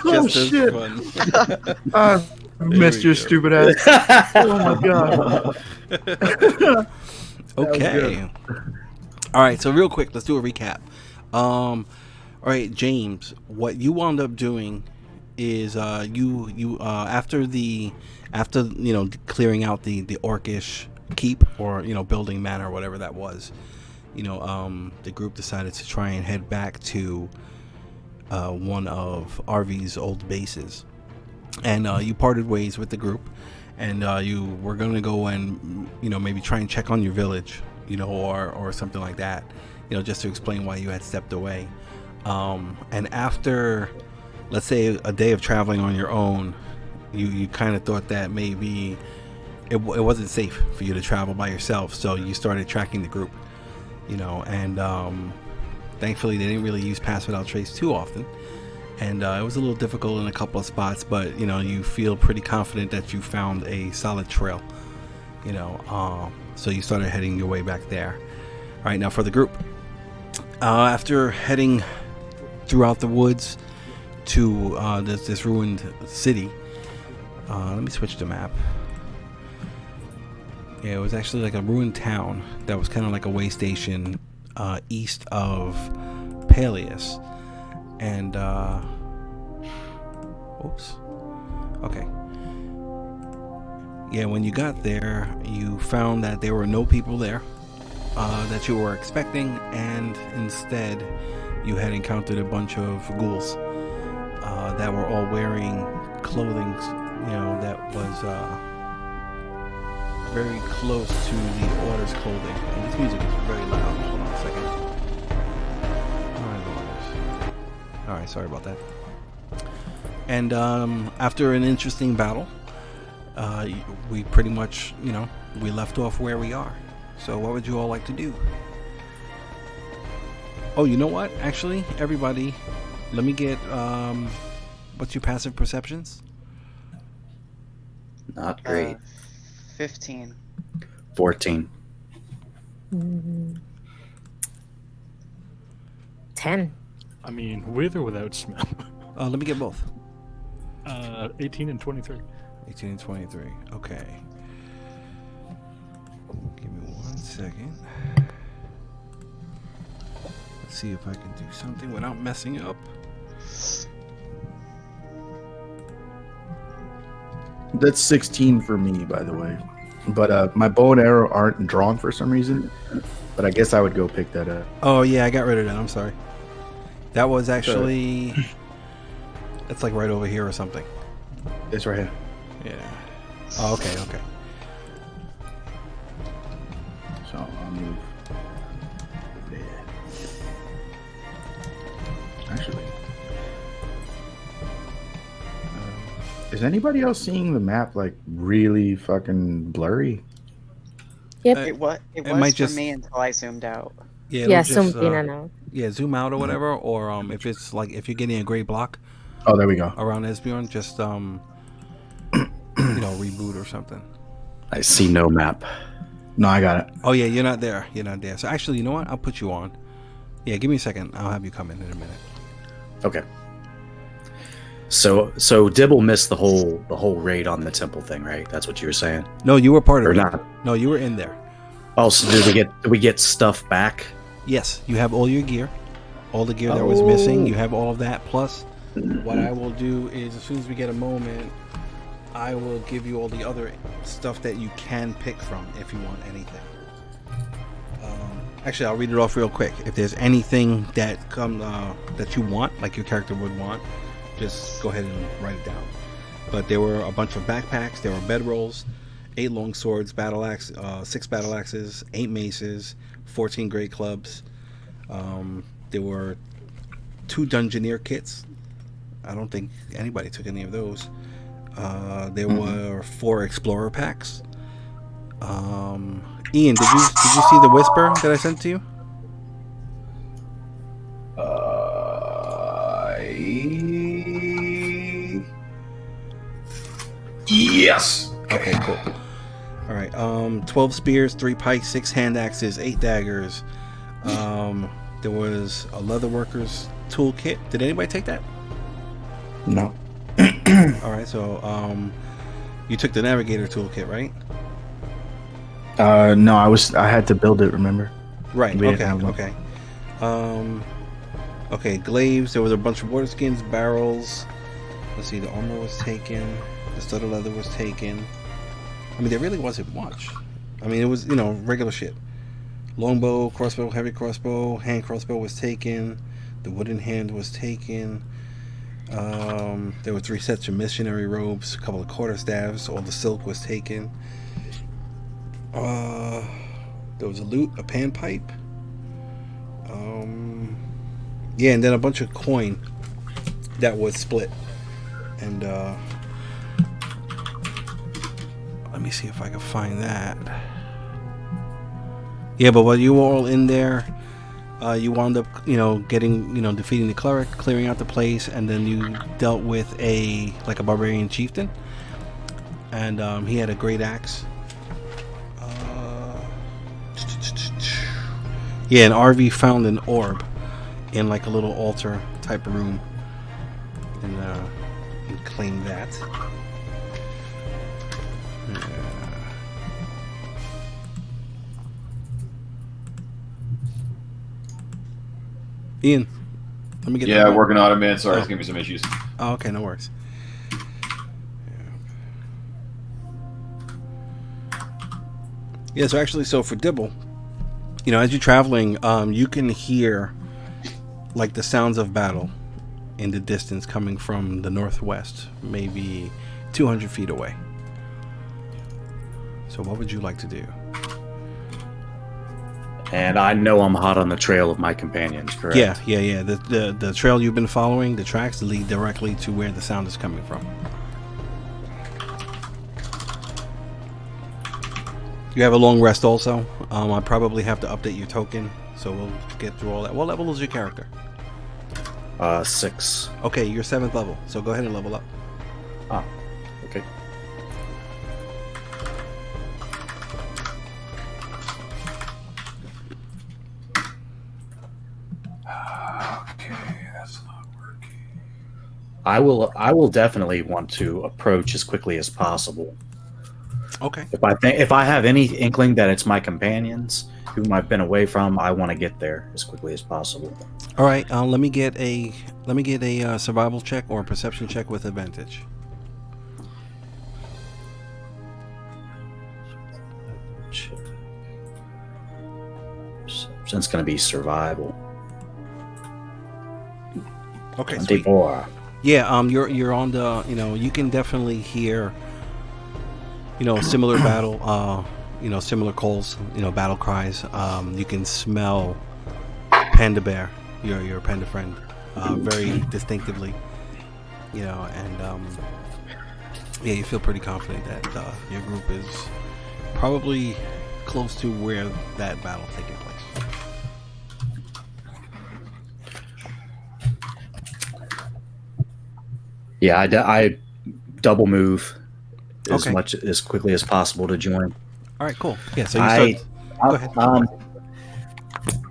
Oh Just as shit! fun. I missed your stupid ass. Oh my god. Okay. All right. So real quick, let's do a recap. All right, James. What you wound up doing is you after clearing out the orcish keep, or building manor or whatever that was. The group decided to try and head back to one of Arvy's old bases, and you parted ways with the group, and you were going to go and maybe try and check on your village, or something like that, just to explain why you had stepped away. And after, let's say, a day of traveling on your own, you kind of thought that maybe it wasn't safe for you to travel by yourself, so you started tracking the group, and thankfully they didn't really use Pass Without Trace too often, and it was a little difficult in a couple of spots, but you feel pretty confident that you found a solid trail, so you started heading your way back there. All right, now for the group, after heading throughout the woods to this ruined city, let me switch the map. Yeah, it was actually like a ruined town that was kind of like a way station east of Peleus. And, oops. Okay. Yeah, when you got there, you found that there were no people there that you were expecting, and instead you had encountered a bunch of ghouls that were all wearing clothing, that was very close to the Order's clothing. And this music is very loud. Hold on a second. Alright, sorry about that. And after an interesting battle, we pretty much, we left off where we are. So what would you all like to do? Oh, you know what? Actually, everybody, let me get, what's your passive perceptions? Not great. 15. 14. 10. I mean, with or without smell? Let me get both. 18 and 23. 18 and 23. Okay. Give me 1 second. Let's see if I can do something without messing up. That's 16 for me, by the way. But my bow and arrow aren't drawn for some reason. But I guess I would go pick that up. Oh yeah, I got rid of that. I'm sorry. That was actually. It's like right over here or something. It's right here. Yeah. Oh, okay. So I'll move there. Actually, is anybody else seeing the map like really fucking blurry? Yep. It was might for just- me until I zoomed out. Yeah. Yeah, it'll just, zoomed in and out. Yeah, zoom out or whatever, or if it's like if you're getting a gray block Oh, there we go. around Esbjorn, just reboot or something. I see no map. No, I got it. Oh yeah, you're not there. So actually, you know what? I'll put you on. Yeah, give me a second. I'll have you come in a minute. Okay. So Dibbel missed the whole raid on the temple thing, right? That's what you were saying, No, you were part of or it. not? No, you were in there. Oh, so did we get stuff back? Yes, you have all your gear, all the gear that was missing. You have all of that. Plus, what I will do is, as soon as we get a moment, I will give you all the other stuff that you can pick from if you want anything. Actually, I'll read it off real quick. If there's anything that that you want, like your character would want, just go ahead and write it down. But there were a bunch of backpacks. There were bedrolls, 8 long swords, 6 battle axes, 8 maces, 14 great clubs. There were 2 dungeoneer kits. I don't think anybody took any of those. There were 4 explorer packs. Ian, did you see the whisper that I sent to you? Yes. Okay, cool. All right. 12 spears, 3 pikes, 6 hand axes, 8 daggers. There was a leatherworker's toolkit. Did anybody take that? No. All right, so you took the navigator toolkit, right? No, I had to build it, remember? Right. We didn't Okay. have one. Okay. Okay. Glaives. There was a bunch of water skins, barrels. Let's see. The armor was taken. The studded leather was taken. I mean, there really wasn't much. I mean, it was regular shit. Longbow, crossbow, heavy crossbow, hand crossbow was taken. The wooden hand was taken. There were 3 sets of missionary robes, a couple of quarterstaffs. All the silk was taken. There was a lute, a panpipe. Yeah, and then a bunch of coin that was split. And let me see if I can find that. Yeah, but while you were all in there, you wound up, getting, defeating the cleric, clearing out the place, and then you dealt with a barbarian chieftain, and he had a great axe. Yeah, and RV found an orb in like a little altar type of room, and claimed that. Ian, let me get Yeah, that. working on it, man. Sorry, Oh. it's gonna be some issues. Oh, okay, no worries. Yeah, so actually, so for Dibbel, as you're traveling, you can hear like the sounds of battle in the distance coming from the northwest, maybe 200 feet away. So what would you like to do? And I know I'm hot on the trail of my companions, correct? Yeah. The trail you've been following, the tracks lead directly to where the sound is coming from. You have a long rest also. I probably have to update your token, so we'll get through all that. What level is your character? 6. Okay, you're 7th level, so go ahead and level up. Ah, okay. Okay, that's not working. I will definitely want to approach as quickly as possible. Okay. If I have any inkling that it's my companions whom I've been away from, I want to get there as quickly as possible. All right. Let me get a survival check or a perception check with advantage. Since it's going to be survival. Okay. Sweet. 24. Yeah. You're on the. You can definitely hear. Similar battle. Similar calls. Battle cries. You can smell Panda Bear, your panda friend, very distinctively. And yeah, you feel pretty confident that your group is probably close to where that battle taking place. Yeah, I double move Okay. as quickly as possible to join. All right, cool. Yeah, so you start. Go ahead.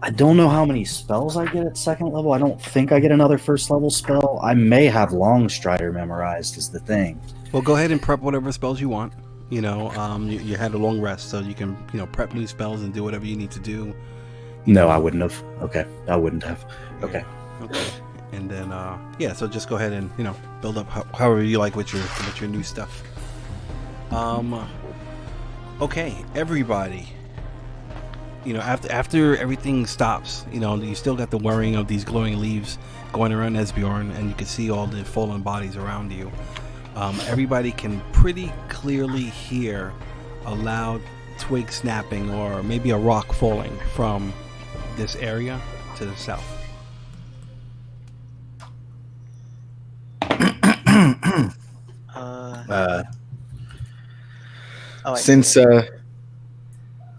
I don't know how many spells I get at 2nd level. I don't think I get another 1st level spell. I may have Longstrider memorized is the thing. Well, go ahead and prep whatever spells you want. You had a long rest, so you can prep new spells and do whatever you need to do. No, I wouldn't have. Okay, I wouldn't have. Okay. Okay. And then so just go ahead and build up however you like with your new stuff. Okay, everybody. After everything stops, you still got the worrying of these glowing leaves going around Esbjorn, and you can see all the fallen bodies around you. Everybody can pretty clearly hear a loud twig snapping or maybe a rock falling from this area to the south.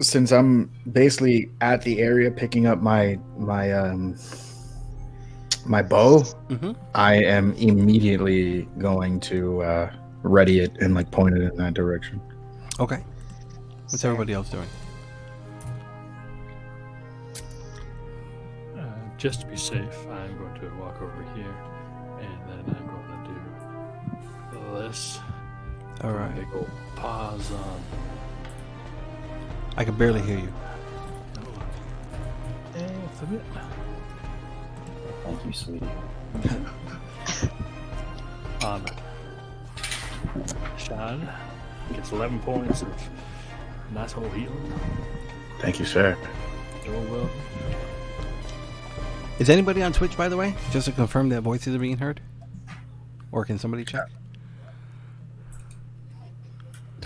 Since I'm basically at the area picking up my bow, Mm-hmm. I am immediately going to ready it and point it in that direction. Okay. What's everybody else doing? Just to be safe, I'm going to walk over here, and then I'm going to do this. All right. Big ol' pause on. I can barely hear you. It's a bit. Thank you, sweetie. Hasjhad gets 11 points of nice old healing. Thank you, sir. You're welcome. Is anybody on Twitch, by the way? Just to confirm that voices are being heard? Or can somebody check?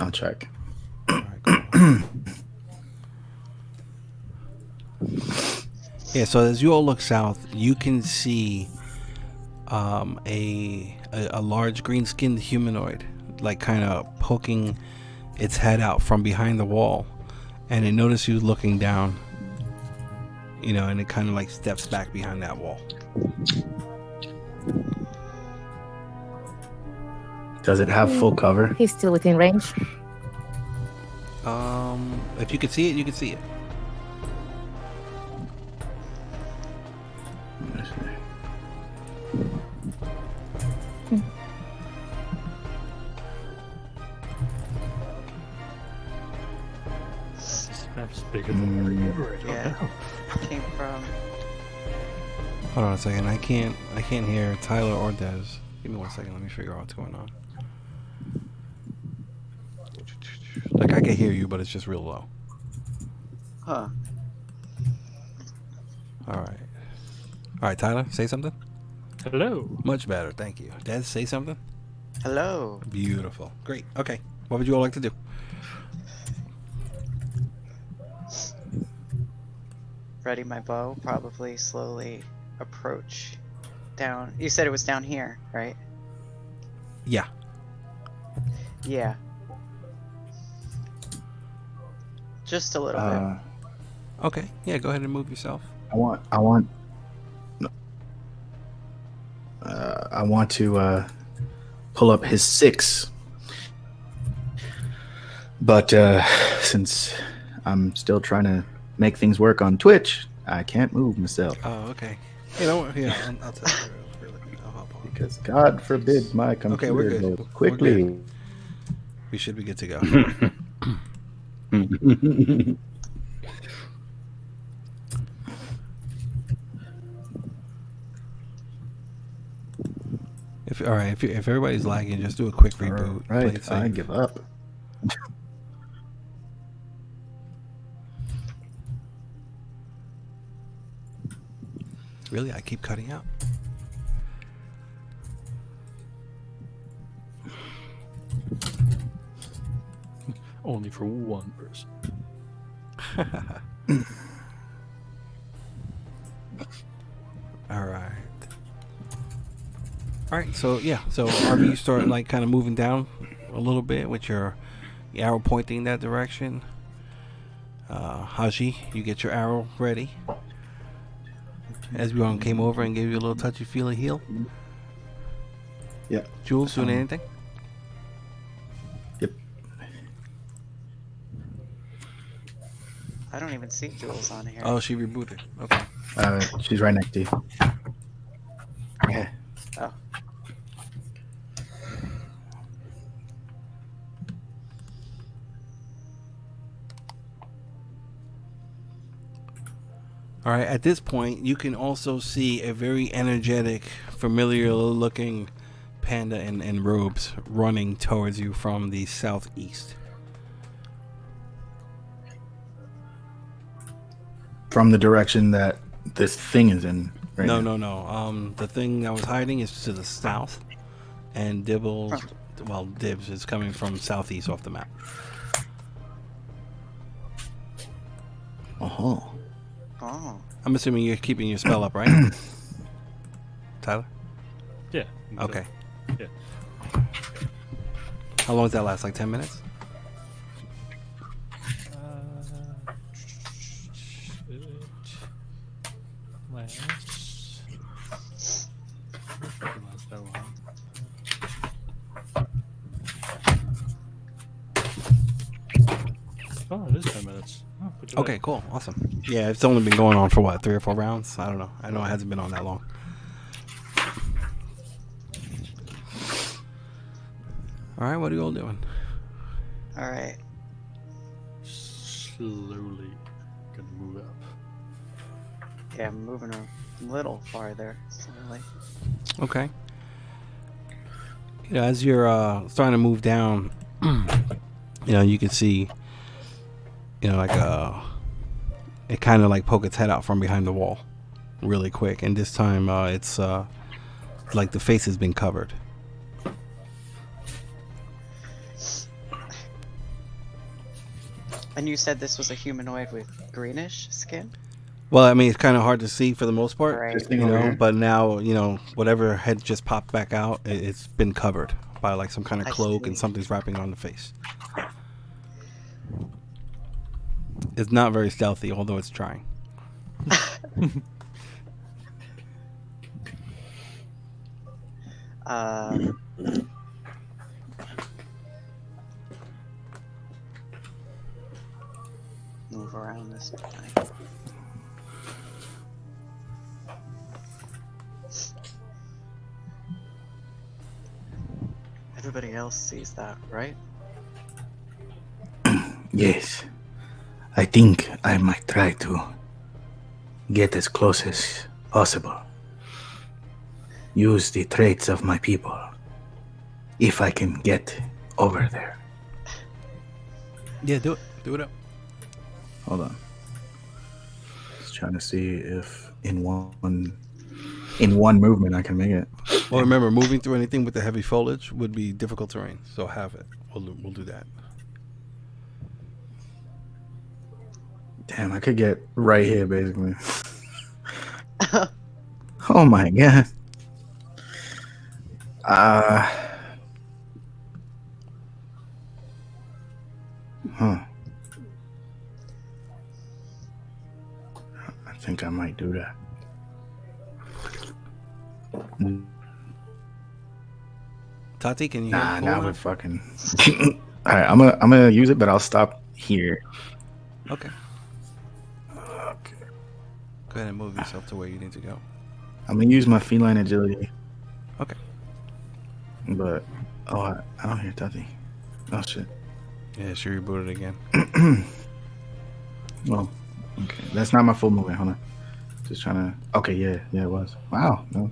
I'll check. All right, cool. Yeah, so as you all look south, you can see a large green-skinned humanoid, like kind of poking its head out from behind the wall, and it notices you looking down, you know, and it kind of like steps back behind that wall. Does it have full cover? He's still within range. If you could see it, you could see it. Let's see. This map's bigger than we ever. Yeah. Came from. Hold on a second. I can't hear Tyler or Des. Give me 1 second. Let me figure out what's going on. Like I can hear you, but it's just real low. Huh. All right, Tyler, say something. Hello. Much better, thank you. Des, say something. Hello. Beautiful, great. Okay, what would you all like to do? Ready my bow. Probably slowly approach down. You said it was down here, right? Yeah. Yeah. Just a little bit. Okay. Yeah. Go ahead and move yourself. I want to pull up his 6, but since I'm still trying to make things work on Twitch, I can't move myself Oh, okay. You know what? Yeah, I'll tell you. I'll hop on. because God forbid my Okay, computer we're good. goes We're quickly. good. We should be good to go. If everybody's lagging, just do a quick reboot. Play Right, it I safe. give up. Really, I keep cutting out. Only for one person. All right. So yeah. So Arby, you start like kind of moving down a little bit with your arrow pointing that direction. Haji, you get your arrow ready. Esbjorn came over and gave you a little touchy-feely heal. Yeah. Jules doing anything? Yep. I don't even see Jules on here. Oh, she rebooted. Okay. She's right next to you. Okay. Oh. All right. At this point, you can also see a very energetic, familiar-looking panda in robes running towards you from the southeast. From the direction that this thing is in. Right now. No. The thing that was hiding is to the south, and Dibbel, well, Dibs is coming from southeast off the map. Uh-huh. Oh. I'm assuming you're keeping your spell up, right? Tyler? Yeah. Okay. Yeah. How long does that last? Like 10 minutes? Last that long. Oh, it is 10 minutes. Oh, good job. Okay, cool. Awesome. Yeah, it's only been going on for what, 3 or 4 rounds? I don't know. I know it hasn't been on that long. All right, what are you all doing? All right. Slowly gonna move up. Yeah, I'm moving a little farther slowly. Okay. You know, as you're starting to move down, you can see, like it kind of like poke its head out from behind the wall, really quick. And this time, it's like the face has been covered. And you said this was a humanoid with greenish skin? Well, I mean, it's kind of hard to see for the most part, Right. This thing over here? but now, whatever had just popped back out, it's been covered by like some kind of I cloak and see. something's wrapping on the face. It's not very stealthy, although it's trying. Move around this way. Everybody else sees that, right? Yes. I think I might try to get as close as possible. Use the traits of my people. If I can get over there. Yeah, do it. Do it up. Hold on. Just trying to see if in one movement I can make it. Well, remember, moving through anything with the heavy foliage would be difficult terrain, so have it. We'll do that. Damn, I could get right here, basically. Oh my god. I think I might do that. Tati, can you hear Nah, me? now we're fucking. All right, I'm gonna use it, but I'll stop here. Okay. Okay. Go ahead and move yourself to where you need to go. I'm gonna use my feline agility. Okay. But I don't hear Tati. Oh shit. Yeah, she rebooted again. Well, okay, that's not my full movement. Hold on. Just trying to. Okay, yeah, it was. Wow. No.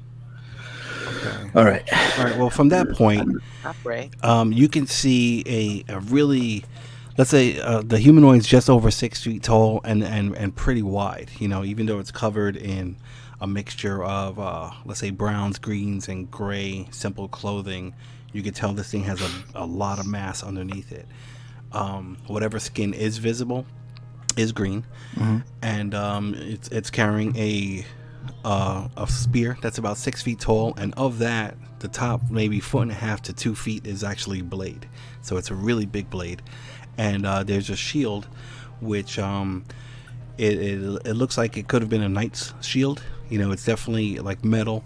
Okay. All right. All right. Well, from that point, Right. you can see a really, let's say, the humanoid's just over 6 feet tall and pretty wide. Even though it's covered in a mixture of, let's say, browns, greens, and gray simple clothing, you can tell this thing has a lot of mass underneath it. Whatever skin is visible is green, and it's carrying a spear that's about 6 feet tall, and of that, the top maybe 1.5 to 2 feet is actually blade. So it's a really big blade, and there's a shield, which it looks like it could have been a knight's shield. It's definitely like metal.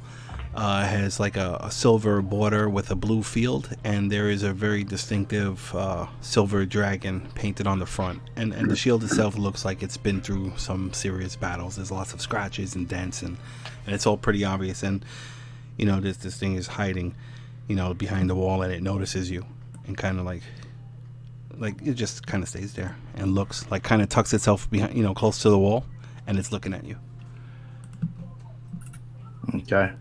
It has like a silver border with a blue field, and there is a very distinctive silver dragon painted on the front. And the shield itself looks like it's been through some serious battles. There's lots of scratches and dents, and it's all pretty obvious. And this thing is hiding, behind the wall, and it notices you, and kind of like it just kind of stays there and looks like, kind of tucks itself behind, close to the wall, and it's looking at you. Okay.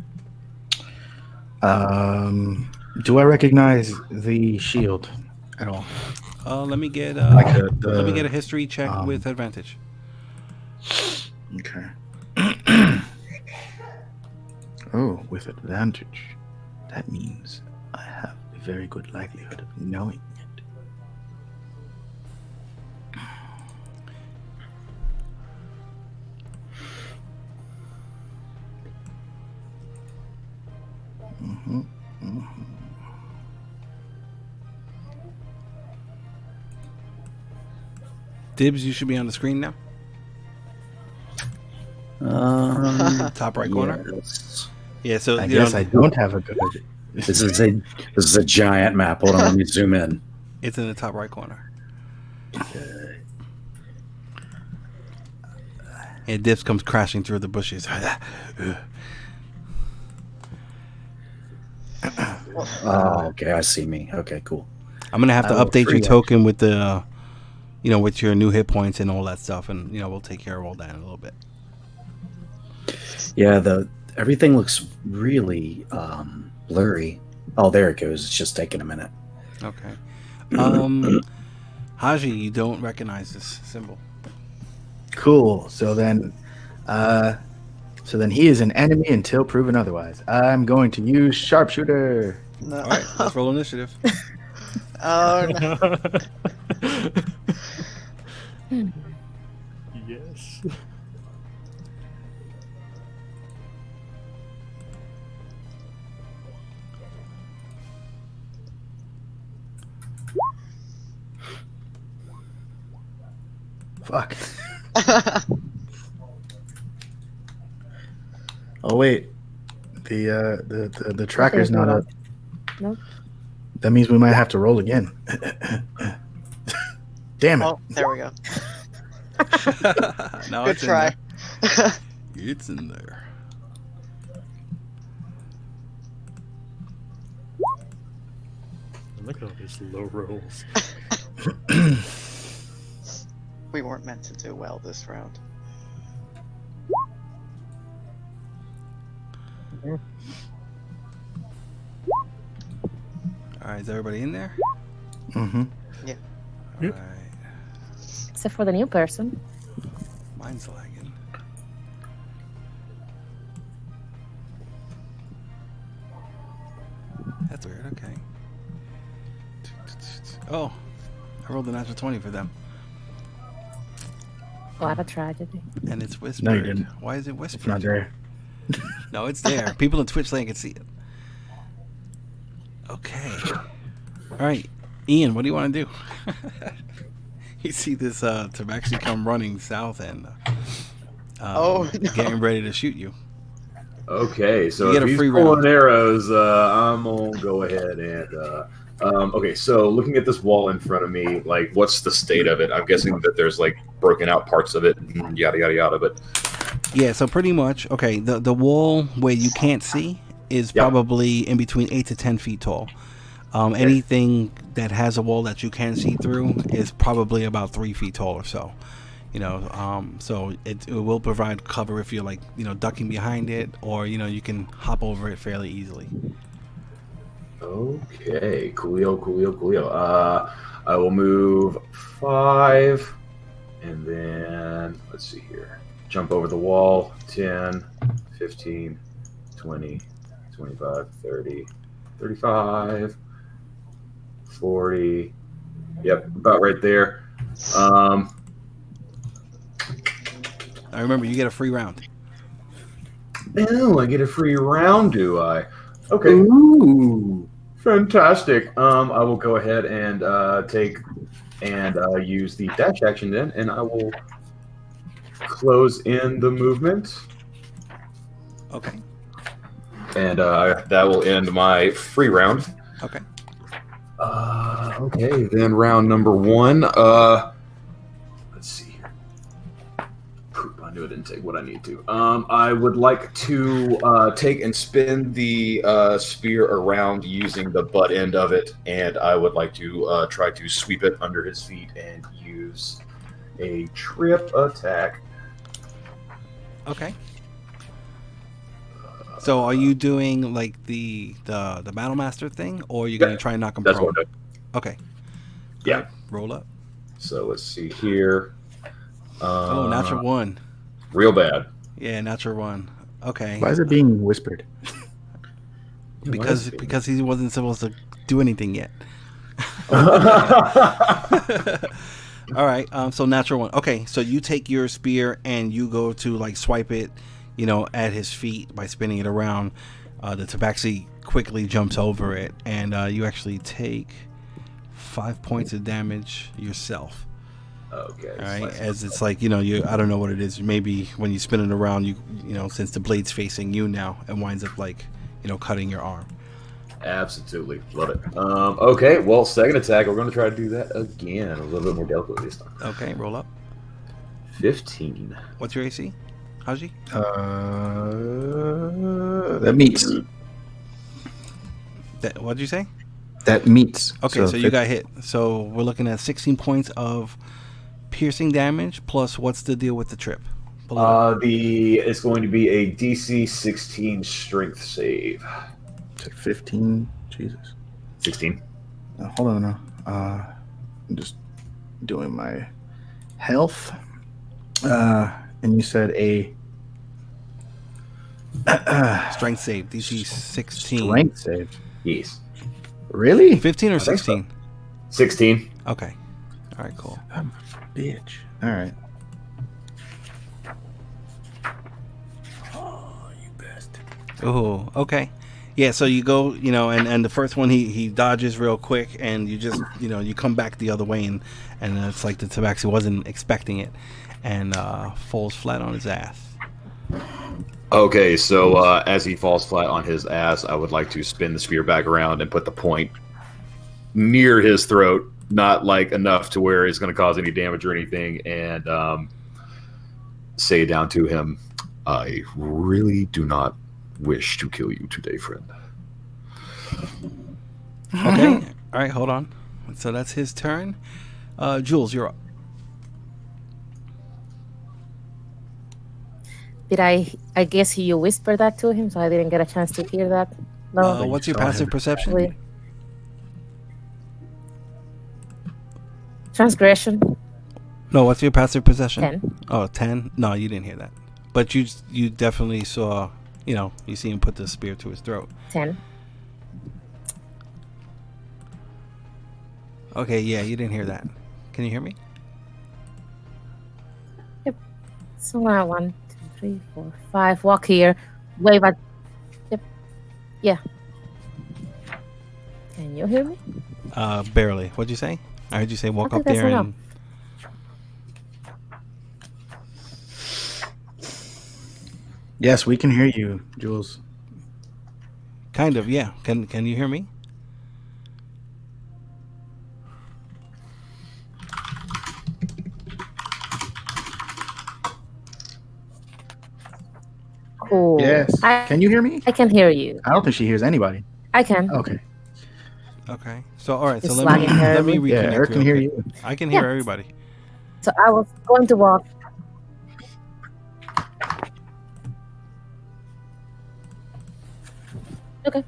Do I recognize the shield at all? Let me get Like let me get a history check with advantage. Okay. Oh, with advantage. That means I have a very good likelihood of knowing it. Dibs, you should be on the screen now. Top right corner. Yes. Yeah, so I guess I don't have a good. This is a giant map. Hold on, let me zoom in. it's in the top right corner. And Dibs comes crashing through the bushes. Oh, okay. I see me. Okay, cool. I'm gonna have to I will update your free token with the, with your new hit points and all that stuff, and we'll take care of all that in a little bit. Yeah, everything looks really blurry. Oh, there it goes. It's just taking a minute. Okay. Haji, you don't recognize this symbol. Cool. So then he is an enemy until proven otherwise. I'm going to use sharpshooter. No. All right, let's roll initiative. Oh no. Yes. Fuck. Oh wait, the tracker's not up. Nope. That means we might have to roll again. Damn it! Oh, there we go. No, Good it's try. In there. It's in there. Look at all these low rolls. We weren't meant to do well this round. All right, is everybody in there? Mm-hmm. Yeah. All Yep. right. Except for the new person. Mine's lagging. That's weird. Okay. Oh, I rolled a natural 20 for them, What a tragedy. and it's whispered. No, you didn't. Why is it whispered? It's not there. No, it's there. People in Twitch land can see it. Okay. All right, Ian, what do you want to do? You see this Tabaxi come running south and Oh, no. getting ready to shoot you. Okay, so You get if a he's free pulling round. arrows, I'm gonna go ahead and. Okay, so looking at this wall in front of me, like, what's the state of it? I'm guessing that there's like broken out parts of it, and yada yada yada. But Yeah, so pretty much, okay, the wall where you can't see is Yep. probably in between 8 to 10 feet tall. Anything that has a wall that you can see through is probably about 3 feet tall or so. So it will provide cover if you're like, ducking behind it, or, you can hop over it fairly easily. okay, coolio. I will move 5, and then let's see here. Jump over the wall. 10, 15, 20, 25, 30, 35, 40. Yep, about right there. I remember you get a free round. Oh, I get a free round, do I? Okay. Ooh. Fantastic. I will go ahead and take and use the dash action then, and I will close in the movement, Okay. and that will end my free round. Okay. Okay, then round number 1. Let's see here. Poop, I knew I didn't take what I need to. I would like to take and spin the spear around using the butt end of it, and I would like to try to sweep it under his feet and use a trip attack. Okay. So are you doing like the Battle Master thing, or are you gonna try and knock him That's prone? what I'm doing. Okay. Yeah. Alright, roll up. So let's see here. Oh, natural 1. Real bad. Yeah, natural 1. Okay. Why is it being whispered? Because he wasn't supposed to do anything yet. All right. So natural 1. Okay. So you take your spear and you go to like swipe it, at his feet by spinning it around. The Tabaxi quickly jumps over it, and you actually take 5 points of damage yourself. Okay. All right. As it's like, I don't know what it is. Maybe when you spin it around, since the blade's facing you now, it winds up like, cutting your arm. Absolutely. Love it. Okay, well, second attack, we're going to try to do that again. A little bit more delicately this time. Okay. Roll up. 15. What's your AC? Haji? That meets. What'd you say? That meets. Okay, so you got hit. So we're looking at 16 points of piercing damage plus what's the deal with the trip? It's going to be a DC 16 strength save. 15. Jesus. 16. Hold on now. I'm just doing my health. And you said a Strength save, DC 16. strength save. Yes. Really? 15 or I think so. 16? 16. Okay. All right, cool. Bitch. All right. Oh, okay. Yeah, so you go, and the first one he dodges real quick, and you just, you come back the other way, and it's like the Tabaxi wasn't expecting it, and falls flat on his ass. Okay, so as he falls flat on his ass, I would like to spin the spear back around and put the point near his throat, not like enough to where it's going to cause any damage or anything, and say down to him, I really do not wish to kill you today, friend. Okay. All right, hold on. So that's his turn. Jules, you're up. Did I guess you whispered that to him, so I didn't get a chance to hear that? No. What's your saw passive him. perception? Wait. Transgression. No, what's your passive perception? 10. Oh, 10? No, you didn't hear that. But you definitely saw, you see him put the spear to his throat. 10. Okay, yeah, you didn't hear that. Can you hear me? So now 1, 2, 3, 4, 5. Walk here. Wave at. Yep. Yeah. Can you hear me? Barely. What'd you say? I heard you say walk I up think that's there enough. and. Yes, we can hear you, Jules. Kind of, yeah. Can you hear me? Cool. Yes. Can you hear me? I can hear you. I don't think she hears anybody. I can. Okay. Okay. So all right. So Just let me lagging terribly. reconnect. Yeah, Eric can real hear quick. you. I can hear Yeah. everybody. So I was going to walk. Okay.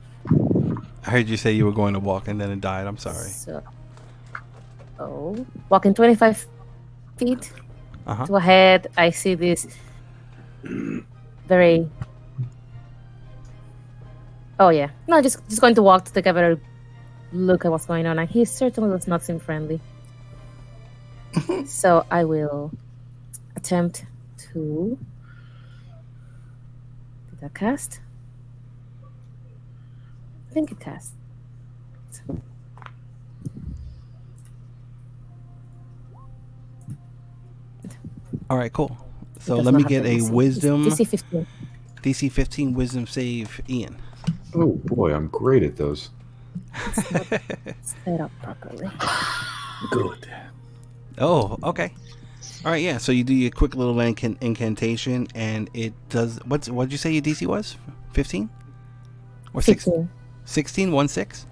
I heard you say you were going to walk and then it died. I'm sorry. So, walking 25 feet Uh-huh. to ahead. I see this very. Oh yeah, no, just going to walk to take a better look at what's going on, and he certainly does not seem friendly. So I will attempt to did I cast? I think it cast. All right, cool. So It does let me not have get the a DC. wisdom DC 15. DC 15 wisdom save, Ian. Oh boy, I'm great at those. Set up properly. Good. Oh, okay. All right, yeah. So you do your quick little incantation, and it does. What'd you say your DC was? 15 or 15. 16? 1-6?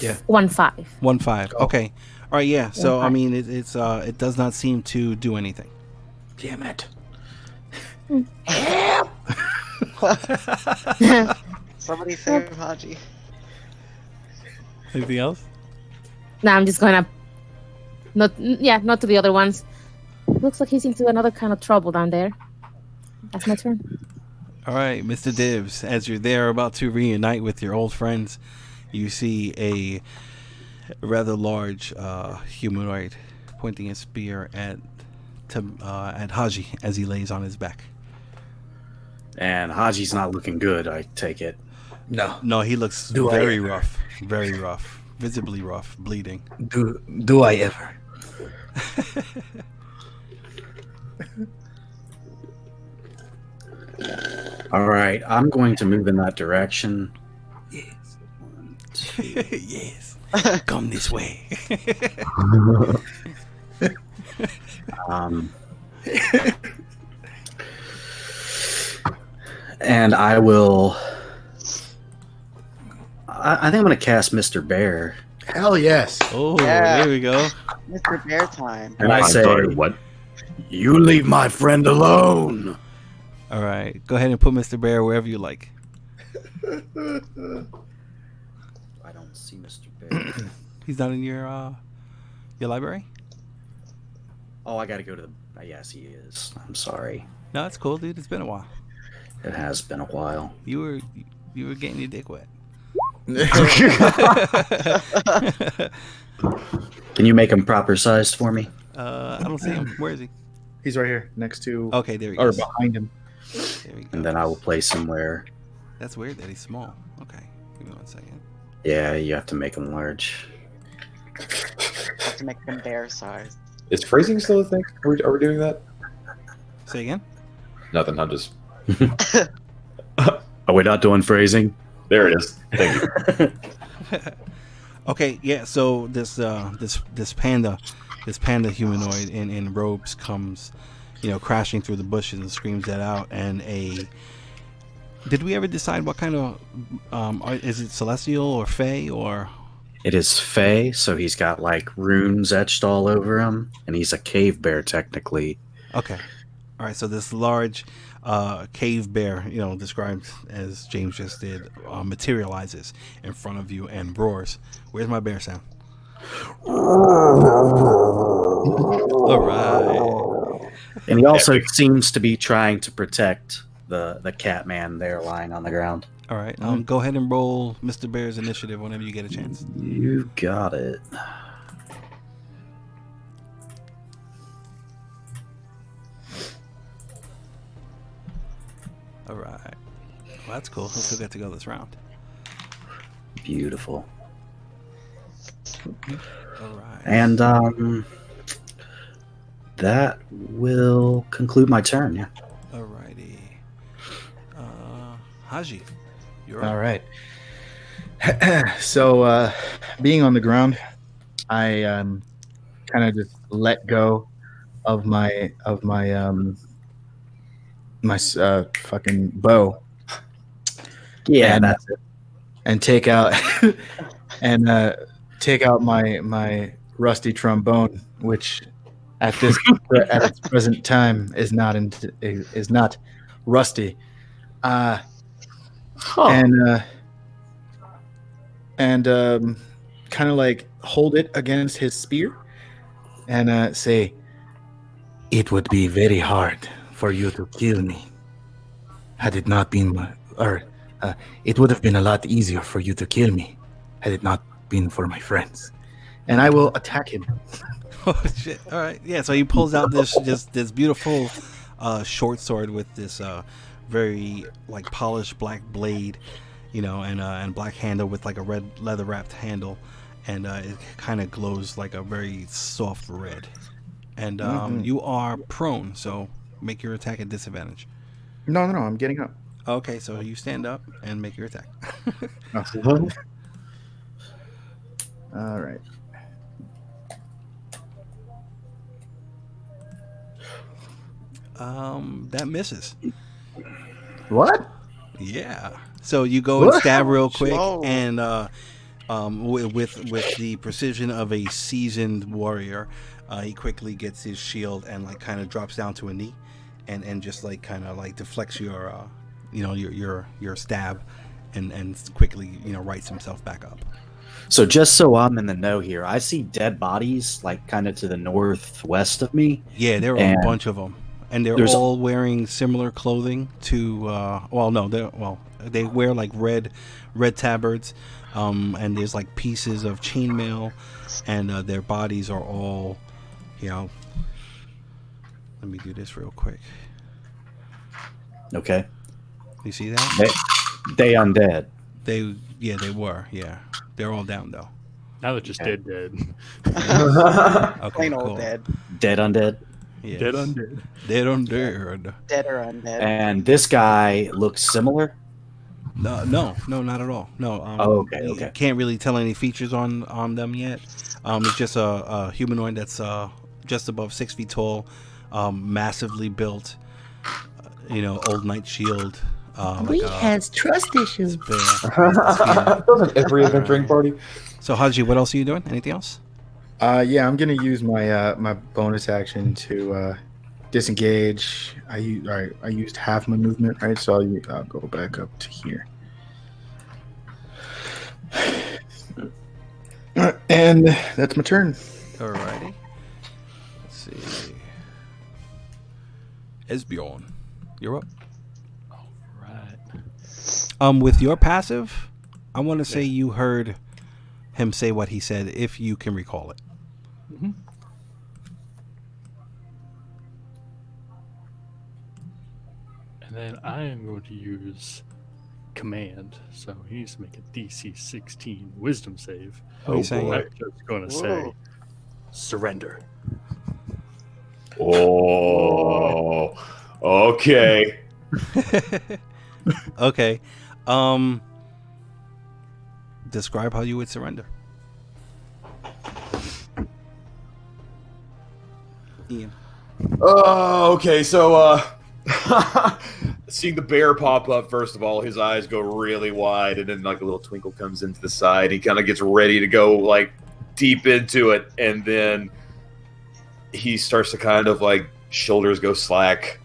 Yeah. 1-5. 1-5. Oh. Okay. All right, yeah. So I 1-5. mean, it does not seem to do anything. Damn it. Somebody save Haji. Anything else? Now I'm just gonna not to the other ones. Looks like he's into another kind of trouble down there. That's my turn. All right, Mr. Dibbs, as you're there about to reunite with your old friends, you see a rather large humanoid pointing a spear at Haji as he lays on his back. And Haji's not looking good, I take it. No, he looks Do I very ever. rough, very rough, visibly rough, bleeding. Do I ever? All right, I'm going to move in that direction. Yes. Yes, come this way. And I will I think I'm gonna cast Mr. Bear, Hell yes. Oh, Yeah. there we go. Mr. Bear time. and I I'm say, sorry, what? "You leave my friend alone." All right, go ahead and put Mr. Bear wherever you like. I don't see Mr. Bear. He's not in your library. Oh, I gotta go to the. Yes, he is. I'm sorry. No, it's cool, dude. It's been a while. It has been a while. You were getting your dick wet. Can you make him proper sized for me? I don't see him. Where is he? He's right here next to, Okay, there he or goes. behind him. There we go. And then I will place him where. That's weird that he's small. Okay, give me 1 second. Yeah, you have to make him large. Have to make them bear size. Is phrasing still a thing? Are we doing that? Say again. Nothing. I'm just. Are we not doing phrasing? There it is. Thank you. Okay, yeah. So this panda humanoid in robes comes, crashing through the bushes and screams that out. And did we ever decide what kind of is it celestial or fey or? It is Fey, so he's got like runes etched all over him, and he's a cave bear technically. Okay, all right. So this large cave bear, described as James just did, materializes in front of you and roars. Where's my bear sound? All right. And he also seems to be trying to protect the cat man there lying on the ground. All right. Go ahead and roll Mr. Bear's initiative whenever you get a chance. You got it. All right. Well, that's cool. We'll still get to go this round. Beautiful. All right. And that will conclude my turn. Yeah. All righty. Haji, you're All up. right. So, being on the ground, I kind of just let go of my fucking bow. Yeah, and, that's it. and take out my rusty trombone, which at its present time is not rusty. And kind of like hold it against his spear and say, "It would be very hard for you to kill me had it not been it would have been a lot easier for you to kill me had it not been for my friends." And I will attack him. Oh shit! All right, yeah. So he pulls out this beautiful short sword with this very like polished black blade, and black handle with like a red leather wrapped handle, and it kind of glows like a very soft red. And you are prone, so make your attack at disadvantage. No, I'm getting up. Okay, so you stand up and make your attack. All right. That misses. What? Yeah. So you go and stab real quick, Whoa. and with the precision of a seasoned warrior, he quickly gets his shield and like kind of drops down to a knee, and just like kind of like deflects your your stab, and quickly rights himself back up. So just so I'm in the know here, I see dead bodies like kind of to the northwest of me. Yeah, there are a And bunch of them, and they're there's all wearing similar clothing to. They wear like red tabards, and there's like pieces of chainmail, and their bodies are all, Let me do this real quick. Okay. You see that? They undead. They were. Yeah, they're all down though. Now they're just dead. Okay, Plain cool. old dead. Dead undead. Yes. Dead undead. Dead undead. Dead or undead. And this guy looks similar. No, not at all. No. Okay. You can't really tell any features on them yet. It's just a humanoid that's just above 6 feet tall, massively built. Old knight shield, trust issues. Doesn't every adventuring party? So Hasjhad, what else are you doing? Anything else? Yeah, I'm gonna use my my bonus action to disengage. I used half my movement, right? So I'll go back up to here. And that's my turn. Alrighty. Let's see. Esbjorn, you're up. Right. With your passive, I want to say you heard him say what he said, if you can recall it. Mm-hmm. And then I am going to use command, so he needs to make a DC 16 Wisdom save. What are you saying? I'm just going to say, surrender. Oh, okay. Okay. Describe how you would surrender. Ian. Oh, okay. So, seeing the bear pop up, first of all, his eyes go really wide, and then like a little twinkle comes into the side. He kind of gets ready to go like deep into it, and then he starts to kind of like shoulders go slack,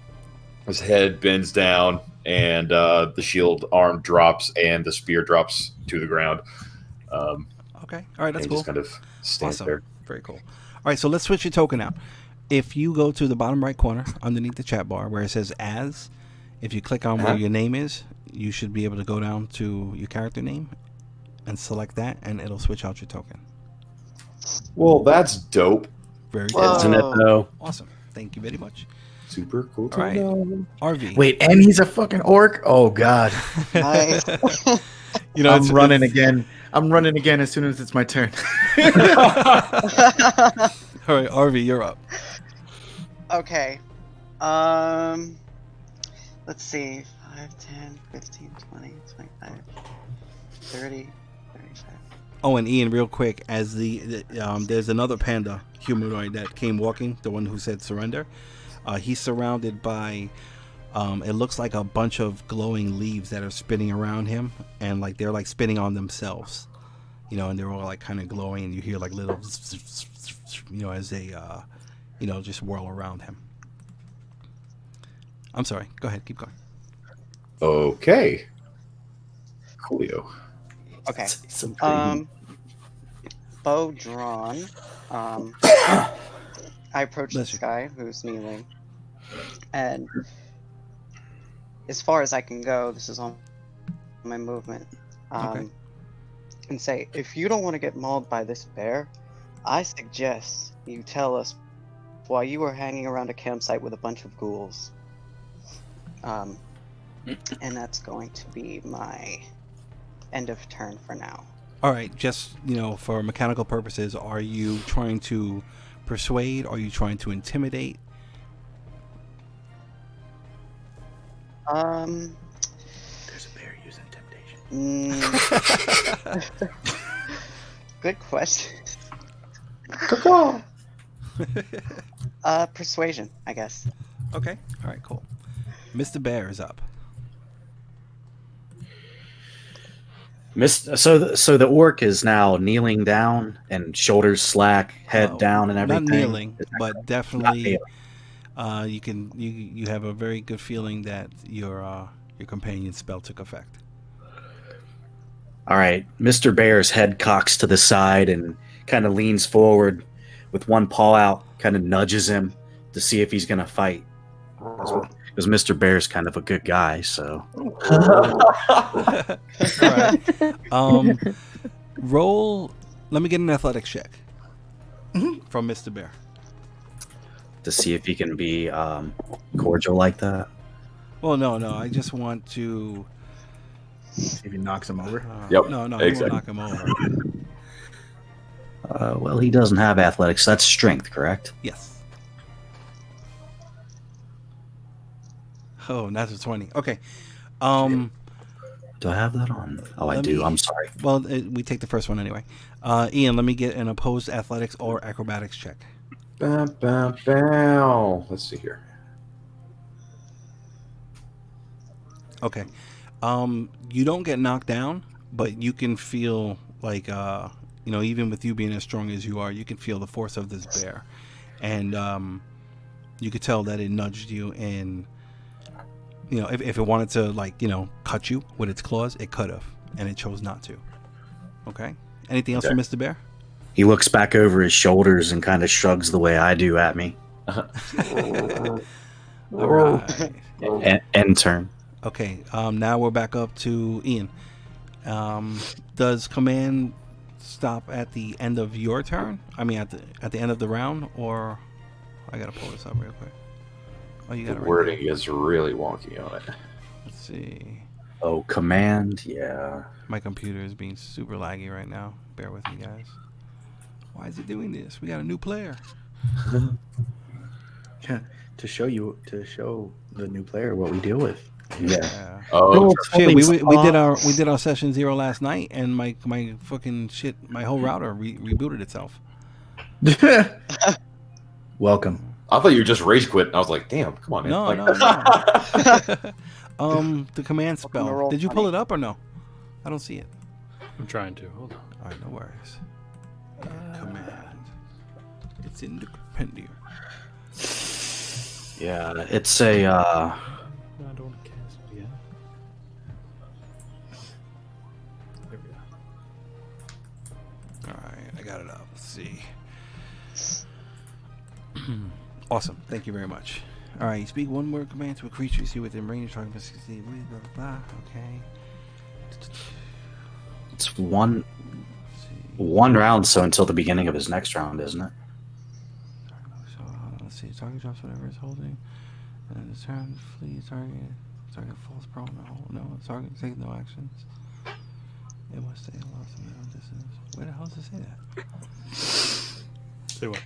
his head bends down, and the shield arm drops, and the spear drops to the ground. Okay. All right. That's and cool. Just kind of stands Awesome. there. Very cool. All right. So let's switch your token out. If you go to the bottom right corner underneath the chat bar where it says as, if you click on where your name is, you should be able to go down to your character name and select that, and it'll switch out your token. Well, that's dope. Very Whoa. cool. Isn't it though? Awesome. Thank you very much. Super cool. All right. RV. Wait, and he's a fucking orc? Oh god. Nice. You know, I'm running again. I'm running again as soon as it's my turn. All right, RV, you're up. Okay. Let's see. 5, 10, 15, 20, 25, 30, 35. Oh, and Ian, real quick, as there's another panda humanoid that came walking, the one who said surrender. He's surrounded by, it looks like a bunch of glowing leaves that are spinning around him, and like they're like spinning on themselves, you know, and they're all like kind of glowing, and you hear like little, you know, as they, you know, just whirl around him. I'm sorry. Go ahead. Keep going. Okay. Coolio. Okay. Some pretty- Bow drawn. I approach this guy who's kneeling, and as far as I can go, this is on my movement. Okay. And say, if you don't want to get mauled by this bear, I suggest you tell us why you were hanging around a campsite with a bunch of ghouls. And that's going to be my end of turn for now. All right. Just, you know, for mechanical purposes, are you trying to persuade? Are you trying to intimidate? There's a bear using temptation. Good question. Persuasion, I guess. Okay. All right. Cool. Mr. Bear is up. So the orc is now kneeling down and shoulders slack, head down, and everything. Not kneeling, but definitely, Not you have a very good feeling that your companion's spell took effect. All right, Mr. Bear's head cocks to the side and kind of leans forward with one paw out, kind of nudges him to see if he's going to fight. Because Mr. Bear's kind of a good guy, so. All right. Roll. Let me get an athletics check from Mr. Bear. To see if he can be cordial like that. Well, no. I just want to. See if he knocks him over. Yep, No, exactly. he won't knock him over. Well, he doesn't have athletics. That's strength, correct? Yes. Oh, that's a 20. Okay. Do I have that on? Oh, I do. I'm sorry. Well, we take the first one anyway. Ian, let me get an opposed athletics or acrobatics check. Bow, bow, bow. Let's see here. Okay. You don't get knocked down, but you can feel like even with you being as strong as you are, you can feel the force of this bear, and you could tell that it nudged you, and if it wanted to cut you with its claws, it could have, and it chose not to. Okay. Anything else for Mr. Bear? He looks back over his shoulders and kind of shrugs the way I do at me. All right. End turn. Okay. Now we're back up to Ian. Does command stop at the end of your turn? I mean, at the end of the round, or I gotta pull this up real quick. Oh, you got The it right wording there. is really wonky on it. Let's see. Oh, command, yeah. My computer is being super laggy right now. Bear with me, guys. Why is it doing this? We got a new player. Yeah, to show the new player what we deal with. Yeah. Oh, Shit, we did our session 0 last night, and my fucking shit, my whole router rebooted itself. Welcome. I thought you were just rage quit. And I was like, damn, come on, man. No, Like- no. The command Welcome to spell. Roll Did you pull Funny. it up or no? I don't see it. I'm trying to. Hold on. All right, no worries. Command. It's in the compendium. Yeah, it's a, No, I don't want to cast it yet. There we go. All right, I got it up. Let's see. Awesome. Thank you very much. All right, you speak one word command to a creature you see within range. Talking about 60, blah, blah, blah. Okay. it's one Let's see. round, so until the beginning of his next round, isn't it? So let's see. Target drops whatever it's holding, and the turn flees. Target falls prone. No. Target takes no actions. It must stay lost in the distance. Where the hell does it say that? Say what?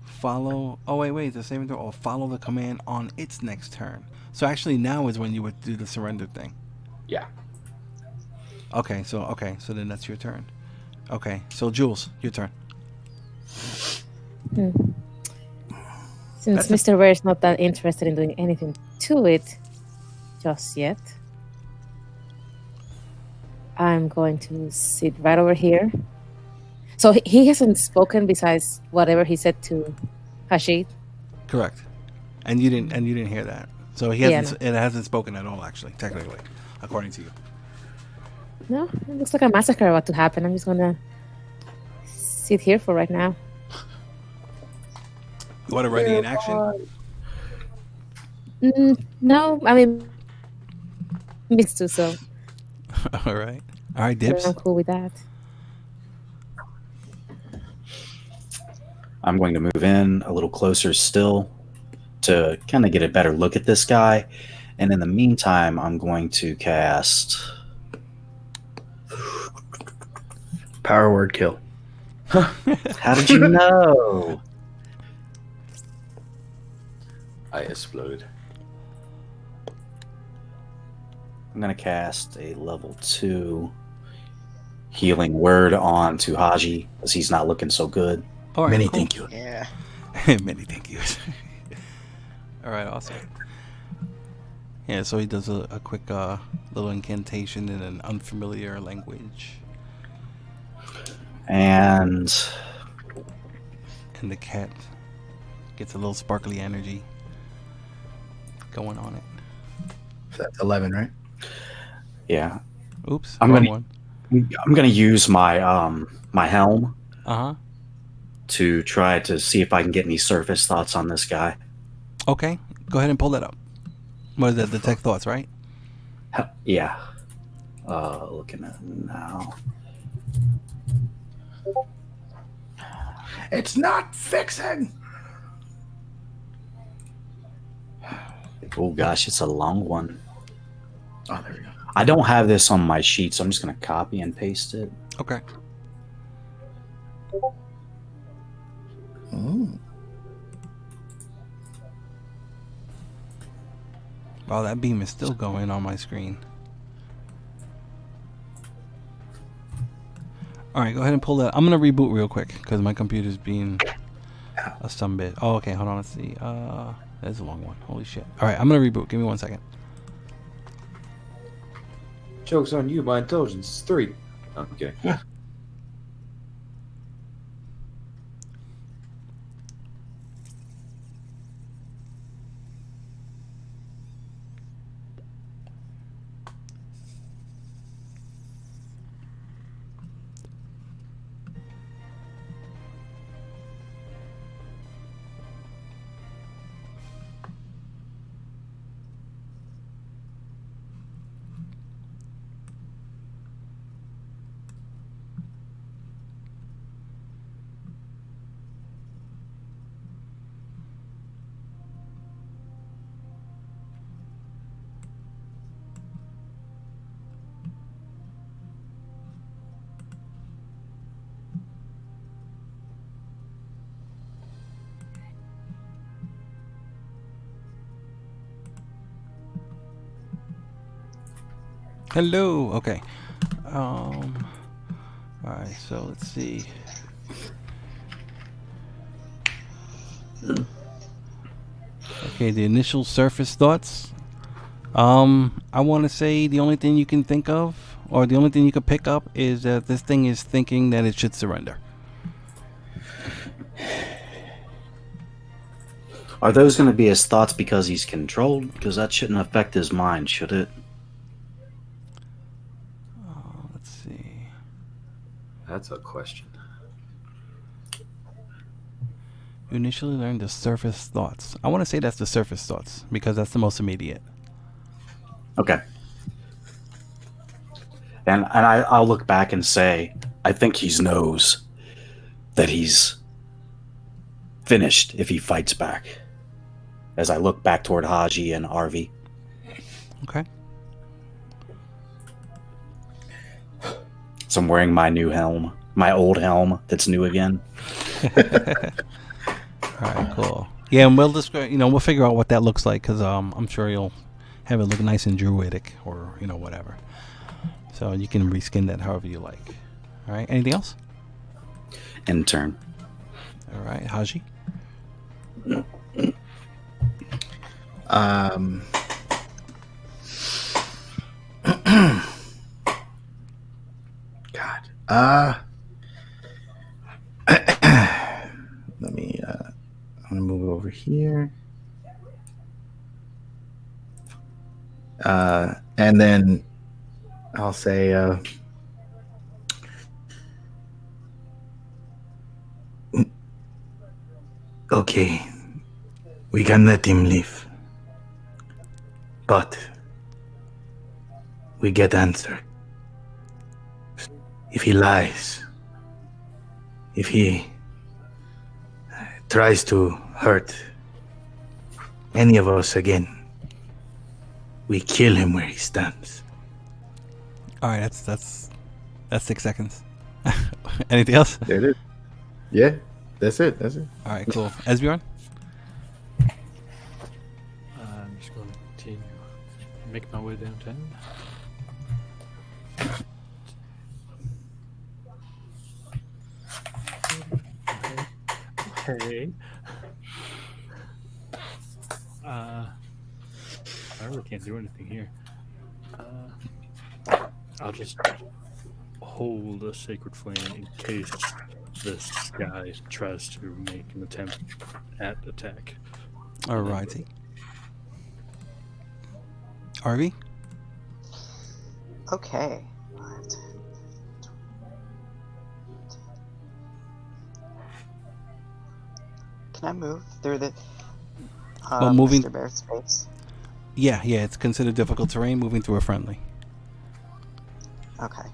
Follow. Oh wait. The saving throw. Oh, follow the command on its next turn. So actually, now is when you would do the surrender thing. Yeah. Okay. So then that's your turn. Okay. So Jules, your turn. Since Mr. Bear is not that interested in doing anything to it just yet, I'm going to sit right over here. So he hasn't spoken besides whatever he said to Hasjhad. Correct. And you didn't hear that. So he hasn't. It hasn't spoken at all, actually, technically, according to you. No, it looks like a massacre about to happen. I'm just gonna sit here for right now. You want to ready in action? No, I mean, means to, so All right. Dibs. I'm cool with that. I'm going to move in a little closer still to kind of get a better look at this guy. And in the meantime, I'm going to cast Power word kill. How did you know? I exploded. I'm going to cast a level 2 healing word on to Haji because he's not looking so good. All right. Many Cool. thank you. Yeah. Many thank yous. All right, awesome. Yeah, so he does a quick little incantation in an unfamiliar language, And and the cat gets a little sparkly energy going on it. So that's 11, right? yeah, Oops, I'm wrong gonna- one. I'm going to use my my helm Uh-huh. to try to see if I can get any surface thoughts on this guy. Okay, go ahead and pull that up. What is that? Detect thoughts, right? Yeah. Looking at it now. It's not fixing. Oh gosh, it's a long one. Oh, there we go. I don't have this on my sheet, so I'm just going to copy and paste it. Okay. Ooh. Wow, that beam is still going on my screen. All right, go ahead and pull that. I'm gonna reboot real quick because my computer's being a sumbit. Oh, okay, hold on. Let's see. That's a long one. Holy shit. All right, I'm gonna reboot. Give me 1 second. Joke's on you, my intelligence is 3. Okay. Hello. Okay. All right. So let's see. Okay. The initial surface thoughts. I want to say the only thing you can think of, or the only thing you could pick up, is that this thing is thinking that it should surrender. Are those going to be his thoughts because he's controlled? Because that shouldn't affect his mind, should it? Let's see. That's a question. You initially learned the surface thoughts. I want to say that's the surface thoughts because that's the most immediate. Okay. And I'll look back and say, I think he knows that he's finished if he fights back. As I look back toward Haji and Arvi. Okay. So I'm wearing my new helm. My old helm that's new again. All right, cool. Yeah, and we'll describe. We'll figure out what that looks like because I'm sure you'll have it look nice and druidic or whatever. So you can reskin that however you like. All right. Anything else? In turn. All right, Haji. God. Let me. I'm gonna move over here. And then I'll say, okay, we can let him live, but we get answer. If he lies, if he tries to hurt any of us again, we kill him where he stands. All right, that's 6 seconds. Anything else? There it is. Yeah, that's it. That's it. All right, cool. Esbjorn? I'm just going to continue, make my way downtown. Hey. I really can't do anything here. I'll just hold a sacred flame in case this guy tries to make an attempt at attack. All righty. Arvi? Okay. Can I move through the moving. Mr. Bear space? Yeah, it's considered difficult terrain moving through a friendly. Okay.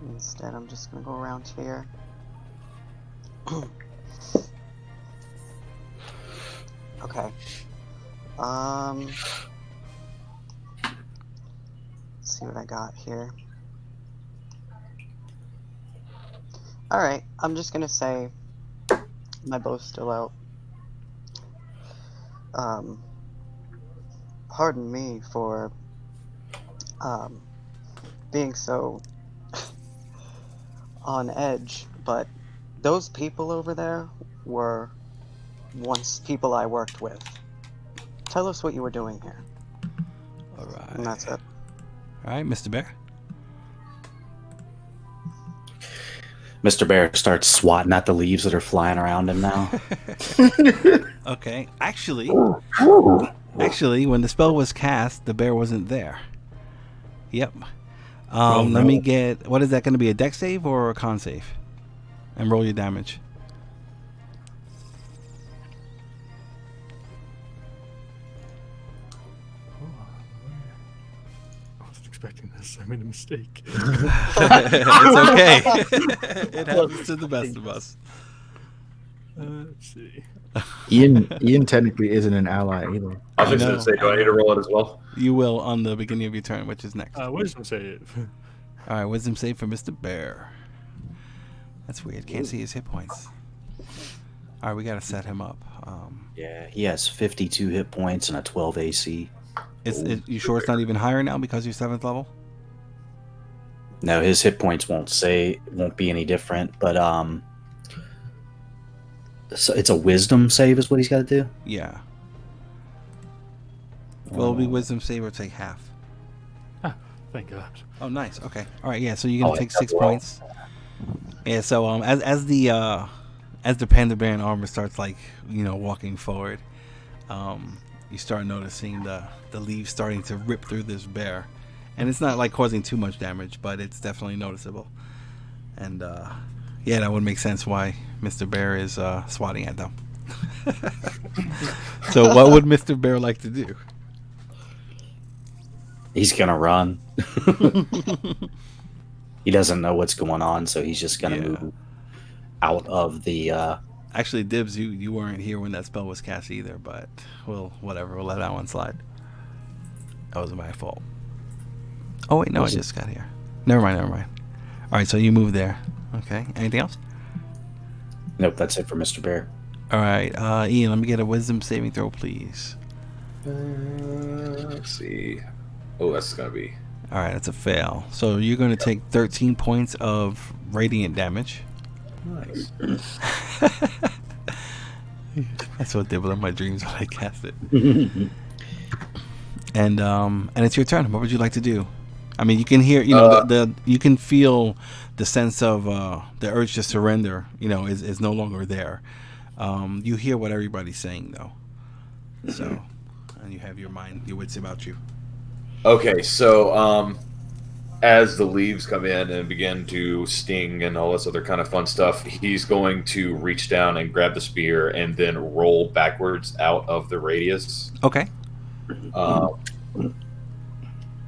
Instead, I'm just gonna go around here. Okay. Let's see what I got here. Alright, I'm just gonna say my bow's still out. Pardon me for being so on edge, but those people over there were once people I worked with. Tell us what you were doing here. All right. And that's it. All right, Mr. Bear. Mr. Bear starts swatting at the leaves that are flying around him now. Okay. Actually, when the spell was cast, the bear wasn't there. Yep. Let me get. What is that going to be? A dex save or a con save? And roll your damage. I wasn't expecting this. I made a mistake. It's okay. It happens to the best of us. Let's see. Ian technically isn't an ally either. I was just going to say, do I need to roll it as well? You will on the beginning of your turn, which is next. Wisdom save. All right, wisdom save for Mr. Bear. That's weird. Can't see his hit points. All right, we got to set him up. Yeah, he has 52 hit points and a 12 AC. You sure it's not even higher now because you're 7th level? No, his hit points won't be any different, but so it's a wisdom save is what he's got to do? Yeah. Well, it'll be wisdom save or take half. Ah, thank God. Oh, nice. Okay. All right. Yeah. So you're gonna take 6 points. Yeah. So as the panda bear in armor starts walking forward, you start noticing the leaves starting to rip through this bear, and it's not like causing too much damage, but it's definitely noticeable. And yeah, that would make sense why Mr. Bear is swatting at them. So what would Mr. Bear like to do? He's gonna run. He doesn't know what's going on, so he's just gonna move out of the. Actually, Dibbs, you weren't here when that spell was cast either, but whatever. We'll let that one slide. That wasn't my fault. Oh wait, no, I just got here. Never mind. All right, so you move there. Okay. Anything else? Nope, that's it for Mr. Bear. All right, Ian, let me get a wisdom saving throw, please. Let's see. Oh, that's gonna be. All right, that's a fail. So you're going to take 13 points of radiant damage. Nice. I saw Dibbel in my dreams when I cast it. And it's your turn. What would you like to do? I mean, you can hear, you can feel the sense of the urge to surrender. Is no longer there. You hear what everybody's saying though. So, and you have your wits about you. Okay, so as the leaves come in and begin to sting and all this other kind of fun stuff, he's going to reach down and grab the spear and then roll backwards out of the radius. Okay.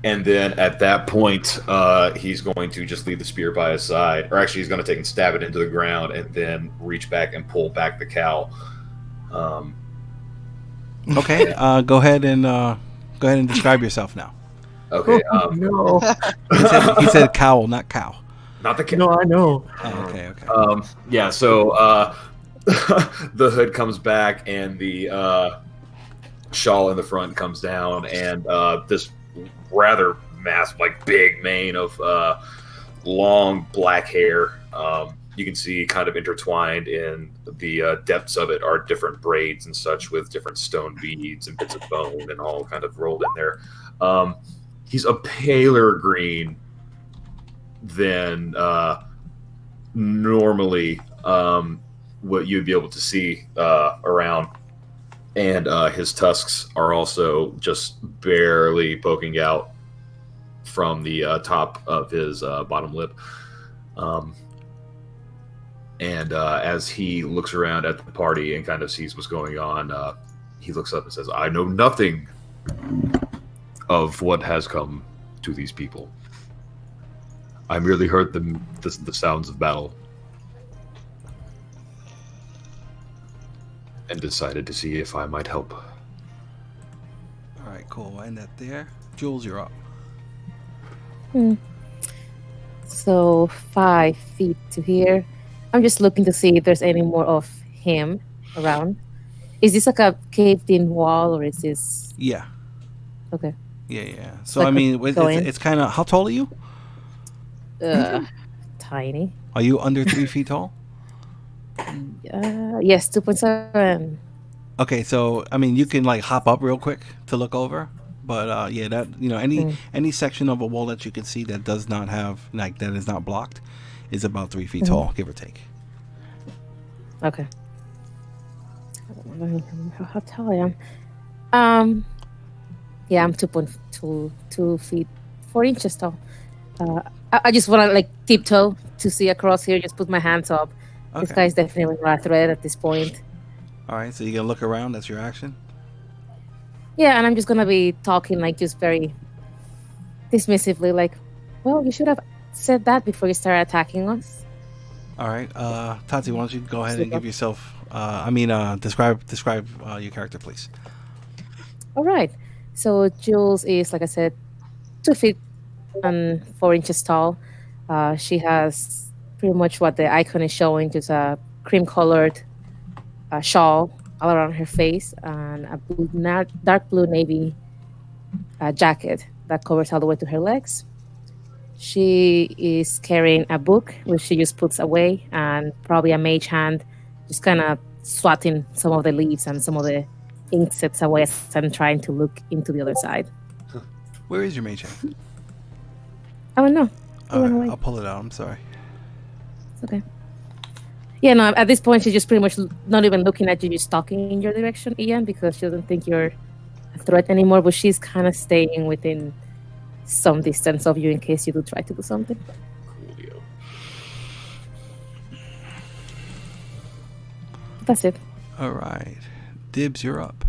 And then at that point, he's going to just leave the spear by his side. Or actually, he's going to take and stab it into the ground and then reach back and pull back the cowl. Okay, go ahead and describe yourself now. Okay. No. He said cowl, not cow. Not the cowl. No, I know. Oh, okay. Yeah, so the hood comes back and the shawl in the front comes down, and this rather massive, big mane of long black hair. You can see kind of intertwined in the depths of it are different braids and such with different stone beads and bits of bone and all kind of rolled in there. He's a paler green than normally what you'd be able to see around. And his tusks are also just barely poking out from the top of his bottom lip. And as he looks around at the party and kind of sees what's going on, he looks up and says, "I know nothing of what has come to these people. I merely heard the sounds of battle and decided to see if I might help." All right, cool. We'll end that there. Jules, you're up. So 5 feet to here. I'm just looking to see if there's any more of him around. Is this like a caved-in wall, or is this? Yeah. Okay. Yeah. So Like I mean, it's kind of. How tall are you? Tiny. Are you under 3 feet tall? Yes, 2.7. Okay, so I mean, you can like hop up real quick to look over, but yeah, that any section of a wall that you can see that does not have like that is not blocked is about 3 feet tall, give or take. Okay. I don't remember how tall I am. Yeah, I'm 2 feet 4 inches tall. I just want to like tiptoe to see across here. Just put my hands up. This Okay. guy's definitely not a threat at this point. All right, so you're gonna look around. That's your action. Yeah, and I'm just gonna be talking like just very dismissively, like, "Well, you should have said that before you started attacking us." All right, Tati, why don't you go ahead and Super. give yourself? Describe your character, please. All right. So Jules is, like I said, 2 feet and 4 inches tall. She has pretty much what the icon is showing, just a cream-colored shawl all around her face and a dark blue navy jacket that covers all the way to her legs. She is carrying a book, which she just puts away, and probably a mage hand, just kind of swatting some of the leaves and some of the ink sets away as I'm trying to look into the other side. Where is your mage hand? I don't know. All went right, away. I'll pull it out. I'm sorry. It's okay. Yeah, no, at this point, she's just pretty much not even looking at you, just talking in your direction, Ian, because she doesn't think you're a threat anymore, but she's kind of staying within some distance of you in case you do try to do something. Coolio. That's it. All right, Dibs, you're up.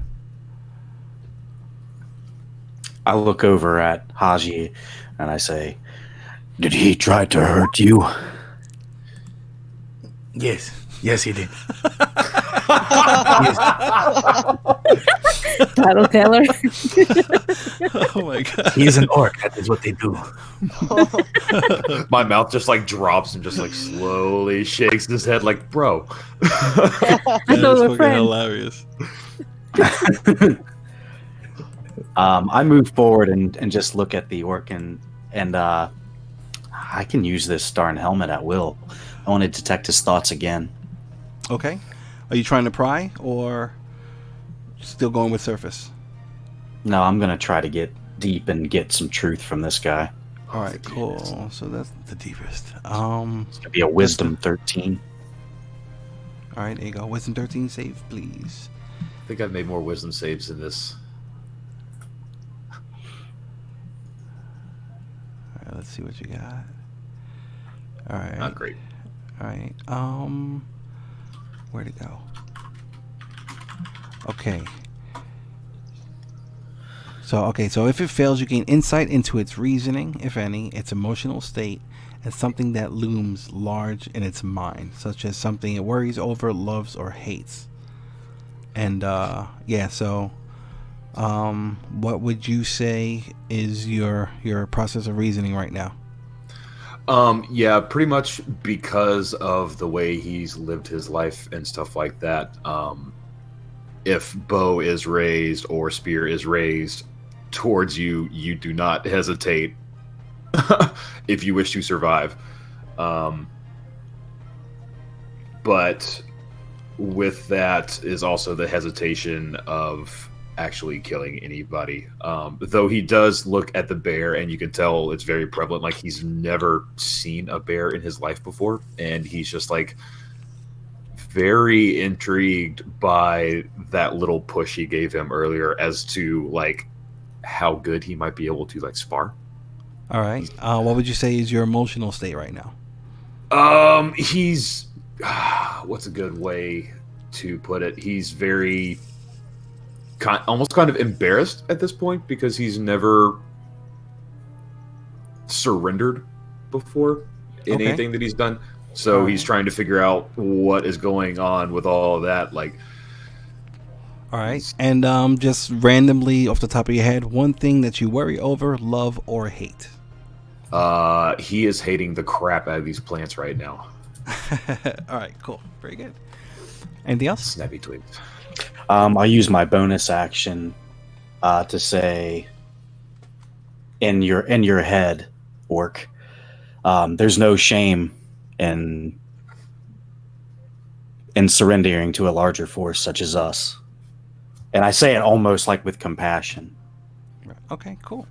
I look over at Hasjhad and I say, "Did he try to hurt you?" Yes, he did. Battle teller. Oh my god. He's an orc. That is what they do. My mouth just like drops and just like slowly shakes his head like, bro. That is know we're fucking friends. hilarious. I move forward and just look at the orc and I can use this darn helmet at will. I want to detect his thoughts again. Okay. Are you trying to pry or still going with surface? No, I'm gonna try to get deep and get some truth from this guy. All right, cool. So that's the deepest. It's gonna be a wisdom 13. All right, there you go. Wisdom 13 save, please. I think I've made more wisdom saves in this. All right, let's see what you got. All right. Not great. All right. Where'd it go? Okay. So if it fails, you gain insight into its reasoning, if any, its emotional state, and something that looms large in its mind, such as something it worries over, loves, or hates. And what would you say is your process of reasoning right now? Yeah, pretty much because of the way he's lived his life and stuff like that. If bow is raised or spear is raised towards you, you do not hesitate if you wish to survive. But with that is also the hesitation of actually killing anybody. Though he does look at the bear and you can tell it's very prevalent, like he's never seen a bear in his life before, and he's just like very intrigued by that little push he gave him earlier as to like how good he might be able to like spar. All right. What would you say is your emotional state right now? He's what's a good way to put it? He's very almost kind of embarrassed at this point because he's never surrendered before in Okay. anything that he's done. So he's trying to figure out what is going on with all of that. Like, All right. And just randomly off the top of your head, one thing that you worry over, love, or hate. he is hating the crap out of these plants right now. All right, cool. Very good. Anything else? Snappy twigs. I'll use my bonus action to say, in your head, orc, there's no shame in surrendering to a larger force such as us. And I say it almost like with compassion. Right. Okay, cool.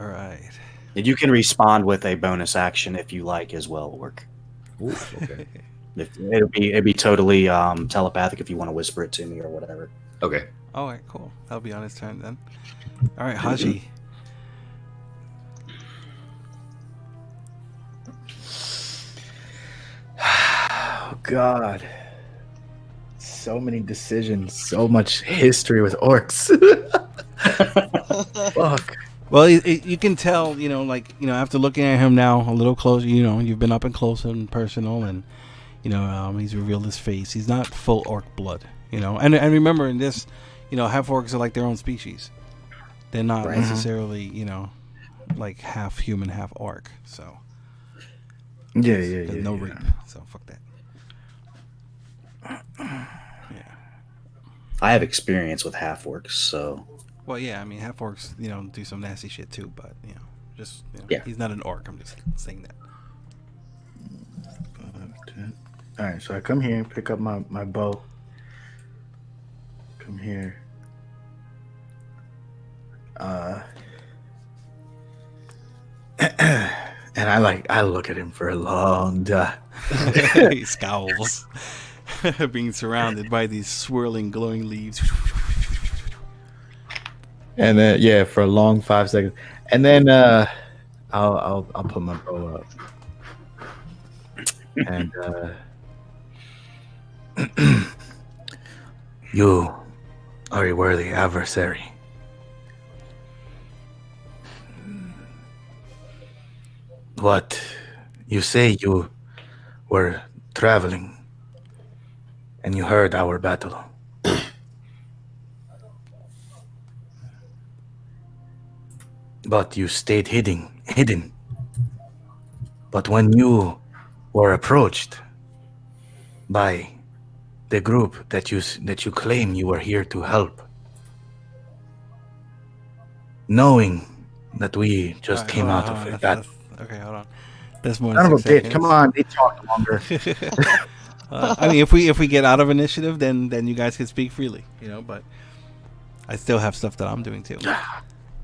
All right. And you can respond with a bonus action if you like as well, Orc. Ooh, okay. It'd be totally telepathic if you want to whisper it to me or whatever. Okay. All right, cool. That'll be on his turn then. All right, Haji. Oh God. So many decisions, so much history with orcs. Fuck. Well, you can tell, after looking at him now a little closer, you've been up and close and personal, and he's revealed his face. He's not full orc blood, and remember in this, half orcs are like their own species. They're not necessarily, like half human, half orc. So Yeah. no rape. So fuck that. Yeah. I have experience with half orcs, so Well, yeah, I mean, half orcs, do some nasty shit too, but Yeah. he's not an orc. I'm just saying that. All right, so I come here, pick up my bow. Come here. And I look at him for a long time. He scowls, being surrounded by these swirling, glowing leaves. And then for a long 5 seconds, and then I'll put my bow up, and you are a worthy adversary. What you say? You were traveling, and you heard our battle. But you stayed hidden. But when you were approached by the group that you claim you were here to help, knowing that we just Alright, came hold out on, of hold a on, battle. Okay, hold on. That's more Son than of a 6 bitch! seconds. Come on, they talk longer. I mean, if we get out of initiative, then you guys can speak freely, But I still have stuff that I'm doing too.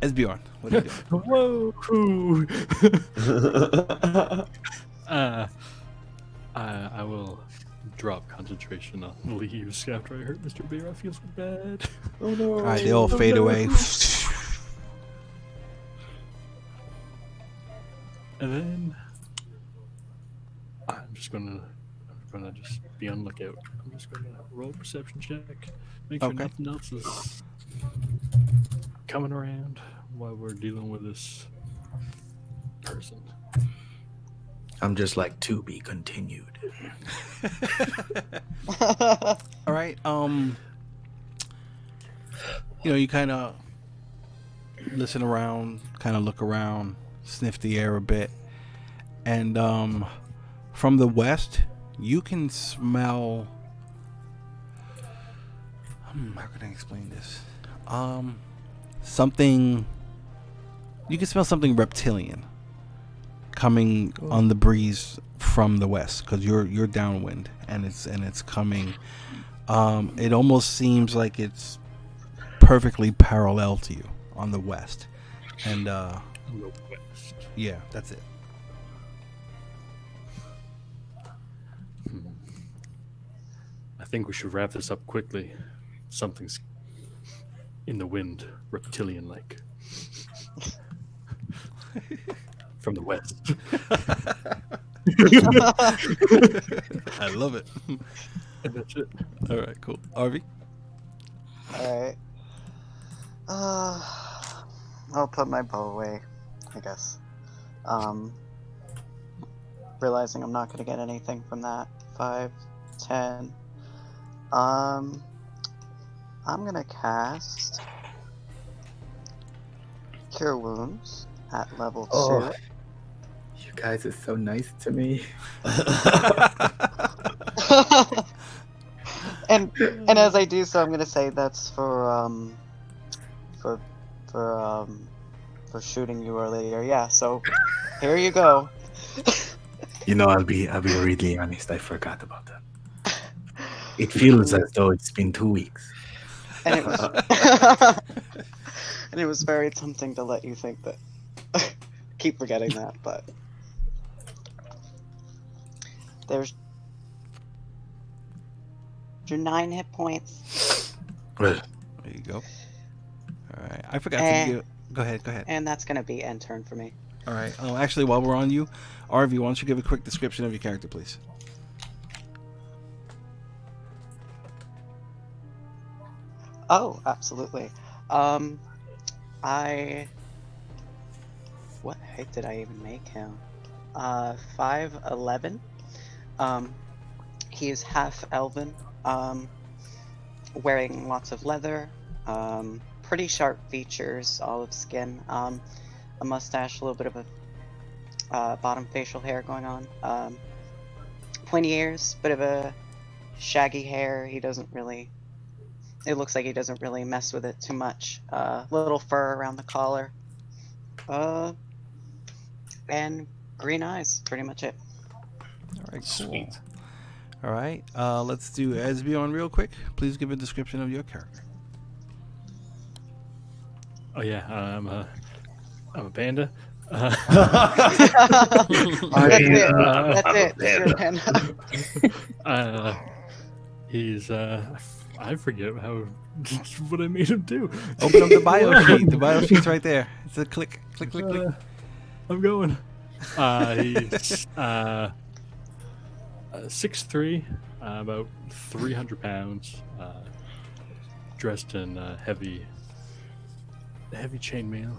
Esbjorn, what are you doing? Whoa! I will drop concentration on the leaves after I hurt Mr. Bear. I feel so bad. Oh no. All right, they all fade away. And then I'm gonna just be on lookout. I'm just gonna roll a perception check, make sure Okay. nothing else is coming around while we're dealing with this person. I'm just like, to be continued. All right. You kind of listen around, kind of look around, sniff the air a bit, and from the west, you can smell. How can I explain this? Something. You can smell something reptilian coming on the breeze from the west, because you're downwind, and it's coming. It almost seems like it's perfectly parallel to you on the west, and West. yeah, that's it. I think we should wrap this up quickly. Something's in the wind, reptilian-like. From the west. I love it. And that's it. All right, cool. Arvi? Alright. I'll put my bow away, I guess. Realizing I'm not gonna get anything from that. 5, 10. I'm gonna cast Cure Wounds at level 2. Oh. You guys are so nice to me. and as I do so, I'm gonna say that's for shooting you earlier. Yeah. So here you go. I'll be really honest. I forgot about that. It feels as though it's been 2 weeks. And it was and it was very tempting to let you think that. Keep forgetting that, but there's your 9 hit points. Well, There you go. All right. I forgot to give. Go ahead. And that's gonna be end turn for me. All right. Actually, while we're on you, RV, why don't you give a quick description of your character, please? Oh, absolutely. What height did I even make him? 5'11". He is half elven. Wearing lots of leather. Pretty sharp features, olive skin. A mustache, a little bit of a bottom facial hair going on. Pointy ears, bit of a shaggy hair. He doesn't really. It looks like he doesn't really mess with it too much. Little fur around the collar. And green eyes. Pretty much it. All right. Cool. Sweet. All right. Let's do Esbjorn real quick. Please give a description of your character. Oh yeah, I'm a panda. That's it. You're a panda. He's I forget what I made him do. Open up the bio sheet. The bio sheet's right there. It's a click. I'm going. He's 6'3", about 300 pounds, dressed in heavy chainmail.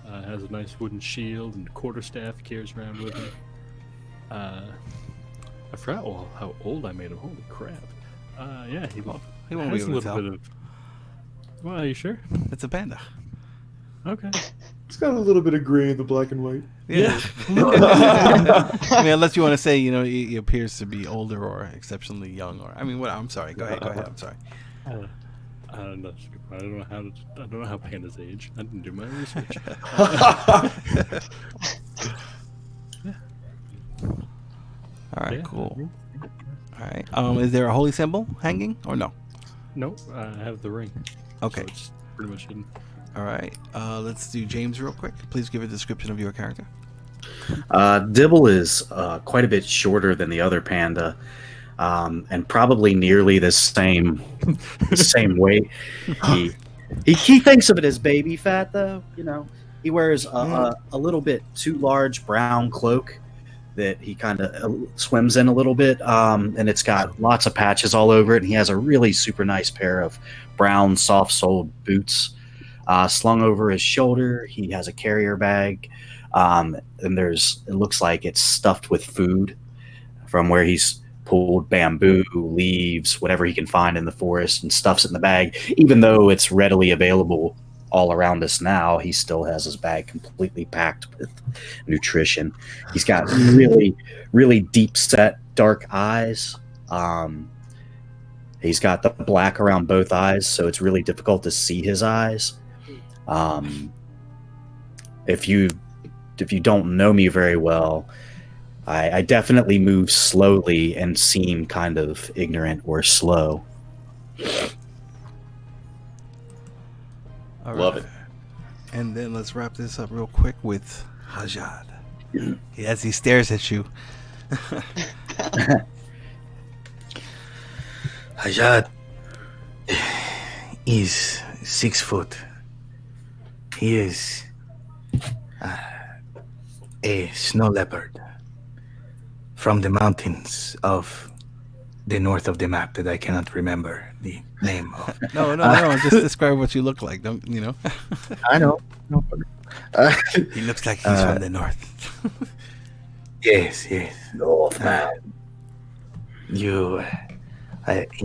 Has a nice wooden shield and quarterstaff he carries around with him. I forgot how old I made him. Holy crap! Yeah, he won't has be a able to little tell. bit of. Well, are you sure? It's a panda. Okay. It's got a little bit of gray in the black and white. Yeah. I mean, unless you want to say, he appears to be older or exceptionally young, or what? I'm sorry. Go ahead. I'm sorry. I don't know. I don't know how pandas age. I didn't do my research. Yeah. All right. Yeah. Cool. All right. Is there a holy symbol hanging or no? Nope. I have the ring. Okay. So it's pretty much hidden. All right. Let's do James real quick. Please give a description of your character. Dibbel is quite a bit shorter than the other panda, and probably nearly the same weight. He thinks of it as baby fat, though. He wears a little bit too large brown cloak that he kind of swims in a little bit, and it's got lots of patches all over it. And he has a really super nice pair of brown soft-soled boots slung over his shoulder. He has a carrier bag, and it looks like it's stuffed with food from where he's pulled bamboo, leaves, whatever he can find in the forest, and stuffs it in the bag. Even though it's readily available all around us now, he still has his bag completely packed with nutrition. He's got really, really deep set dark eyes. He's got the black around both eyes, so it's really difficult to see his eyes. If you don't know me very well, I definitely move slowly and seem kind of ignorant or slow. All Love right. it. And then let's wrap this up real quick with Hasjhad. As he stares at you. Hasjhad is 6 foot. He is a snow leopard from the mountains of the north of the map that I cannot remember the name of. No. Just describe what you look like. Don't. I know. He looks like he's from the north. Yes. North man. He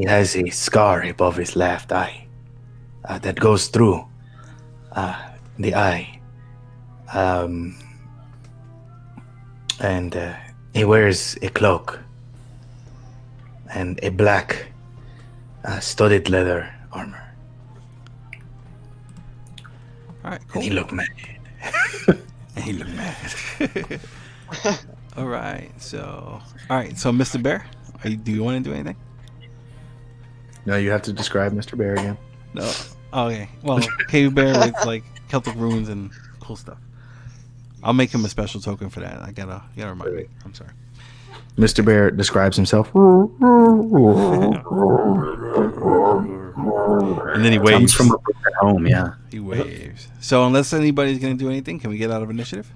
has a scar above his left eye that goes through the eye. And he wears a cloak and a black studded leather armor. All right, And cool. he looked mad. All right, so Mr. Bear, do you want to do anything? No, you have to describe Mr. Bear again. No. Okay. Well, cave bear with like Celtic runes and cool stuff. I'll make him a special token for that. I gotta remind me. I'm sorry. Mr. Bear describes himself. And then he Comes waves. from a home, yeah. He waves. So unless anybody's gonna do anything, can we get out of initiative?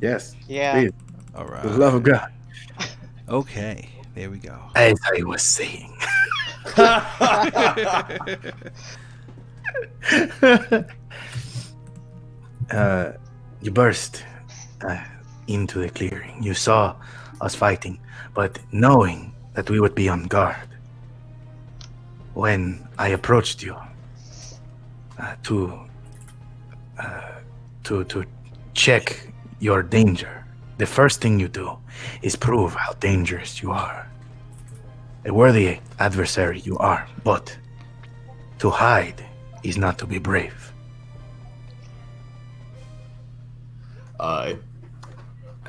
Yes. Yeah. Please, All right. for the love of God. Okay. There we go. As I was saying. You burst into the clearing. You saw us fighting, but knowing that we would be on guard. When I approached you to check your danger, the first thing you do is prove how dangerous you are. A worthy adversary you are, but to hide is not to be brave.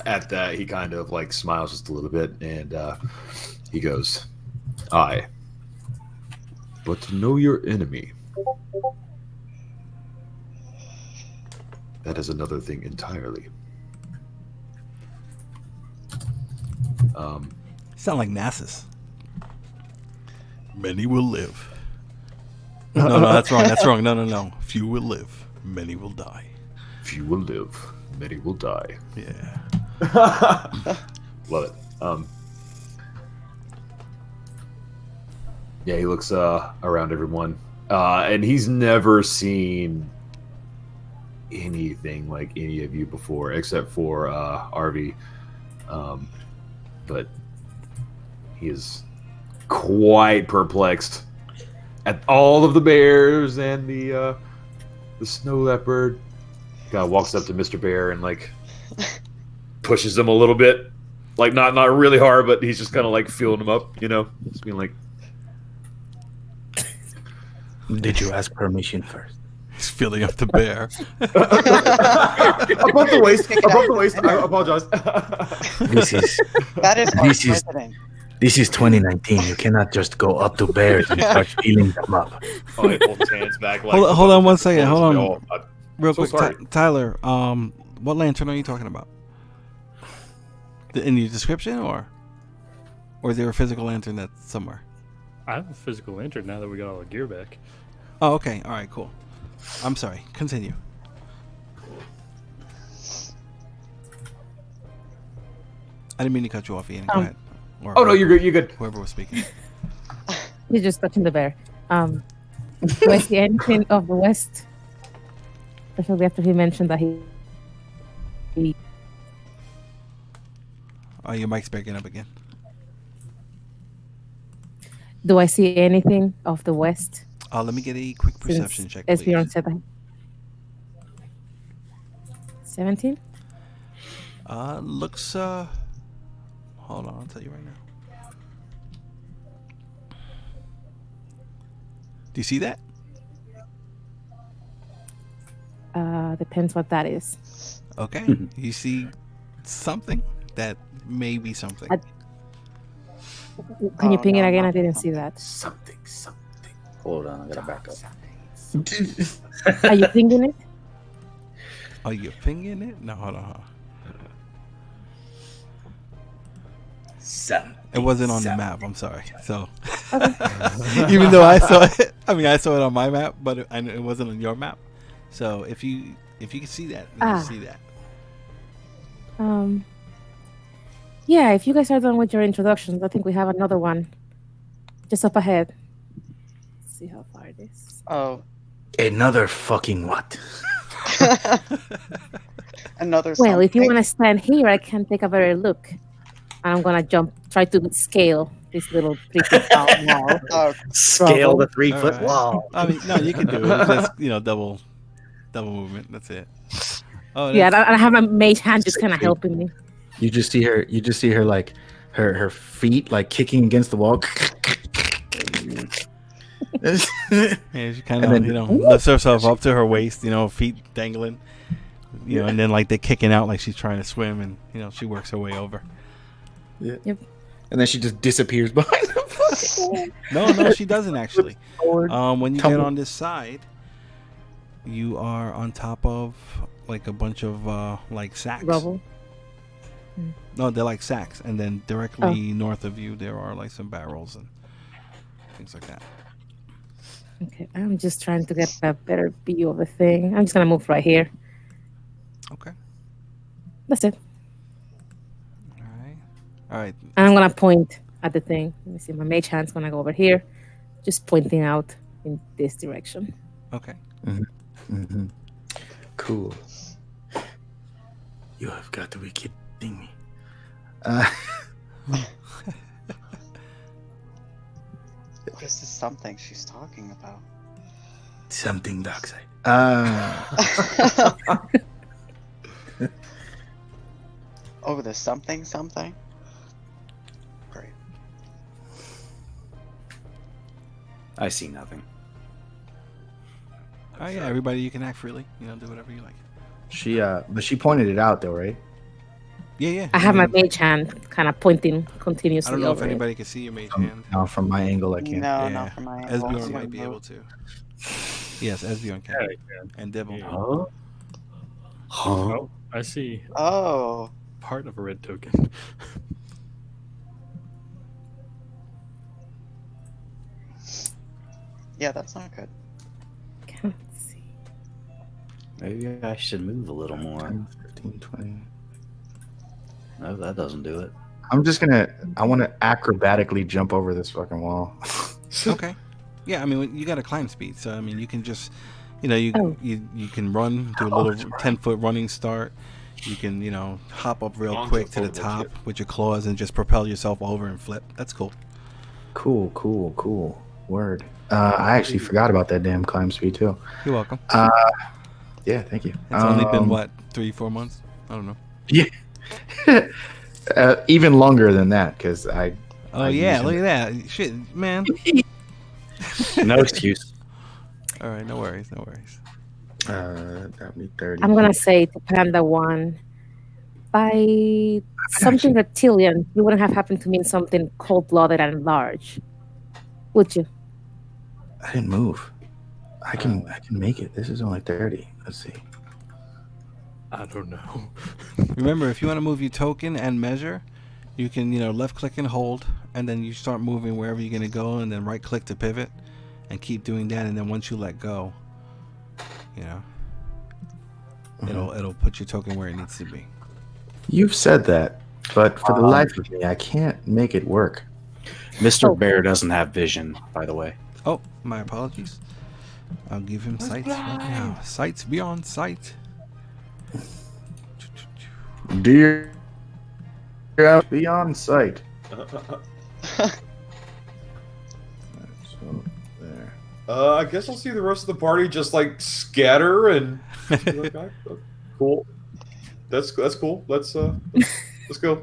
At that, he kind of like smiles just a little bit, and he goes, "Aye, but to know your enemy, that is another thing entirely." Sound like Nasus. Many will live. No, that's wrong. That's wrong. No. Few will live. Many will die. Few will live, many will die. Yeah. Love it. Yeah, he looks around everyone, and he's never seen anything like any of you before, except for Arvi. But he is quite perplexed at all of the bears and the snow leopard. Guy walks up to Mr. Bear and like pushes him a little bit, like not really hard, but he's just kind of like feeling him up, just being like, Did you ask permission first? He's filling up the bear. above the waist. I apologize. That is our This is- president. This is 2019. You cannot just go up to bears and start feeling them up. Oh, he pulls his hands back. Like, Hold on 1 second. Hold on. Oh, Real so quick, sorry. Tyler. What lantern are you talking about? In your description, or is there a physical lantern that's somewhere? I have a physical lantern now that we got all our gear back. Oh, okay. All right, cool. I'm sorry. Continue. I didn't mean to cut you off, Ian. Go ahead. Or Oh no, you're good. You're good. whoever was speaking. He's just touching the bear. Do I see anything of the west? Especially after he mentioned that he Oh, your mic's breaking up again. do I see anything of the west? Let me get a quick perception check, please. Esbjorn said that. 17? Looks hold on, I'll tell you right now. Do you see that? Depends what that is. Okay. You see something that may be something. Can you Oh, ping it no, again? no. I didn't see that. Something. Hold on, I gotta back up. Are you pinging it? Are you pinging it? No, hold on. It wasn't on the map. I'm sorry. So, even though I saw it, I saw it on my map, but it wasn't on your map. So if you can see that, then you see that. Yeah, if you guys are done with your introductions, I think we have another one just up ahead. Let's see how far it is. Oh, Another fucking what? another. Well, if you something. want to stand here, I can take a better look. And I'm gonna try to scale this little 3 foot tall wall. Oh, Scale the 3 All foot right. wall. No, you can do it. It's just double movement. That's it. Oh, Yeah, and I have my mage hand just kind of helping me. You just see her like her feet like kicking against the wall. Yeah, she kind And of then- lifts herself up to her waist, feet dangling, and then like they're kicking out like she's trying to swim, and she works her way over. Yeah. Yep. And then she just disappears behind the No, she doesn't actually. Forward. When you get Tumble. on this side, you are on top of like a bunch of like sacks. Rubble. No, they're like sacks, and then directly north of you there are like some barrels and things like that. Okay, I'm just trying to get a better view of the thing. I'm just gonna move right here. Okay. That's it. All right. And I'm gonna point at the thing. Let me see. My mage hand's gonna go over here, just pointing out in this direction. Okay. Mm-hmm. Cool. You have got to be kidding me. What is this something she's talking about? Something dark side. Oh, the something? Great. I see nothing. Oh yeah, everybody, you can act freely. You know, do whatever you like. But she pointed it out though, right? Yeah. I have my mean, mage hand kind of pointing continuously I don't know if over it. anybody can see your mage hand. No, from my angle, I can't. No, Yeah. not from my angle. Esbjorn might be able to. Yes, Esbjorn can. And Dibbel. Yeah. Huh? Oh, I see Oh, part of a red token. yeah, that's not good. Can't see. Maybe I should move a little more. 10, 15, 20. No, that doesn't do it. I want to acrobatically jump over this fucking wall. Okay. Yeah, I mean, you got a climb speed, so I mean, you can just, you know, you can run, do a little 10-foot running start. You can, you know, hop up real quick to the top with your claws and just propel yourself over and flip. That's cool. Cool. Word. I actually forgot about that damn climb speed too. You're welcome. Yeah, thank you. It's only been what, 3-4 months? I don't know. Yeah. Even longer than that, because I. Oh I yeah, usually- look at that. Shit, man. No excuse. All right, no worries. That'd be 30. I'm gonna say to Panda 1. By something reptilian, you wouldn't have happened to mean something cold-blooded and large, would you? I didn't move. I can make it. This is only 30. Let's see. I don't know. Remember, if you want to move your token and measure, you can, you know, left click and hold, and then you start moving wherever you're gonna go, and then right click to pivot, and keep doing that. And then once you let go, you know, it'll put your token where it needs to be. You've said that, but for the life of me, I can't make it work. Mr. Bear doesn't have vision, by the way. Oh, my apologies. I'll give him sights right now. Sights beyond sight. Dear beyond sight. So there. I guess I'll see the rest of the party just like scatter and be like, "Ah, cool. That's cool. Let's go.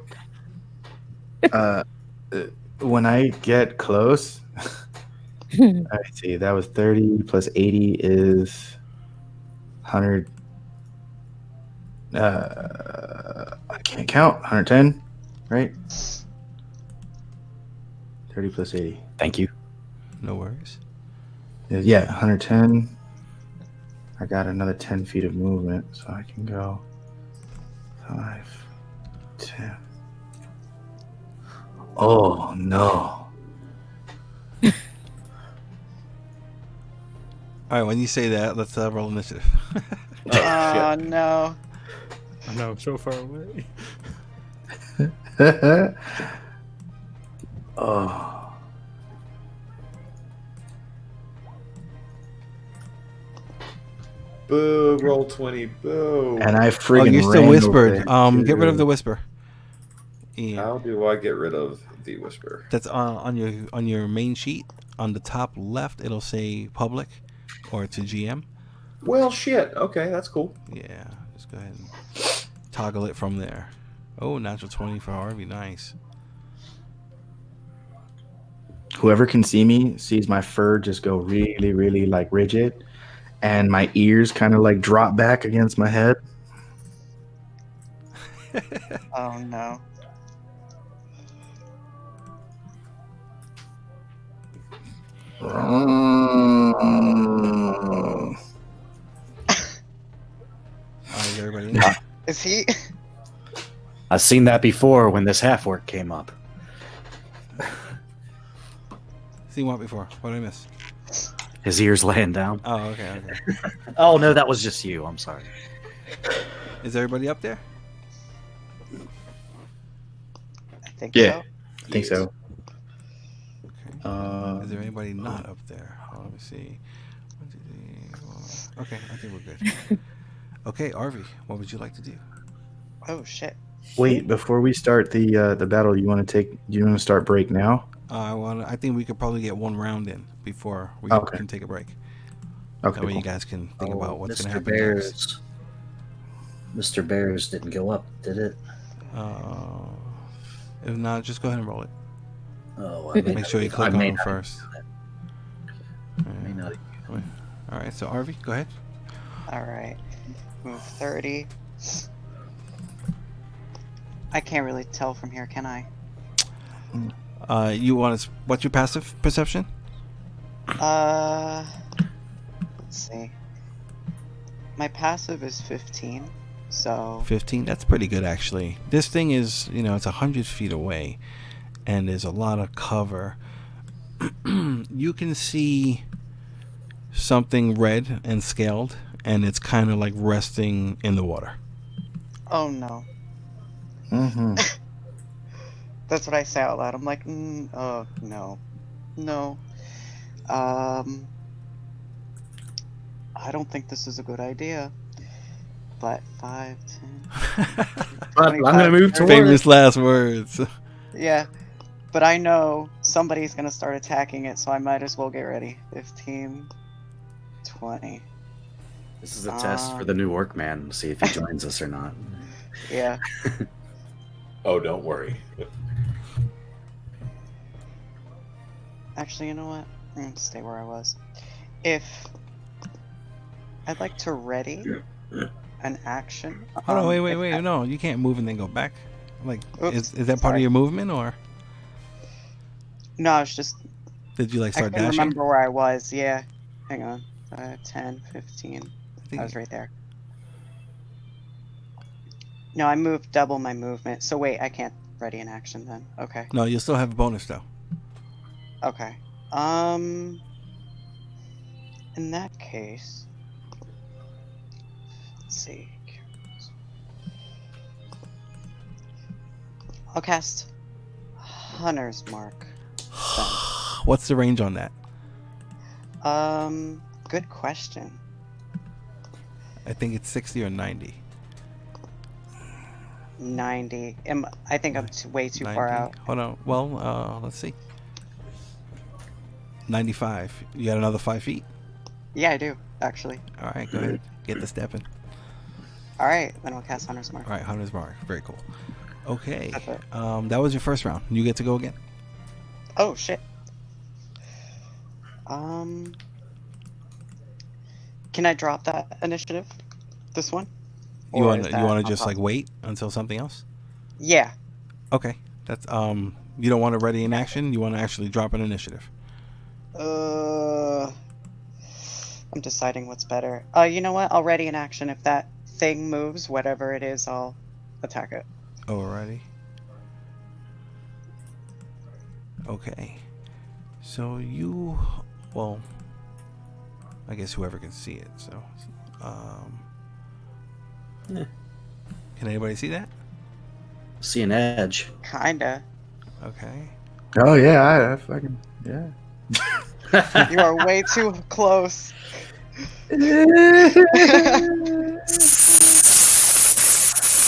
When I get close, I see that was 30 plus 80 is 100. I can't count. 110, right? 30 plus 80. Thank you. No worries. Yeah, 110. I got another 10 feet of movement, so I can go 5, 10. Oh, no. All right, when you say that, let's roll initiative. Oh, no. I know I'm so far away. Oh. Boo! Roll 20. Boo! And I Oh, friggin' you're still ran over whispered. it, Get rid of too. the whisper. Yeah, How do I get rid of the whisper? that's on your main sheet. On the top left, it'll say public, or to GM. Well, shit. Okay, that's cool. Yeah, just go ahead and toggle it from there. Oh, natural 20 for Harvey. Nice. Whoever can see me sees my fur just go really, really like rigid, and my ears kind of like drop back against my head. Oh, no. Is everybody in there? Is he? I've seen that before when this half orc came up. Seen what before? What did I miss? His ears laying down. Oh, okay. Oh no, that was just you. I'm sorry. Is everybody up there? I think Yeah. so. I think so. Okay. Is there anybody not up there? Oh, let me see. 1, 2, 3, 4. Okay, I think we're good. Okay, Arvi, what would you like to do? Oh shit. Wait, before we start the battle, you want to start break now? I think we could probably get one round in before we Okay. can take a break. Okay. That way you Cool. guys can think about what's going to Mr. happen next. Bears. Mr. Bears didn't go up, did it? If not, just go ahead and roll it. Oh, I may Make sure you not- click I on may them not- first. I may not. All right, so Arvi, go ahead. All right. Move 30. I can't really tell from here, can I? You want to? What's your passive perception? Let's see. My passive is 15, so 15. That's pretty good, actually. This thing is, it's 100 feet away, and there's a lot of cover. You can see something red and scaled, and it's kind of like resting in the water. oh no. Mm-hmm. That's what I say out loud. I'm like, oh no, no. I don't think this is a good idea. But 5, 10. I'm gonna move towards. Famous last words. Yeah, but I know somebody's gonna start attacking it, so I might as well get ready. 15, 20. This is a test for the new workman. See if he joins us or not. Yeah. Oh, don't worry. Actually, you know what? I'm gonna stay where I was. If I'd like to ready an action. Hold on, wait. if- No, you can't move and then go back. Like, Oops, is that part of sorry. your movement, or No, it's just did you like I start couldn't dashing? remember where I was. Yeah. Hang on. 10, 15. I think- I was right there. No, I moved double my movement. So wait, I can't ready an action then. Okay. No, you'll still have a bonus though. Okay. In that case, let's see. I'll cast Hunter's Mark. What's the range on that? Good question. I think it's 60 or 90. 90. I think I'm way too far 90? out. Hold on. Well, let's see. 95. You got another 5 feet? Yeah, I do, actually. All right, go ahead. Get the stepping. Alright, then I'll cast Hunter's Mark. All right, Hunter's Mark. Very cool. Okay. That's it. That was your first round. You get to go again. Oh, shit. Can I drop that initiative? This one? You Or want is to that on just top? like wait until something else? Yeah. Okay. That's you don't want to ready in action. You want to actually drop an initiative. I'm deciding what's better. You know what? I'll ready an action. If that thing moves, whatever it is, I'll attack it. Alrighty. Okay. So you, well, I guess whoever can see it. So, can anybody see that? See an edge. Kinda. Okay. Oh yeah, I fucking yeah. You are way too close.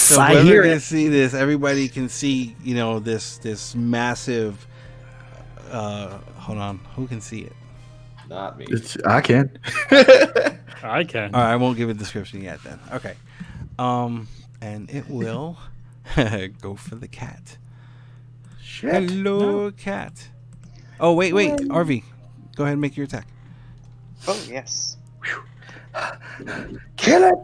So I whoever hear can it. see this, everybody can see, this massive. Hold on, who can see it? Not me. I can. I can. All right, I won't give a description yet. Then, okay. And it will go for the cat. Shit. Hello, cat. Oh wait, RV, go ahead and make your attack. Oh, yes. Kill it.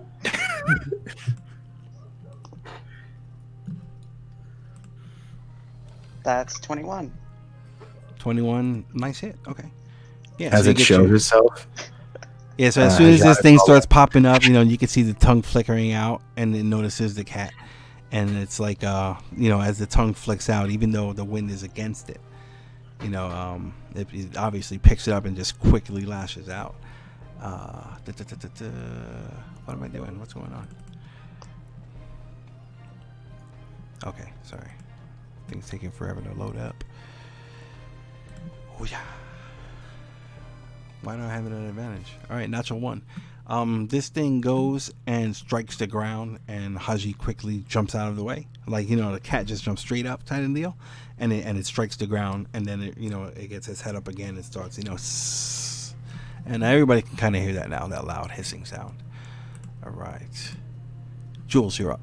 That's 21. 21, nice hit. Okay. Yeah, as so you it get shows your, itself. yeah. So as soon as Hasjhad this is thing all starts popping up, you can see the tongue flickering out, and it notices the cat, and it's like as the tongue flicks out, even though the wind is against it, it obviously picks it up and just quickly lashes out. What am I doing? What's going on? Okay, sorry. Things taking forever to load up. Oh yeah. Why do I have it at an advantage? All right, natural one. This thing goes and strikes the ground, and Haji quickly jumps out of the way. Like the cat just jumps straight up, type of deal, and it strikes the ground, and then it gets its head up again and starts and everybody can kind of hear that now, that loud hissing sound. All right, Jules, you're up.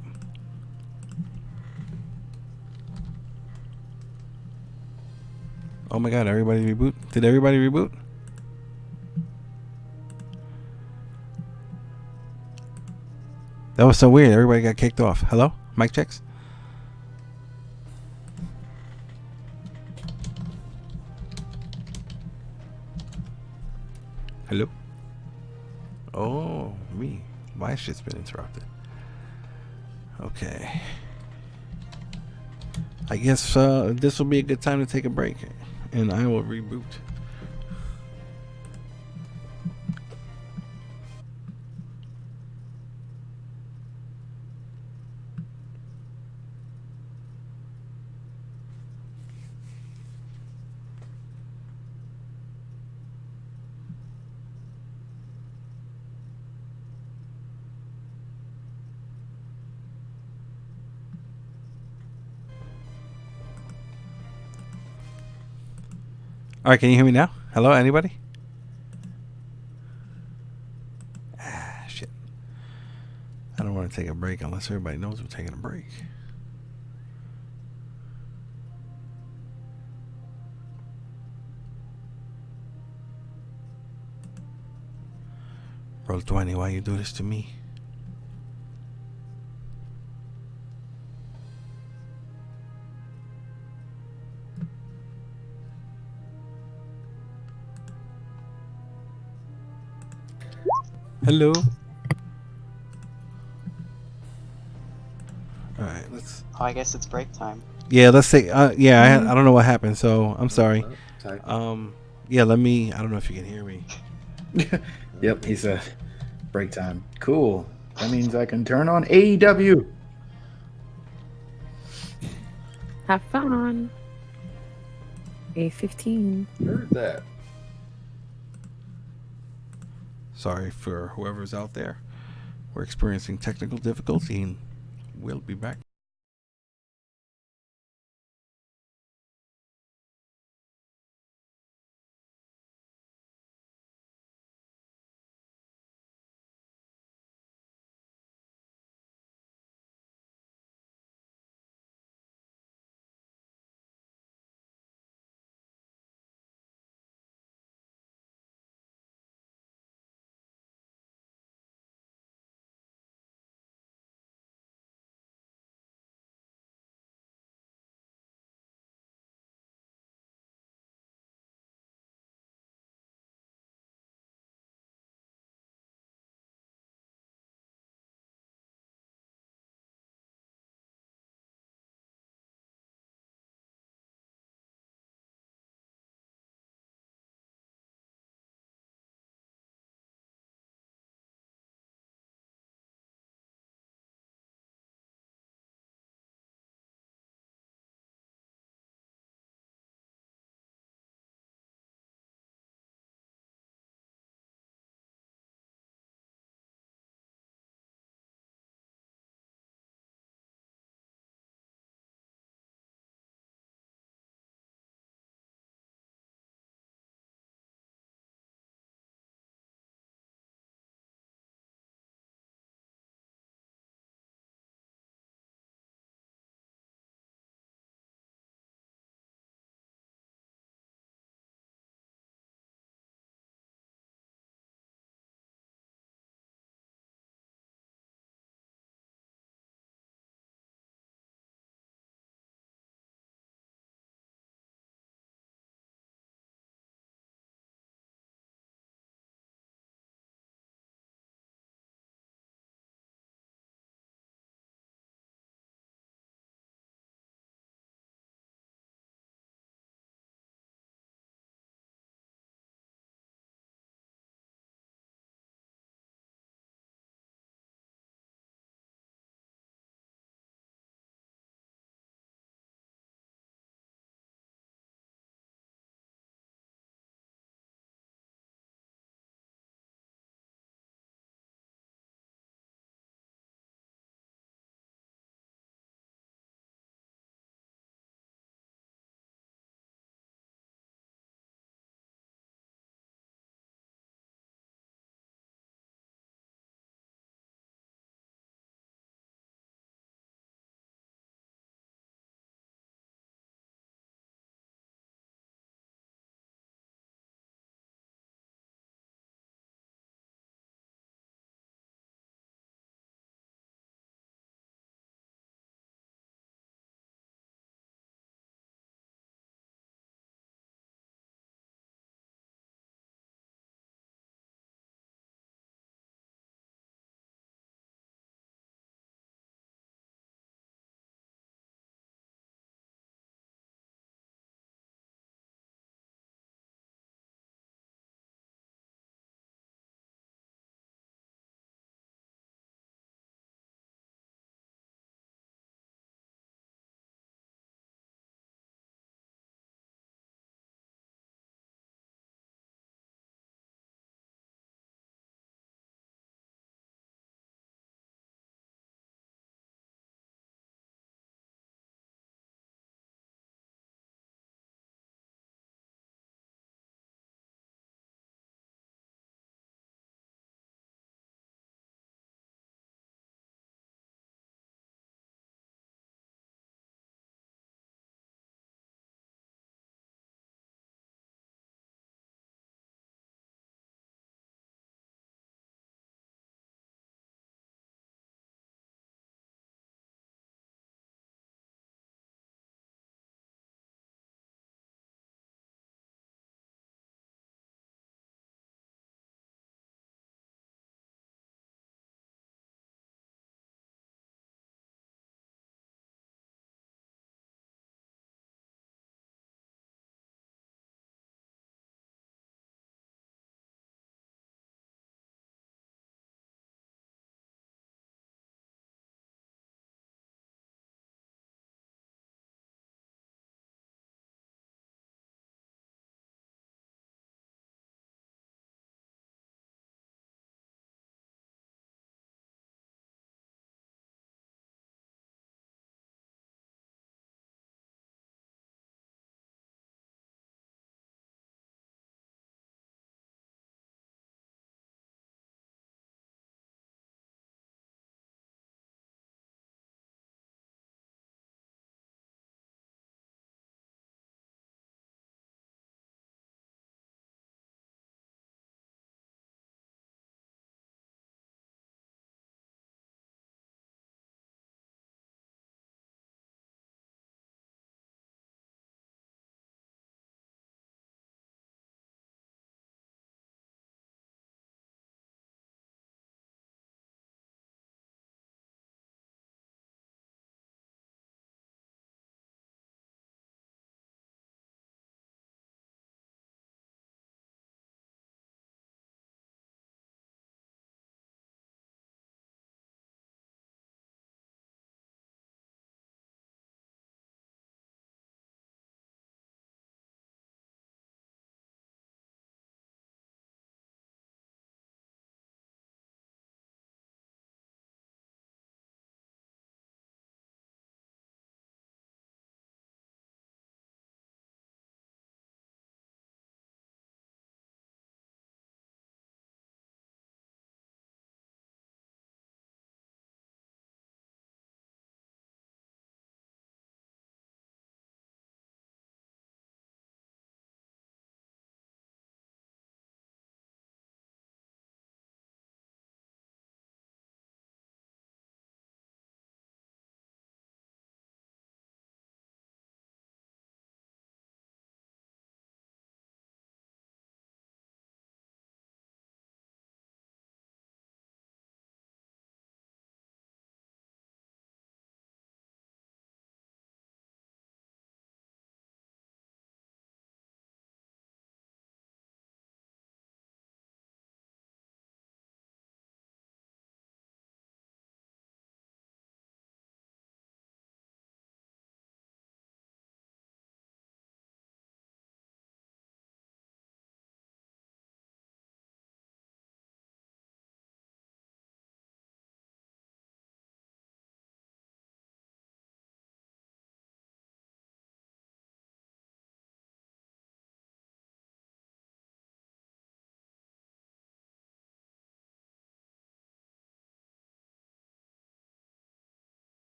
Oh my God! Everybody reboot? Did everybody reboot? That was so weird. Everybody got kicked off. Hello? Mic checks? Hello? Oh, me. My shit's been interrupted. Okay. I guess this will be a good time to take a break. And I will reboot. All right, can you hear me now? Hello, anybody? Shit. I don't want to take a break unless everybody knows we're taking a break. Roll20, why you do this to me? Hello. All right, let's. Oh, I guess it's break time. Yeah, let's say. I don't know what happened, so I'm sorry. Type. Yeah, let me. I don't know if you can hear me. Yep, he said break time. Cool. That means I can turn on AEW. Have fun. A15. Heard that. Sorry for whoever's out there. We're experiencing technical difficulty, and we'll be back.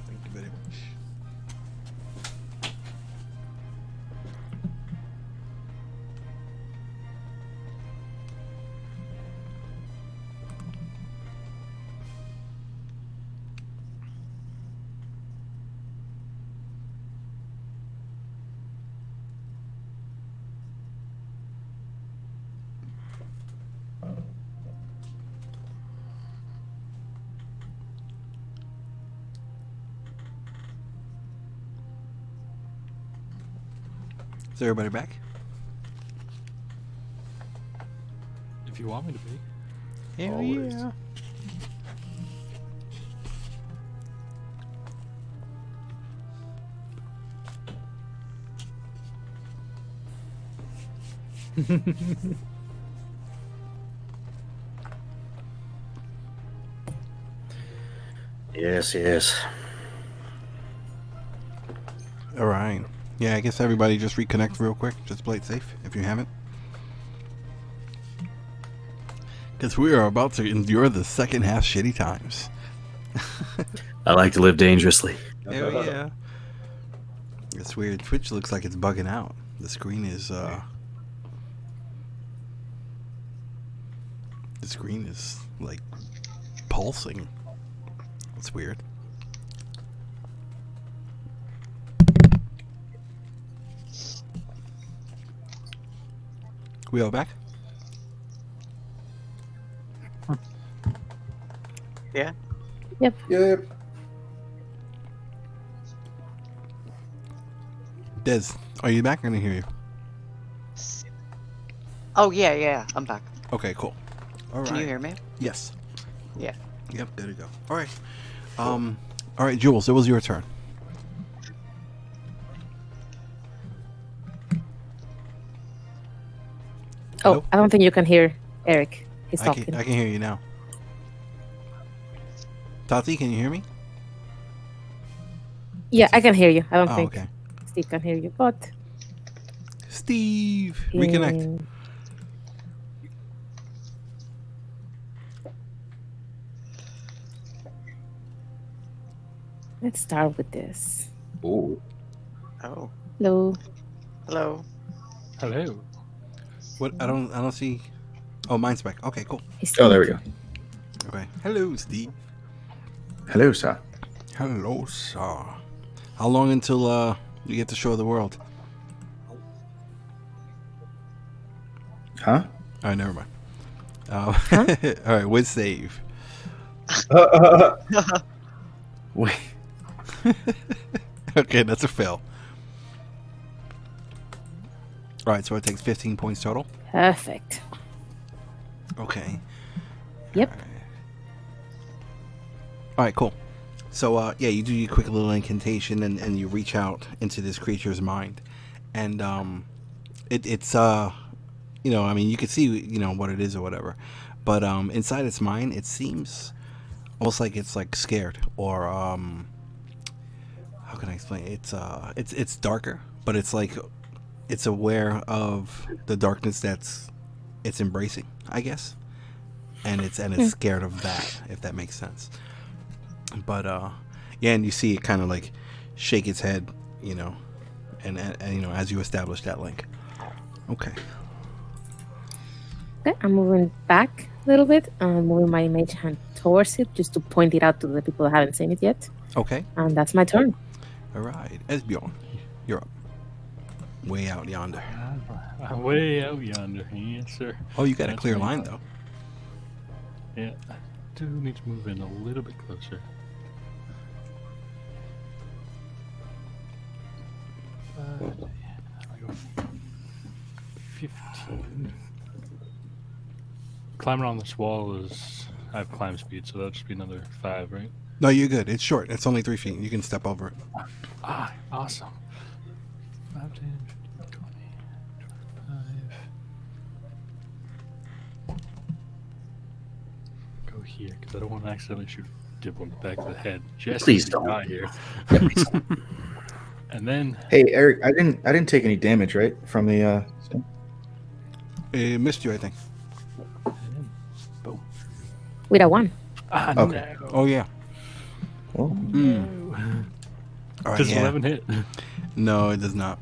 Thank you very much. Is everybody back? If you want me to be. Hell Always. yeah. Yes, yes. All right. Yeah, I guess everybody just reconnect real quick. Just play it safe if you haven't. Because we are about to endure the second half shitty times. I like to live dangerously. Hell yeah. It's weird. Twitch looks like it's bugging out. The screen is like pulsing. It's weird. We all back? Yeah. Yep. Yep. Des, are you back? I can hear you. Oh yeah, I'm back. Okay, cool. All right. Can you hear me? Yes. Yeah. Yep, there you go. All right. All right, Jules, it was your turn. Oh, Hello? I don't think you can hear Eric. He's I talking. can hear you now. Tati, can you hear me? Yeah, I can hear you. I don't Oh, think okay. Steve can hear you, but Steve, reconnect. um, let's start with this. Ooh. Oh. Hello. Hello. Hello. What? I don't see. Oh, mine's back. Okay, cool. Is Oh, there we Steve- go. Okay. Hello, Steve. Hello, sir. Hello, sir. How long until you get to show the world? Huh? All right, never mind. All right, with save. Wait. Okay, that's a fail. All right, so it takes 15 points total. Perfect. Okay. Yep. All right, cool. So, yeah, you do your quick little incantation and you reach out into this creature's mind. And it's I mean, you can see, what it is or whatever. But inside its mind, it seems almost like it's like scared, or how can I explain it? It's darker, but it's like it's aware of the darkness it's embracing, I guess. And it's scared of that, if that makes sense. But yeah, and you see it kind of like shake its head, and as you establish that link. Okay. Okay, I'm moving back a little bit. I'm moving my mage hand towards it just to point it out to the people that haven't seen it yet. Okay. And that's my turn. All right, Esbjorn, you're up. Way out yonder. Way out yonder, yes, sir. Oh, you got a That's clear me. line though. Yeah, I do need to move in a little bit closer. I go 15. Climbing on this wall is... I have climb speed, so that'll just be another 5, right? No, you're good. It's short. It's only 3 feet. You can step over it. Ah, awesome. 5, 10, 15, 20, 25. Go here, because I don't want to accidentally shoot Dibbel in the back of the head. Just Please as he don't. got here. And then... Hey, Eric, I didn't take any damage, right, from the sting? It missed you, I think. Boom. With a 1. Ah, Okay. no. Oh yeah. Oh. Mm. All right, Does yeah. 11 hit? No, it does not.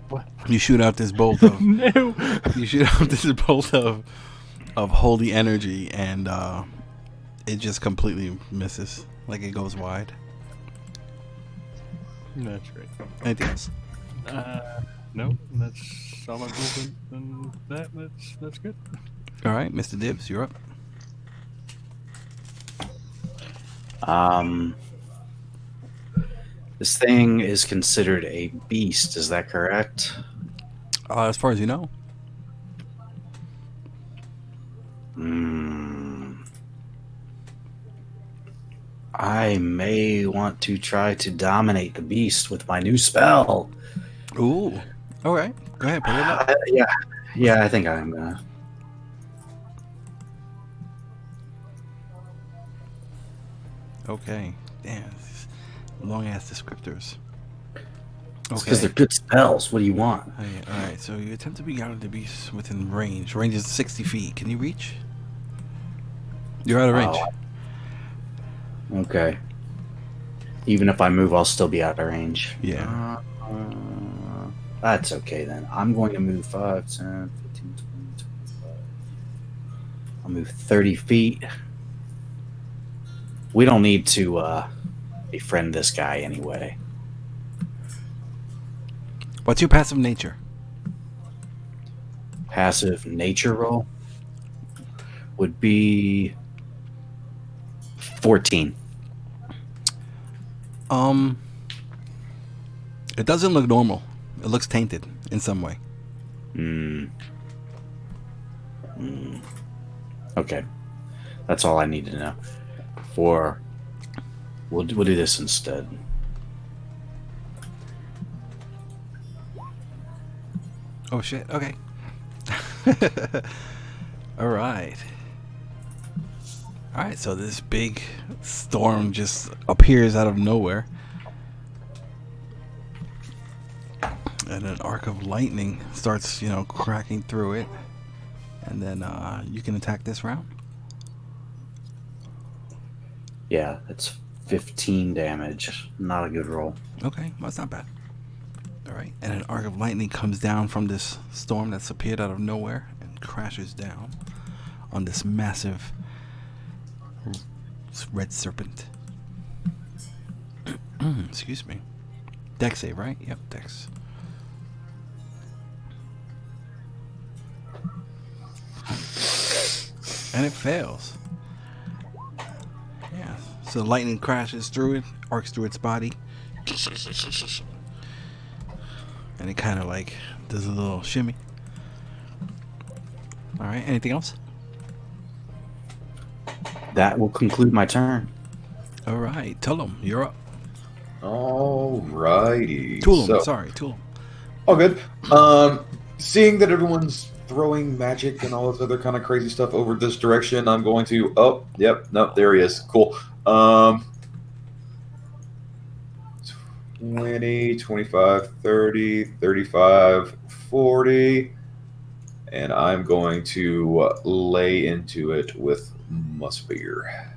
What? You shoot out this bolt of No! you shoot out this bolt of holy energy, and it just completely misses. Like it goes wide. That's right. Anything else? No, that's all my movement, and that's good. All right, Mr. Dibbs, you're up. This thing is considered a beast. Is that correct? As far as you know. I may want to try to dominate the beast with my new spell. Ooh. All right. Go ahead. Pull it up. Yeah, I think I'm gonna. Okay. Damn. Long ass descriptors. Because they're good spells. What do you want? Oh, yeah. All right. So you attempt to beguile the beast within range. Range is 60 feet. Can you reach? You're out of range. Oh. Okay. Even if I move, I'll still be out of range. Yeah. That's okay then. I'm going to move 5, 10, 15, 20, 25. I'll move 30 feet. We don't need to befriend this guy anyway. What's your passive nature? Passive nature roll would be 14. It doesn't look normal. It looks tainted in some way. Okay. That's all I need to know. We'll do this instead. Oh shit. Okay. All right. All right. So this big storm just appears out of nowhere, and an arc of lightning starts, cracking through it, and then you can attack this round. Yeah, it's 15 damage. Not a good roll. Okay, well, that's not bad. All right, and an arc of lightning comes down from this storm that's appeared out of nowhere and crashes down on this massive red serpent. Excuse me. Dex save, right? Yep, Dex. And it fails. Yeah, so lightning crashes through it, arcs through its body. And it kind of like does a little shimmy. All right, anything else? That will conclude my turn. All right, Tulim, you're up. Alrighty. Tulim, So- sorry, Tulim. Oh, good. seeing that everyone's throwing magic and all this other kind of crazy stuff over this direction, I'm going to. Oh, yep, no, there he is. Cool. 20, 25, 30, 35, 40. And I'm going to lay into it with my spear.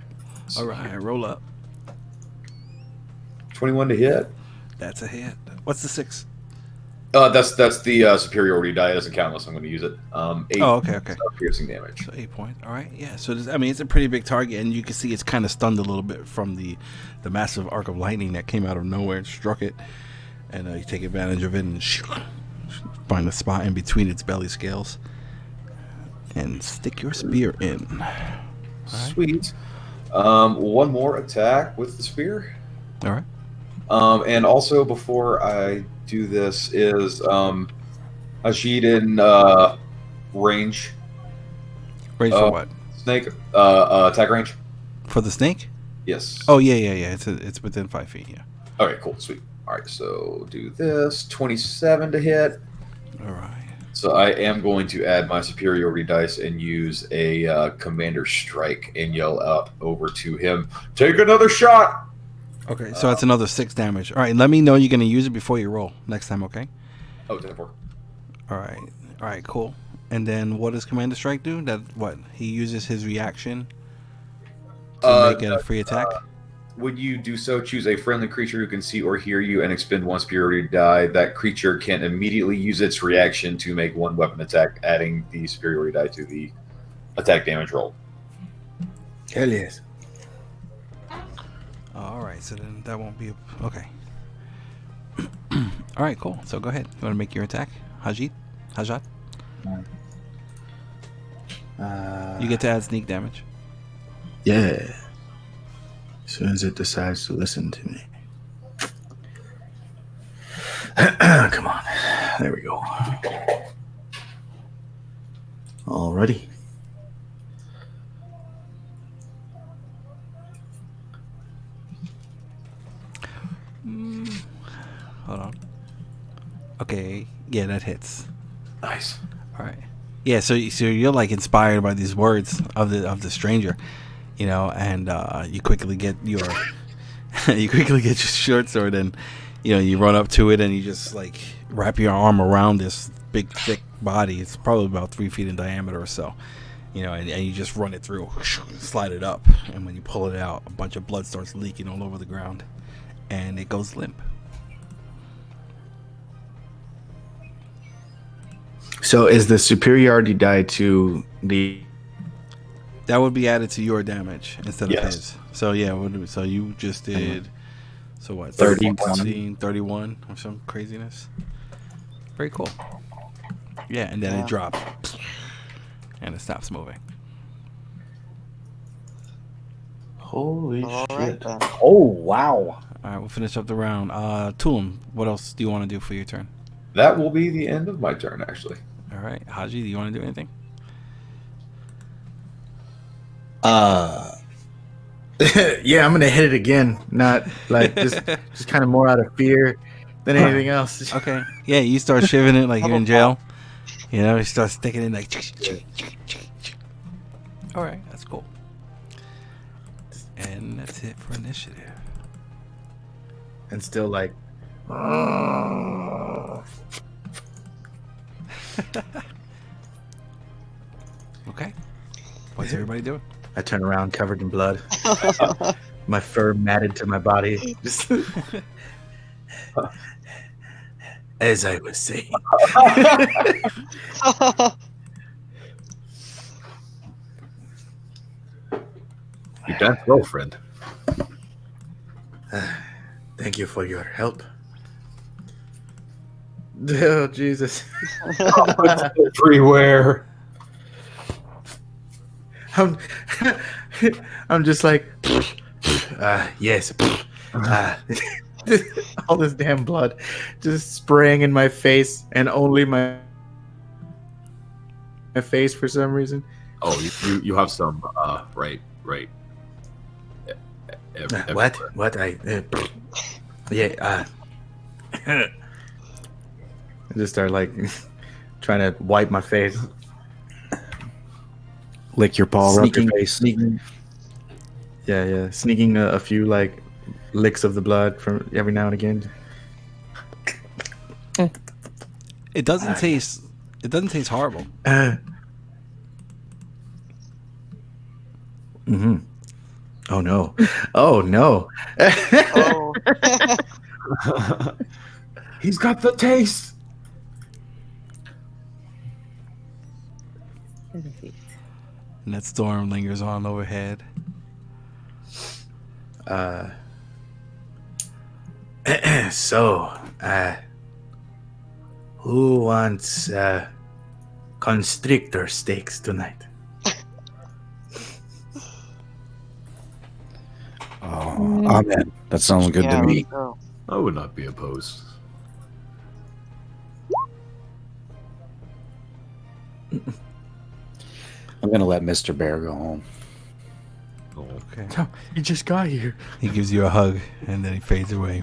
All right, roll up. 21 to hit. That's a hit. What's the 6? That's the superiority die. It doesn't count unless I'm going to use it. 8 Oh, okay. piercing damage. So 8 points. All right, yeah. So I mean, it's a pretty big target, and you can see it's kind of stunned a little bit from the massive arc of lightning that came out of nowhere and struck it. And you take advantage of it and find a spot in between its belly scales and stick your spear in. All right. Sweet. One more attack with the spear. All right. And also before I do this is Hasjhad in range. Range for what? Snake attack range. For the snake? Yes. Oh yeah. It's within 5 feet. Yeah. All right. Cool. Sweet. All right. So do this. 27 to hit. All right. So I am going to add my superiority dice and use a commander strike and yell up over to him. Take another shot. Okay, so that's another 6 damage. All right, let me know you're going to use it before you roll next time, okay? Oh, 10-4. All right, cool. And then what does Commander Strike do? That what? He uses his reaction to make it a free attack? When you do so, choose a friendly creature who can see or hear you and expend 1 superiority die. That creature can immediately use its reaction to make 1 weapon attack, adding the superiority die to the attack damage roll. Hell yes. All right, so then that won't be okay. All right, cool. So go ahead. You want to make your attack, Hasjhad? You get to add sneak damage. Yeah. As soon as it decides to listen to me. Come on. There we go. Alrighty. Hold on. Okay, yeah, that hits. Nice. All right. Yeah, so you're like inspired by these words of the stranger, you know, and you quickly get your short sword, and you know you run up to it and you just like wrap your arm around this big thick body. It's probably about 3 feet in diameter or so, you know, and you just run it through, slide it up, and when you pull it out, a bunch of blood starts leaking all over the ground, and it goes limp. So is the superiority die to the... That would be added to your damage instead of Yes. his. So yeah, so you just did, so what, 31. 31 or some craziness. Very cool. Yeah, and then it drops and it stops moving. Holy All right shit. then. Oh, wow. All right, we'll finish up the round. Tulim, what else do you want to do for your turn? That will be the end of my turn, actually. All right, Haji, do you want to do anything? Yeah, I'm gonna hit it again. Not like just kind of more out of fear than anything else. Okay. Yeah, you start shivering it like you're in jail. You know, you start sticking it like. All right, that's cool. And that's it for initiative. And still like, Okay. What's everybody doing? I turn around covered in blood. My fur matted to my body. Just as I was saying. You done well, friend. Thank you for your help. Oh, Jesus. Everywhere. I'm just like, yes. All this damn blood just spraying in my face, and only my face for some reason. Oh, you have some right. What? What? I just start like trying to wipe my face. Lick your paw, rub your face. Sneaking. Yeah. Sneaking a few like licks of the blood from every now and again. It doesn't taste. It doesn't taste horrible. Mm-hmm. Oh no! Oh no! Oh. He's got the taste. 7 feet. And that storm lingers on overhead. So, who wants constrictor steaks tonight? Oh, amen. That sounds good to me. let's go. I would not be opposed. I'm gonna let Mr. Bear go home. Oh. Okay. No, you just got here. He gives you a hug, and then he fades away.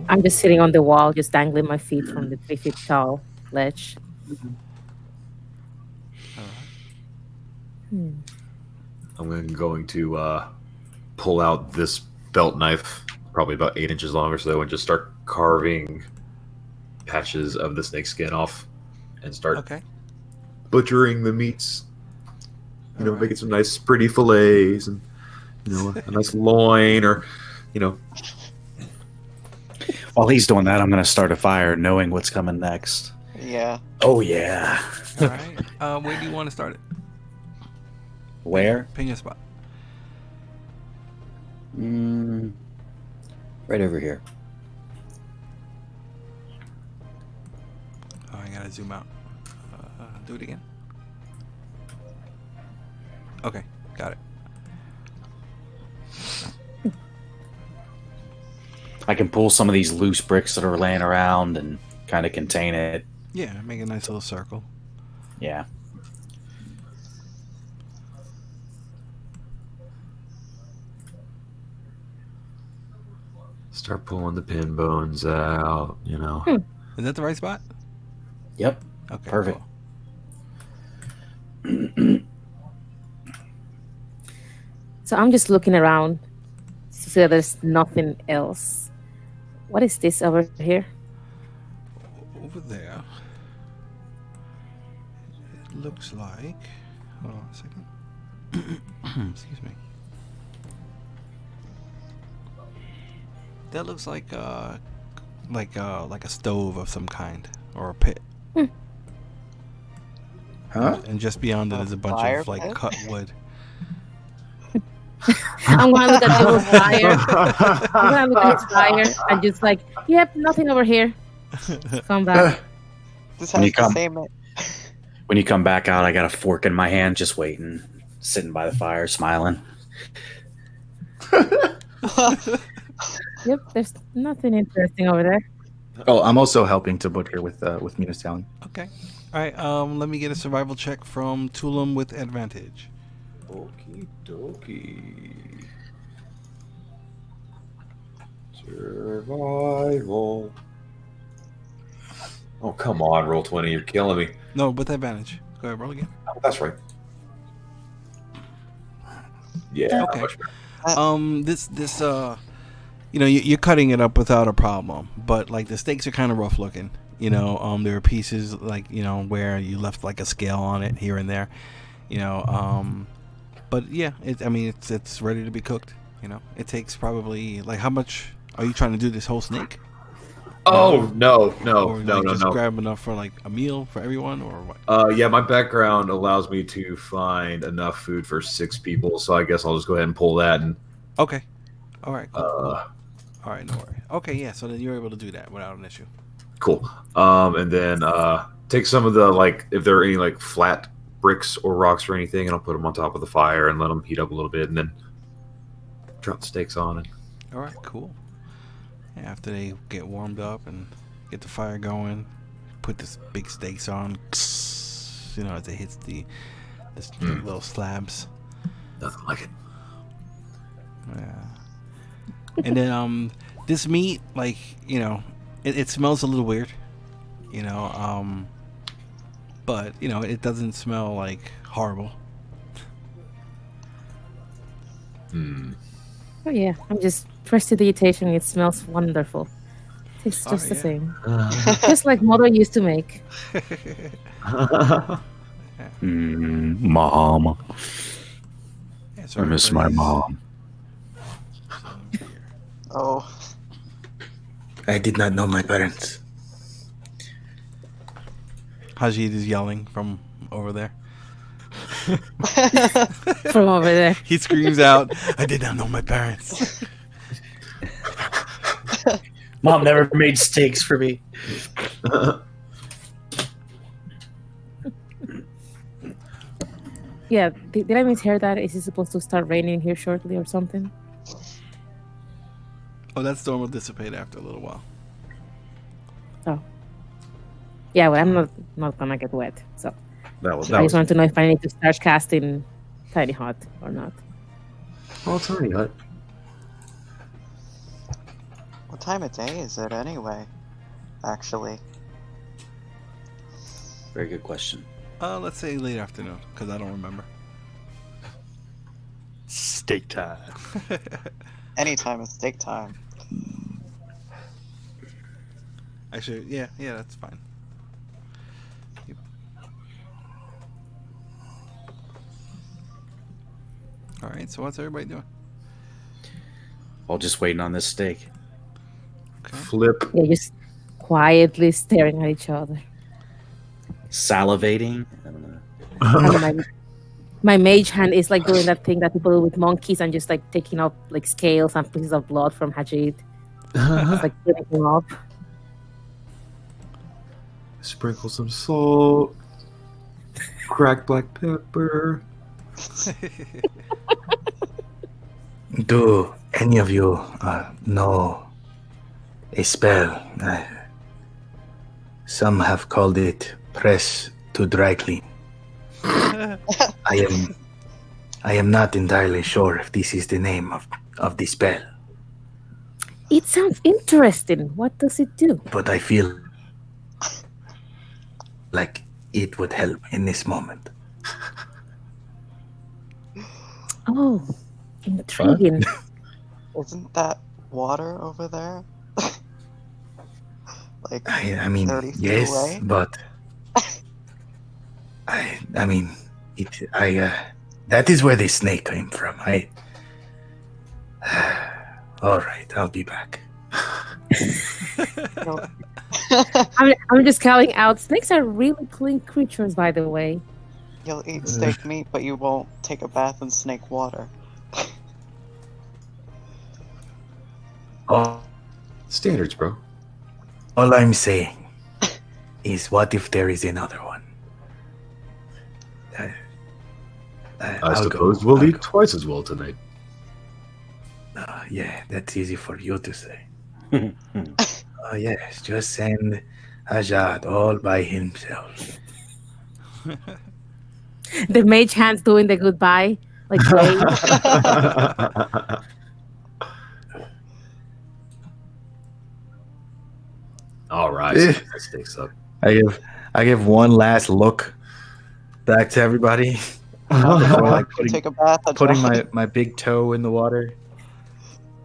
I'm just sitting on the wall, just dangling my feet from the 3 feet tall ledge. Hmm. I'm going to pull out this belt knife, probably about 8 inches long or so, and just start carving patches of the snake skin off and start Okay. butchering the meats. You know, making some nice pretty fillets and, you know, a nice loin or, you know. While he's doing that, I'm gonna start a fire, knowing what's coming next. Yeah. Oh yeah. All right. Where do you want to start it? Where? Pick a spot. Right over here. Oh, I gotta zoom out. Do it again. Okay, got it. I can pull some of these loose bricks that are laying around and kind of contain it. Yeah, make a nice little circle. Yeah. Start pulling the pin bones out, you know. Is that the right spot? Yep. Okay. Perfect. Cool. So I'm just looking around to see that there's nothing else. What is this over here? Over there. It looks like. Hold on a second. Excuse me. That looks like a stove of some kind or a pit. Huh? And just beyond it is a bunch Fire of like pit? cut wood. I'm gonna look at the fire. I'm gonna look at his fire and just like, yep, nothing over here. Come back. This When has you the come- same. When you come back out, I got a fork in my hand, just waiting, sitting by the fire, smiling. Yep, there's nothing interesting over there. Oh, I'm also helping to butcher with Mina's talent. Okay. All right. Let me get a survival check from Tulim with advantage. Okie dokie. Survival. Oh, come on, roll 20. You're killing me. No, with advantage. Go ahead, roll again. Oh, that's right. Yeah. Okay. much better. This you know, you're cutting it up without a problem, but like the steaks are kind of rough looking. You know, there are pieces like, you know, where you left like a scale on it here and there. You know, but yeah, it's ready to be cooked. You know, it takes probably like, how much are you trying to do this whole snake? Oh, no. Or like just grab enough for like a meal for everyone or what? Yeah, my background allows me to find enough food for 6 people, so I guess I'll just go ahead and pull that. And Okay. All right. Cool. All right, no worry. Okay, yeah. So then you're able to do that without an issue. cool. And then take some of the, like, if there are any like flat bricks or rocks or anything, and I'll put them on top of the fire and let them heat up a little bit, and then drop the steaks on it. All right, cool. Yeah, after they get warmed up and get the fire going, put this big steaks on. You know, as it hits the little slabs. Nothing like it. Yeah. And then this meat, like, you know, It smells a little weird, but it doesn't smell like horrible. Oh yeah, I'm just prestidigitation. It smells wonderful. It's just the same, just like mother used to make. Mom. Yeah, so I miss my mom. Oh, I did not know my parents. Hasjhad is yelling from over there. From over there. He screams out, "I did not know my parents." Mom never made steaks for me. Yeah, did I mishear that? Is it supposed to start raining here shortly or something? Oh, that storm will dissipate after a little while. Oh. Yeah, well, I'm not gonna get wet, so That was I just wanted to know if I need to start casting Tiny Hut or not. Oh, Tiny Hut. what time of day is it anyway? Actually, very good question. Let's say late afternoon, because I don't remember. Steak time. anytime is steak time. Actually, yeah, that's fine. Yep. All right, so what's everybody doing? All just waiting on this steak. Okay. Flip. Yeah, just quietly staring at each other. Salivating. I don't know. And my mage hand is like doing that thing that people do with monkeys and just like taking up like scales and pieces of blood from Hasjhad. It's like putting him up. Sprinkle some salt. Crack black pepper. Do any of you know a spell? Some have called it press to dry clean. I am not entirely sure if this is the name of the spell, It sounds interesting. What does it do? but I feel like it would help in this moment. Oh, intriguing. Isn't that water over there? like, I mean, 30 feet yes, away? but I mean, that is where the snake came from. All right, I'll be back. you'll, I'm just calling out. Snakes are really clean creatures, by the way. you'll eat steak meat, but you won't take a bath in snake water. All Standards, bro. I'm saying is, what if there is another one? I suppose we'll eat twice as well tonight. Yeah, that's easy for you to say. Oh yes, just send Hasjhad all by himself. The mage hand's doing the goodbye, like wave. All right, Eh. so that steak's up. I give one last look back to everybody before like You take a bath. putting my big toe in the water.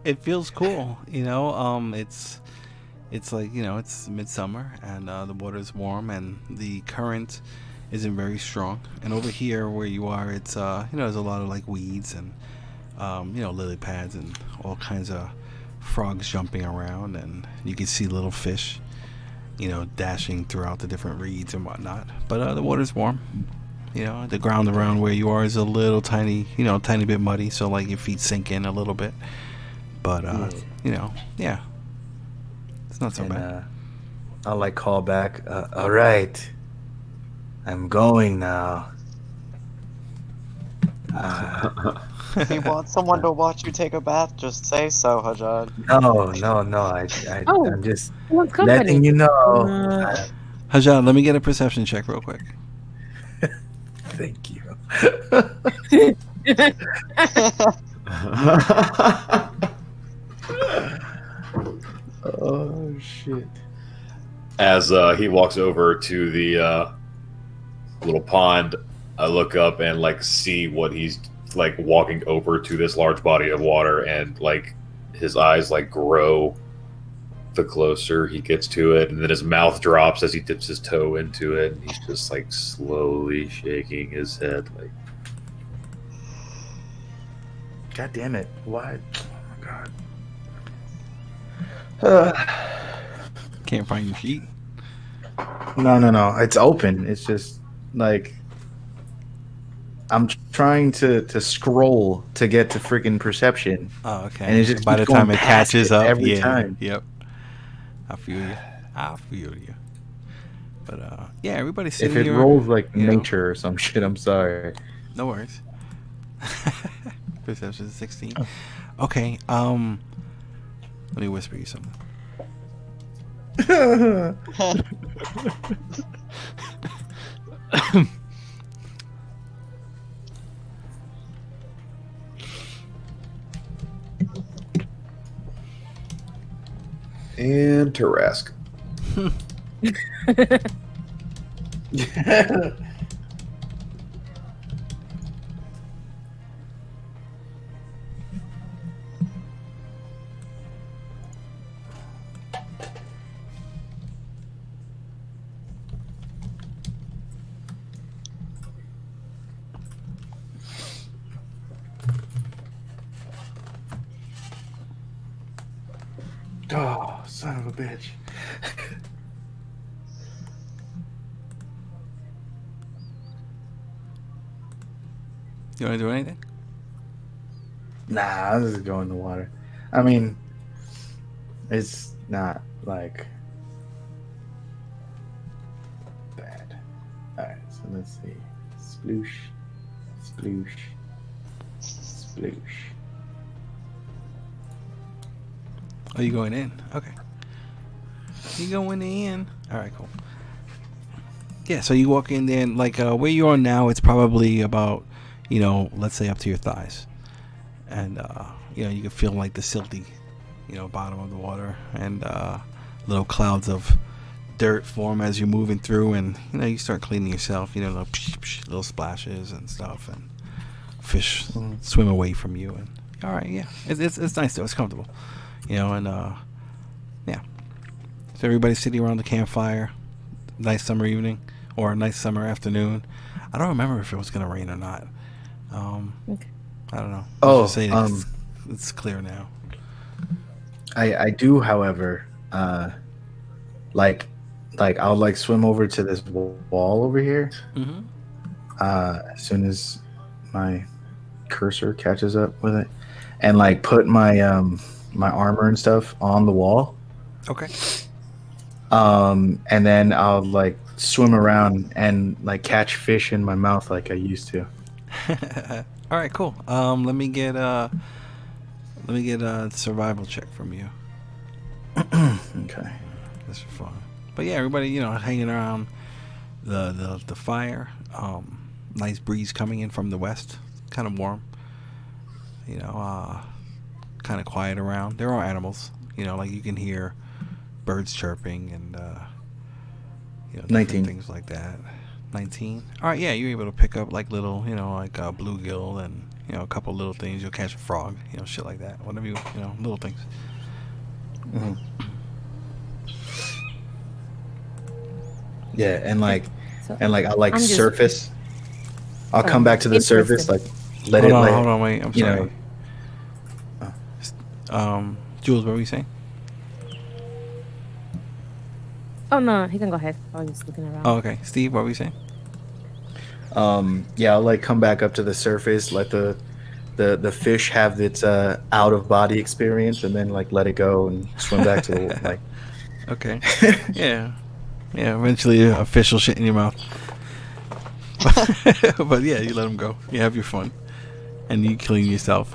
It feels cool, It's like it's midsummer and the water's warm and the current isn't very strong. And over here where you are, it's there's a lot of like weeds and lily pads and all kinds of frogs jumping around, and you can see little fish, dashing throughout the different reeds and whatnot. But the water's warm. The ground around where you are is a little tiny bit muddy, so like your feet sink in a little bit. But yeah, it's not so bad. I'll like call back. All right, I'm going now. If you want someone to watch you take a bath, just say so, Hasjhad. No. Oh. I'm just He wants company. letting you know. Hasjhad, let me get a perception check real quick. Thank you. Oh shit. As he walks over to the little pond, I look up and like see what he's like walking over to this large body of water, and like his eyes like grow the closer he gets to it, and then his mouth drops as he dips his toe into it, and he's just like slowly shaking his head like, God damn it. Why? Oh my god. Can't find your sheet. No. It's open. It's just like I'm trying to scroll to get to freaking perception. Oh, okay. And it just by the keeps time going it past catches it up, every yeah, time. yep. I feel you. But yeah, everybody's sitting If it here. rolls like you know. nature or some shit, I'm sorry. No worries. Perception 16. Okay. Let me whisper you something. and Tarask. Oh, son of a bitch. You want to do anything? Nah, this is going in the water. I mean, it's not like bad. Alright, so let's see. Sploosh. Sploosh. Sploosh. Oh, you going in? Okay. You going in? All right, cool. Yeah, so you walk in there, and like where you are now, it's probably about, let's say up to your thighs, and you can feel like the silty, bottom of the water, and little clouds of dirt form as you're moving through, and you start cleaning yourself. Little, little splashes and stuff, and fish swim away from you. And all right, yeah, it's nice though. It's comfortable. And yeah. So everybody's sitting around the campfire. Nice summer evening or a nice summer afternoon. I don't remember if it was gonna rain or not. Okay. I don't know. Oh, Let's just say it's clear now. I do, however, like I'll like swim over to this wall over here. Mm-hmm. As soon as my cursor catches up with it, and like put my my armor and stuff on the wall. Okay. And then I'll like swim around and like catch fish in my mouth like I used to. All right, cool. Let me get a survival check from you. Okay. That's for fun. But yeah, everybody, hanging around the fire. Nice breeze coming in from the west. Kind of warm. Kind of quiet around. There are animals. Like you can hear birds chirping and 19 things like that. 19. All right, yeah, you're able to pick up like little, like bluegill and a couple little things. You'll catch a frog, shit like that. Whatever little things. Mm-hmm. Yeah, and I'll like surface. I'll come back to the surface, like let hold it. Hold on, wait. I'm sorry. Jules, what were you saying? Oh no, he can go ahead. I was just looking around. Oh, okay. Steve, what were you saying? Yeah, I'll like come back up to the surface, let the fish have its out of body experience, and then like let it go and swim back to the like. Okay. Yeah. Eventually, a fish will shit in your mouth. But yeah, you let them go. You have your fun, and you clean yourself.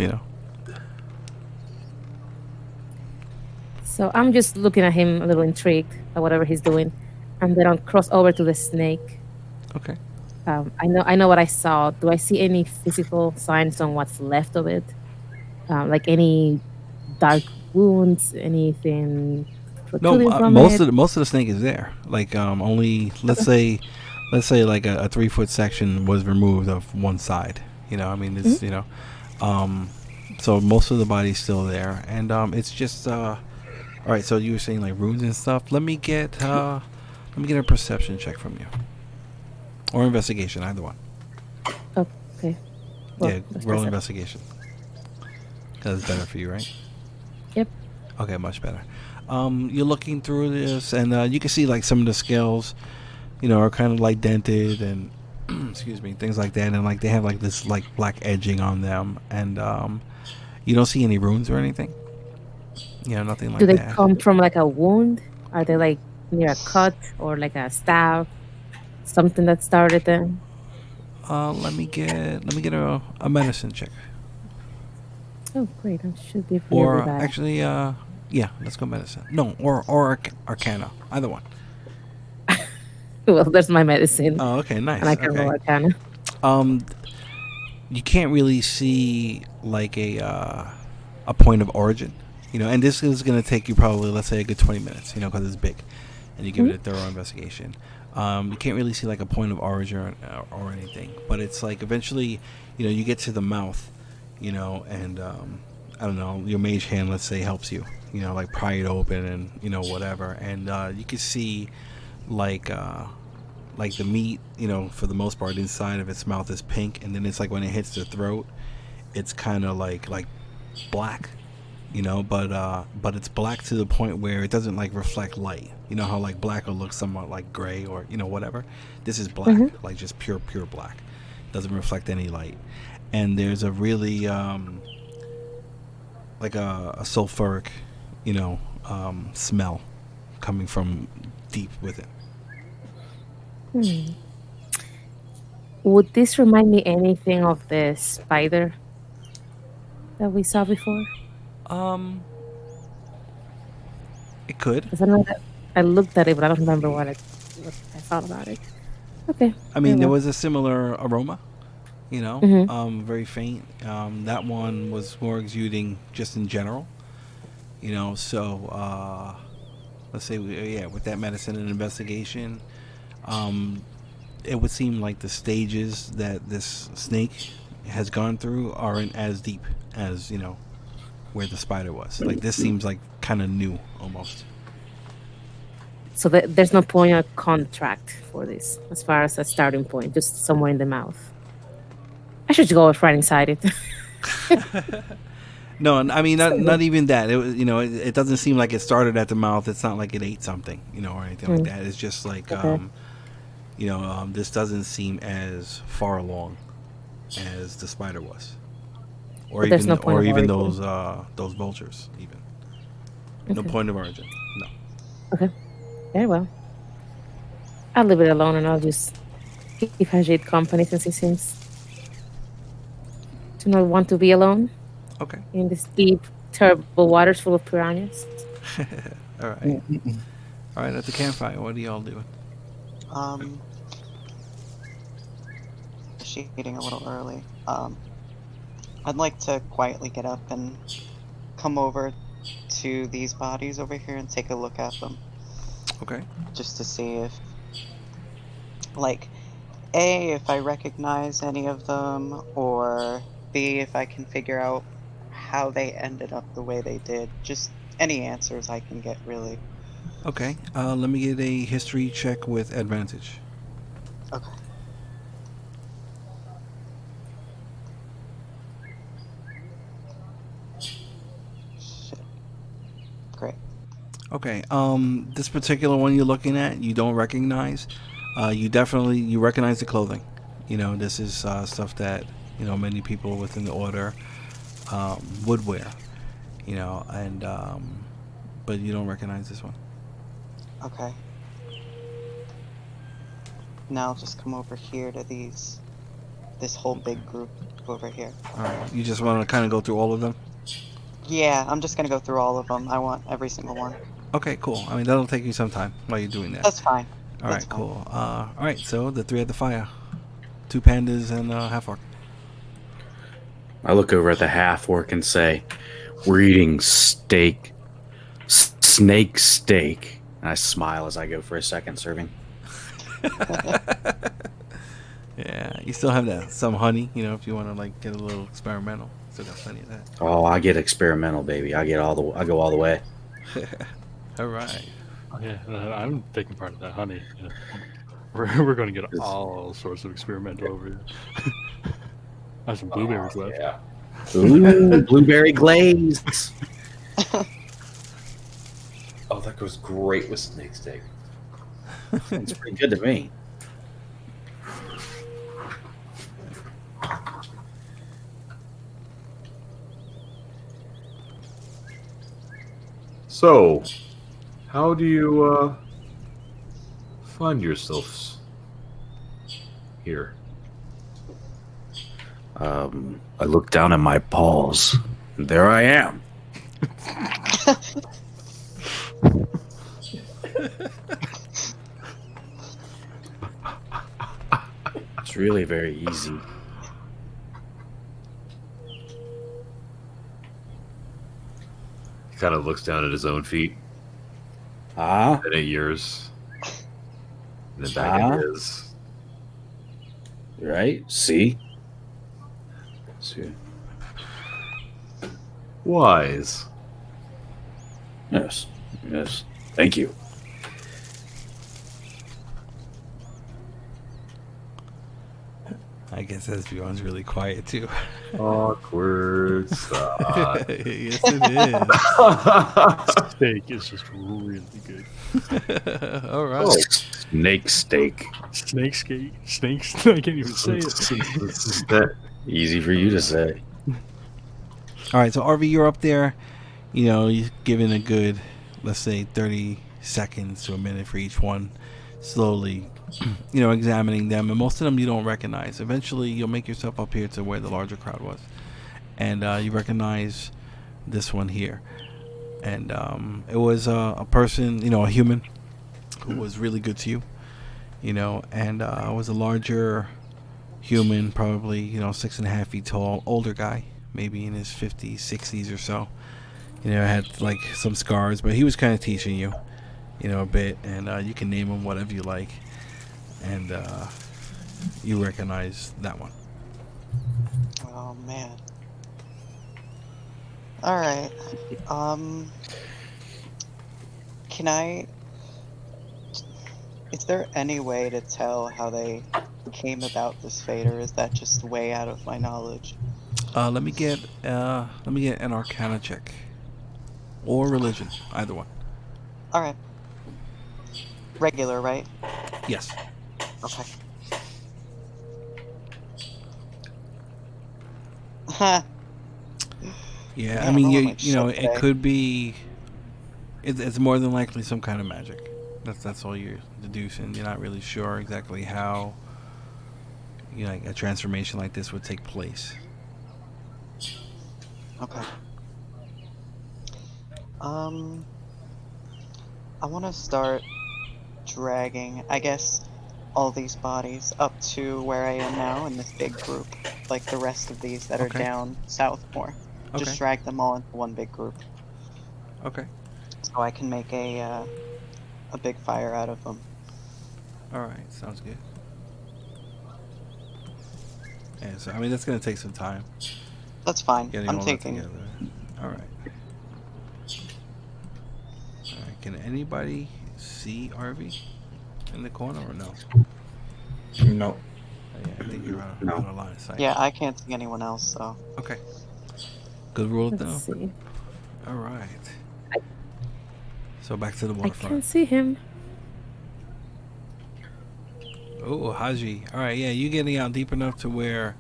So I'm just looking at him a little intrigued by whatever he's doing, and then I'll cross over to the snake. Okay. I know what I saw. Do I see any physical signs on what's left of it? Like any dark wounds, anything protruding No, from most it? of the snake is there. Like only let's say like a 3 foot section was removed of one side. You know, I mean it's so most of the body's still there, and it's just all right. So you were saying like runes and stuff. Let me get a perception check from you, or investigation, either one. Okay. Well, Yeah, that's roll perception. investigation. Because it's better for you, right? Yep. Okay, much better. You're looking through this, and you can see like some of the scales, you know, are kind of like dented and excuse me, things like that, and like they have like this like black edging on them, and you don't see any runes or anything. You know, nothing like Do they that. come from like a wound? Are they like near a cut or like a stab? Something that started them? Let me get a medicine check, Oh, great! I should be really or bad. actually, yeah, let's go medicine. No, or Arcana, either one. Well, there's my medicine, Oh, okay, nice. and I can roll Okay. Arcana. You can't really see like a point of origin, you know, and this is going to take you probably, let's say, a good 20 minutes, you know, because it's big, and you give it a thorough investigation. You can't really see like a point of origin or anything, but it's like eventually, you know, you get to the mouth, you know, and I don't know, your mage hand, let's say, helps you, you know, like pry it open and, you know, whatever, and you can see like the meat, you know, for the most part inside of its mouth is pink, and then it's like when it hits the throat, it's kind of like black, you know, but it's black to the point where it doesn't like reflect light. You know how like black will look somewhat like gray or, you know, whatever. This is black, like just pure black. Doesn't reflect any light, and there's a really like a sulfuric, you know, smell coming from deep within. Would this remind me anything of the spider that we saw before? It could. Because I know that I looked at it, but I don't remember what I thought about it. Okay. I mean, there well. was a similar aroma, you know, very faint. That one was more exuding just in general, you know. So let's say, with that medicine and investigation, it would seem like the stages that this snake has gone through aren't as deep as, you know, where the spider was. Like this seems like kind of new almost. So there's no point of contract for this, as far as a starting point, just somewhere in the mouth. I should go right inside it. No, I mean not even that. It was, you know, it doesn't seem like it started at the mouth. It's not like it ate something, you know, or anything like that. It's just like you know, this doesn't seem as far along as the spider was, or But there's even no point or of even origin. those vultures even. No point of origin. No. Okay. Very well. I'll leave it alone, and I'll just keep Hasjhad company, since he seems to not want to be alone Okay. in this deep, terrible waters full of piranhas. All right. All right. At the campfire, what are y'all doing? She's eating a little early. I'd like to quietly get up and come over to these bodies over here and take a look at them. Okay. Just to see if, like, A, if I recognize any of them, or B, if I can figure out how they ended up the way they did. Just any answers I can get, really. Okay. Let me get a history check with advantage. Okay. Shit. Great. Okay. This particular one you're looking at, you don't recognize. You recognize the clothing. You know, this is stuff that, you know, many people within the order would wear. You know, and but you don't recognize this one. Okay. Now I'll just come over here to this whole big group over here. All right. You just want to kind of go through all of them. Yeah, I'm just gonna go through all of them. I want every single one. Okay, cool. I mean, that'll take you some time while you're doing that. That's fine. All That's right, fine. cool. All right, so the three at the fire, 2 pandas and half orc. I look over at the half orc and say, "We're eating steak. snake steak. And I smile as I go for a second serving. Yeah, you still have that some honey, if you want to like get a little experimental. Still got plenty of that. Oh, I get experimental, baby. I go all the way. All right. Oh, yeah, I'm taking part of that honey. Yeah. We're going to get all sorts of experimental over here. I have some blueberries left. Yeah. Ooh, blueberry glaze. Oh, that goes great with snake steak. It's pretty good to me. So, how do you find yourselves here? I look down at my paws. And there I am. It's really very easy. He kind of looks down at his own feet, Ah, then at yours, and then back at his. right? See? See? Wise. Yes. Yes. Thank you. I guess Esbjorn's really quiet too. Awkward side. Yes, it Steak is just really good. is. All right. Oh, snake steak. Snakes. I can't even say it. That Easy for you to say. All right, so RV, you're up there. You're giving a good, let's say, 30 seconds to a minute for each one, slowly, examining them. And most of them you don't recognize. Eventually, you'll make yourself up here to where the larger crowd was. And you recognize this one here. And it was a person, a human, who was really good to you, and was a larger human, probably, 6.5 feet tall, older guy, maybe in his 50s, 60s or so. Had like some scars, but he was kind of teaching you, a bit, and you can name him whatever you like, and you recognize that one. Oh man. Alright. Can I... Is there any way to tell how they came about this fate, or is that just way out of my knowledge? Let me get an Arcana check, or religion, either one. Alright. Regular, right? Yes. Okay. Ha! Yeah, Man, I mean, all you my you know, shit it today. could be. It's more than likely some kind of magic. That's all you're deducing. You're not really sure exactly how, like a transformation like this would take place. Okay. I want to start dragging, I guess, all these bodies up to where I am now in this big group, like the rest of these that are Okay. down south more. Okay. Just drag them all into one big group, Okay. so I can make a big fire out of them. All right. Sounds good. Yeah. So I mean, that's gonna take some time. That's fine. Getting I'm all taking. that together. All right. All right. Can anybody see Arvy in the corner or no? No. Oh, yeah, I think you're out No. of line of sight. Yeah, I can't see anyone else, so. Okay. Good rule of Let's thumb. see. All right. So back to the I waterfront. can see him. Oh, Haji. All right, yeah, you getting out deep enough to where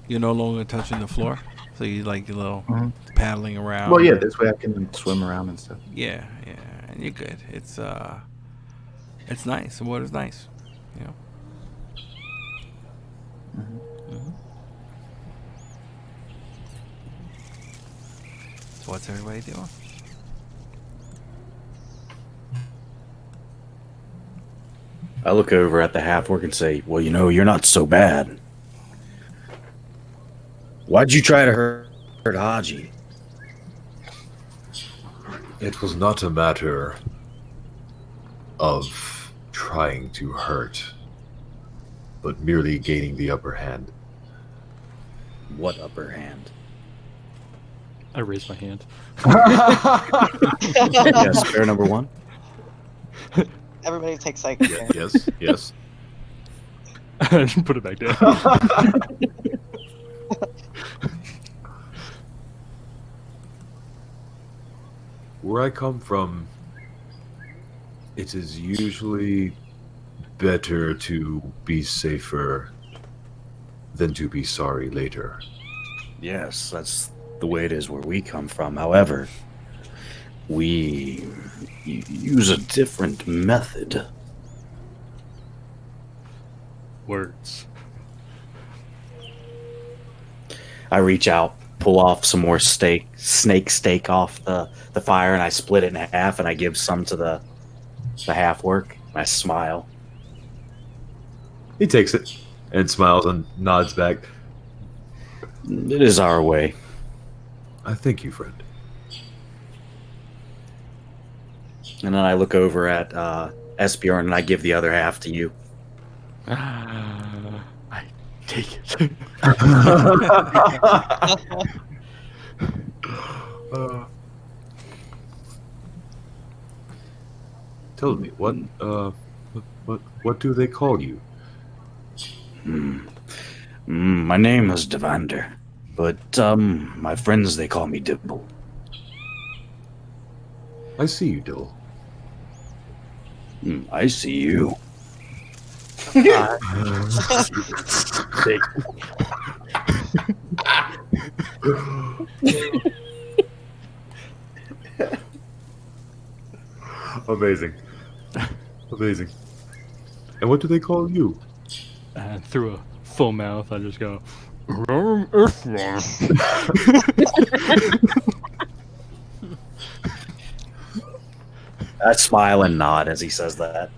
you're no longer touching the floor. So you like a little Mhm. paddling around. Well, yeah, this way I can swim around and stuff. Yeah, and you're good. It's nice. The water's nice. You know. Mhm. So what's everybody doing? I look over at the half orc and say, well, you're not so bad. Why'd you try to hurt Haji? It was not a matter of trying to hurt, but merely gaining the upper hand. What upper hand? I raise my hand. Yes, bear number one. Everybody takes like. Yes, yes. Put it back down. Where I come from, it is usually better to be safer than to be sorry later. Yes, that's the way it is where we come from. However, we use a different method. Words. I reach out, pull off some more snake steak off the fire, and I split it in half, and I give some to the half work. And I smile. He takes it and smiles and nods back. It is our way. I thank you, friend. And then I look over at Esbjorn, and I give the other half to you. I take it. Tell me, what do they call you? My name is Devander, but my friends, they call me Dibbel. I see you, Dill. I see you. Amazing. Amazing. And what do they call you? And through a full mouth, I just go, I smile and nod as he says that.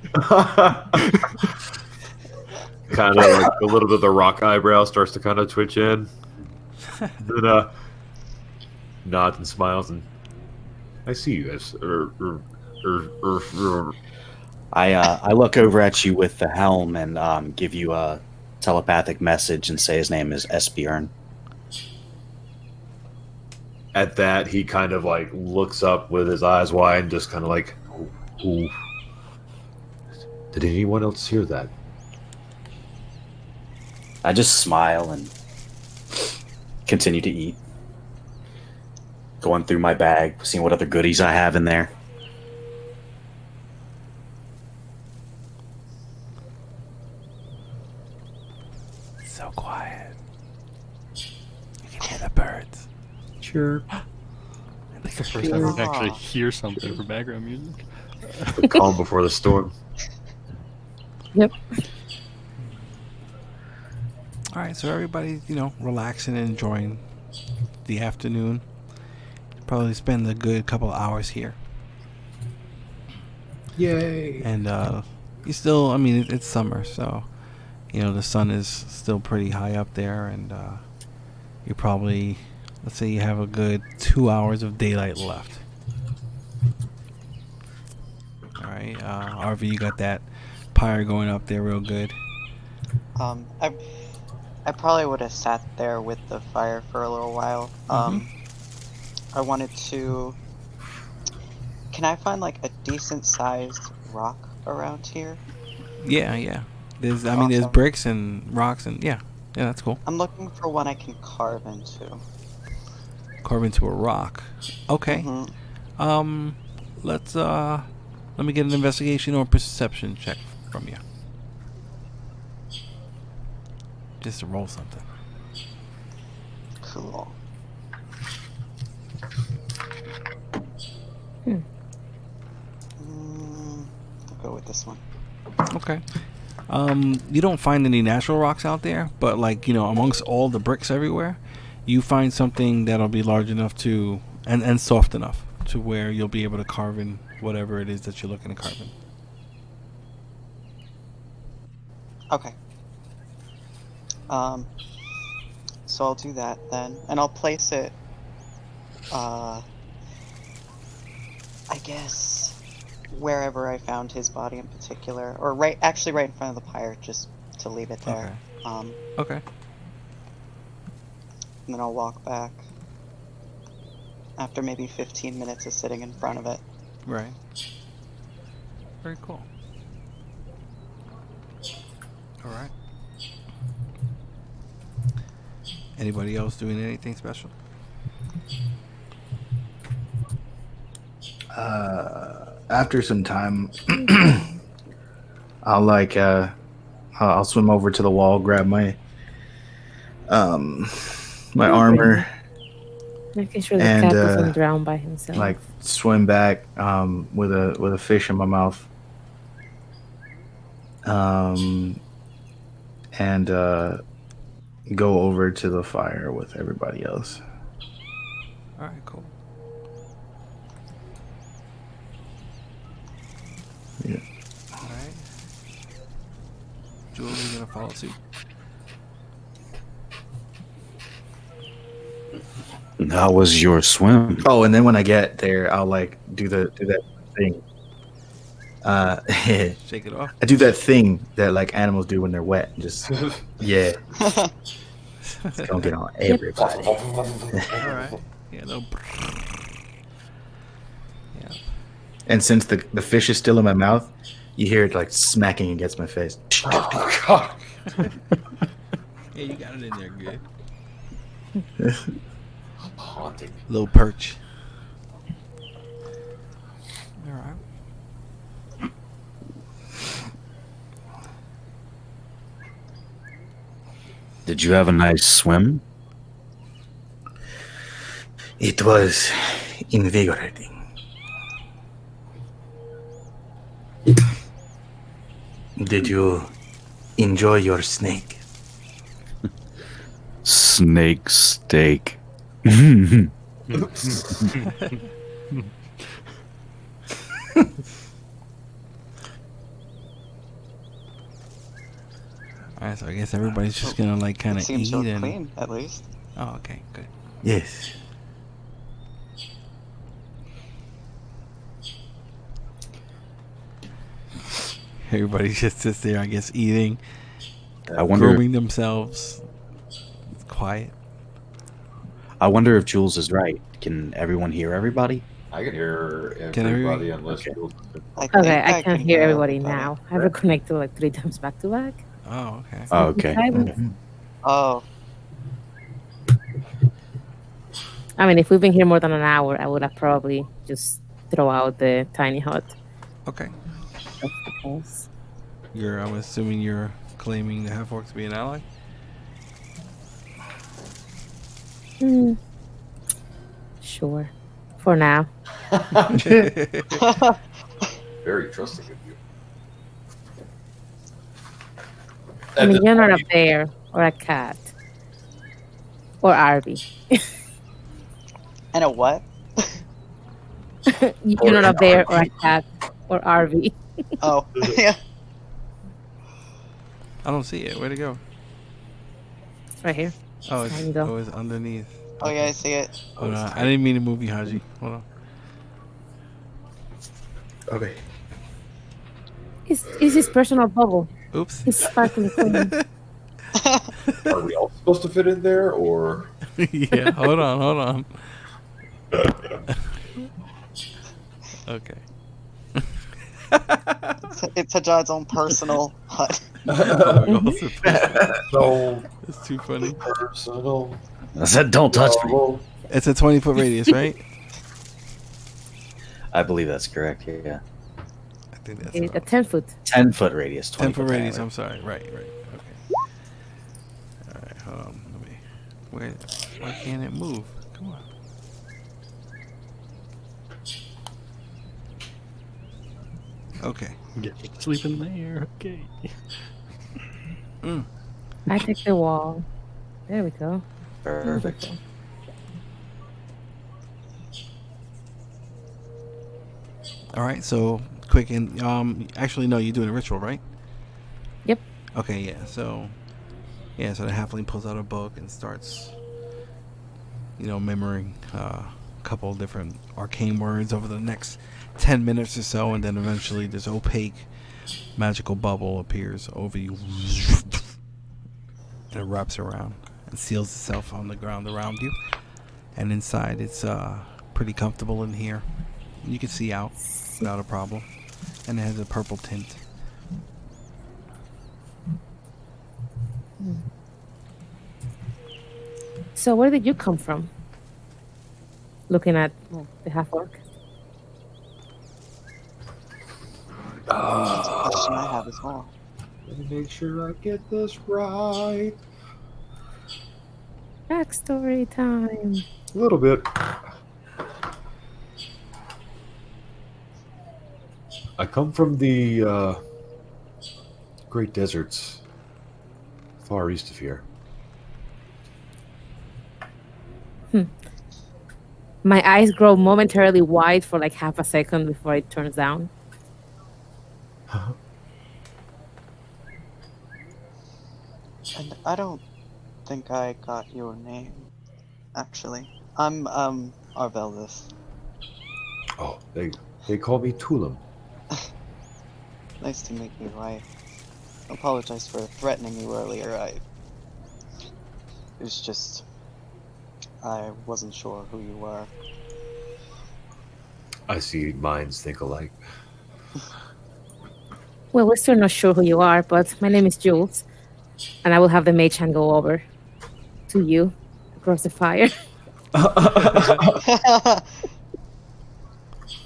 Kind of like a little bit of the rock eyebrow starts to kind of twitch in. Then nods and smiles, and I see you as I look over at you with the helm and give you a telepathic message and say his name is Esbjorn. At that, he kind of like looks up with his eyes wide and just kind of like, "Who? Did anyone else hear that?" I just smile and continue to eat. Going through my bag, seeing what other goodies I have in there. So quiet. You can hear the birds. Sure. It's the first time I can actually hear something for background music. The calm before the storm. Yep. All right, so everybody, relaxing and enjoying the afternoon. Probably spend a good couple of hours here. Yay! And you still, it's summer, so the sun is still pretty high up there, and you probably, let's say you have a good 2 hours of daylight left. All right, Arvi, you got that pyre going up there real good. I probably would have sat there with the fire for a little while. I wanted to. Can I find like a decent sized rock around here? Yeah. There's, there's Awesome. bricks and rocks and yeah, that's cool. I'm looking for one I can carve into. Carve into a rock. Okay. Mhm. Let me get an investigation or perception check from you. Just to roll something. Cool. I'll go with this one. Okay. You don't find any natural rocks out there, but amongst all the bricks everywhere, you find something that'll be large enough to and soft enough to where you'll be able to carve in whatever it is that you're looking to carve in. Okay. So I'll do that then, and I'll place it I guess wherever I found his body in particular, or actually right in front of the pyre, just to leave it there. Okay. And then I'll walk back after maybe 15 minutes of sitting in front of it. Right. Very cool. All right. Anybody else doing anything special? After some time, I'll swim over to the wall, grab my my armor, Making sure the and cat doesn't drown by himself. like swim back with a fish in my mouth, and go over to the fire with everybody else. All right, cool. Yeah. All right. Jules, you gonna follow suit? How was your swim? Oh, and then when I get there, I'll like do that thing. Shake it off. I do that thing that like animals do when they're wet. Just yeah, it's gonna get on everybody. All right. Yeah, no. Yeah. And since the fish is still in my mouth, you hear it like smacking against my face. Oh God. Yeah, you got it in there good. Haunting. Little perch. All right. Did you have a nice swim? It was invigorating. Did you enjoy your snake? Snake steak. All right, so I guess everybody's just gonna like kind It of seems eat so and. clean, at least. Oh, okay, good. Yes. Everybody just sits there, I guess, eating, I wonder. grooming themselves. It's quiet. I wonder if Jules is right. Can everyone hear everybody? I can hear Can everybody every- unless Okay. Jules. Okay, I can hear everybody everybody. now. I reconnected like 3 times back to back. Oh, okay. Oh, okay. Oh, I mean, if we've been here more than an hour, I would have probably just throw out the tiny hut. Okay. Just because. I'm assuming you're claiming the half-orc to be an ally? Sure. For now. Very trusting of you. I mean, you're not a bear or a cat. Or Arby. and a what? You're not a bear or a cat or RV. Oh, yeah. I don't see it. Where'd it go? Right here. Oh, There you go. it's underneath. Oh, yeah, I see it. Hold on. I didn't mean to move you, Haji. Hold on. Okay. It's his personal bubble. Oops. He's sparkling clean. Are we all supposed to fit in there, or Yeah, hold on. Okay. It's Hasjhad's own personal hut. so It's too funny. personal? I said, don't touch me. It's a 20-foot radius, right? I believe that's correct. Yeah. I think that's A 10-foot. 10-foot radius. 10-foot radius. diameter. I'm sorry. Right. Okay. All right. Hold on. Let me. Why can't it move? Come on. Okay. Get sleep in there. Okay. I take the wall. There we go. Perfect. Beautiful. All right. So quick and actually no, you're doing a ritual, right? Yep. Okay. Yeah. So the halfling pulls out a book and starts, murmuring couple of different arcane words over the next 10 minutes or so, and then eventually this opaque magical bubble appears over you. And it wraps around and seals itself on the ground around you. And inside, it's pretty comfortable in here. You can see out without a problem. And it has a purple tint. So where did you come from? Looking at the half-orc. That's a question I have as well. Let me make sure I get this right. Backstory time. A little bit. I come from the Great Deserts, far east of here. My eyes grow momentarily wide for like half a second before it turns down. And I don't think I got your name, actually. I'm Arveldis. Oh, they call me Tulim. Nice to meet you. I apologize for threatening you earlier. It was just I wasn't sure who you were. I see minds think alike. Well, we're still not sure who you are, but my name is Jules, and I will have the mage hand go over to you across the fire.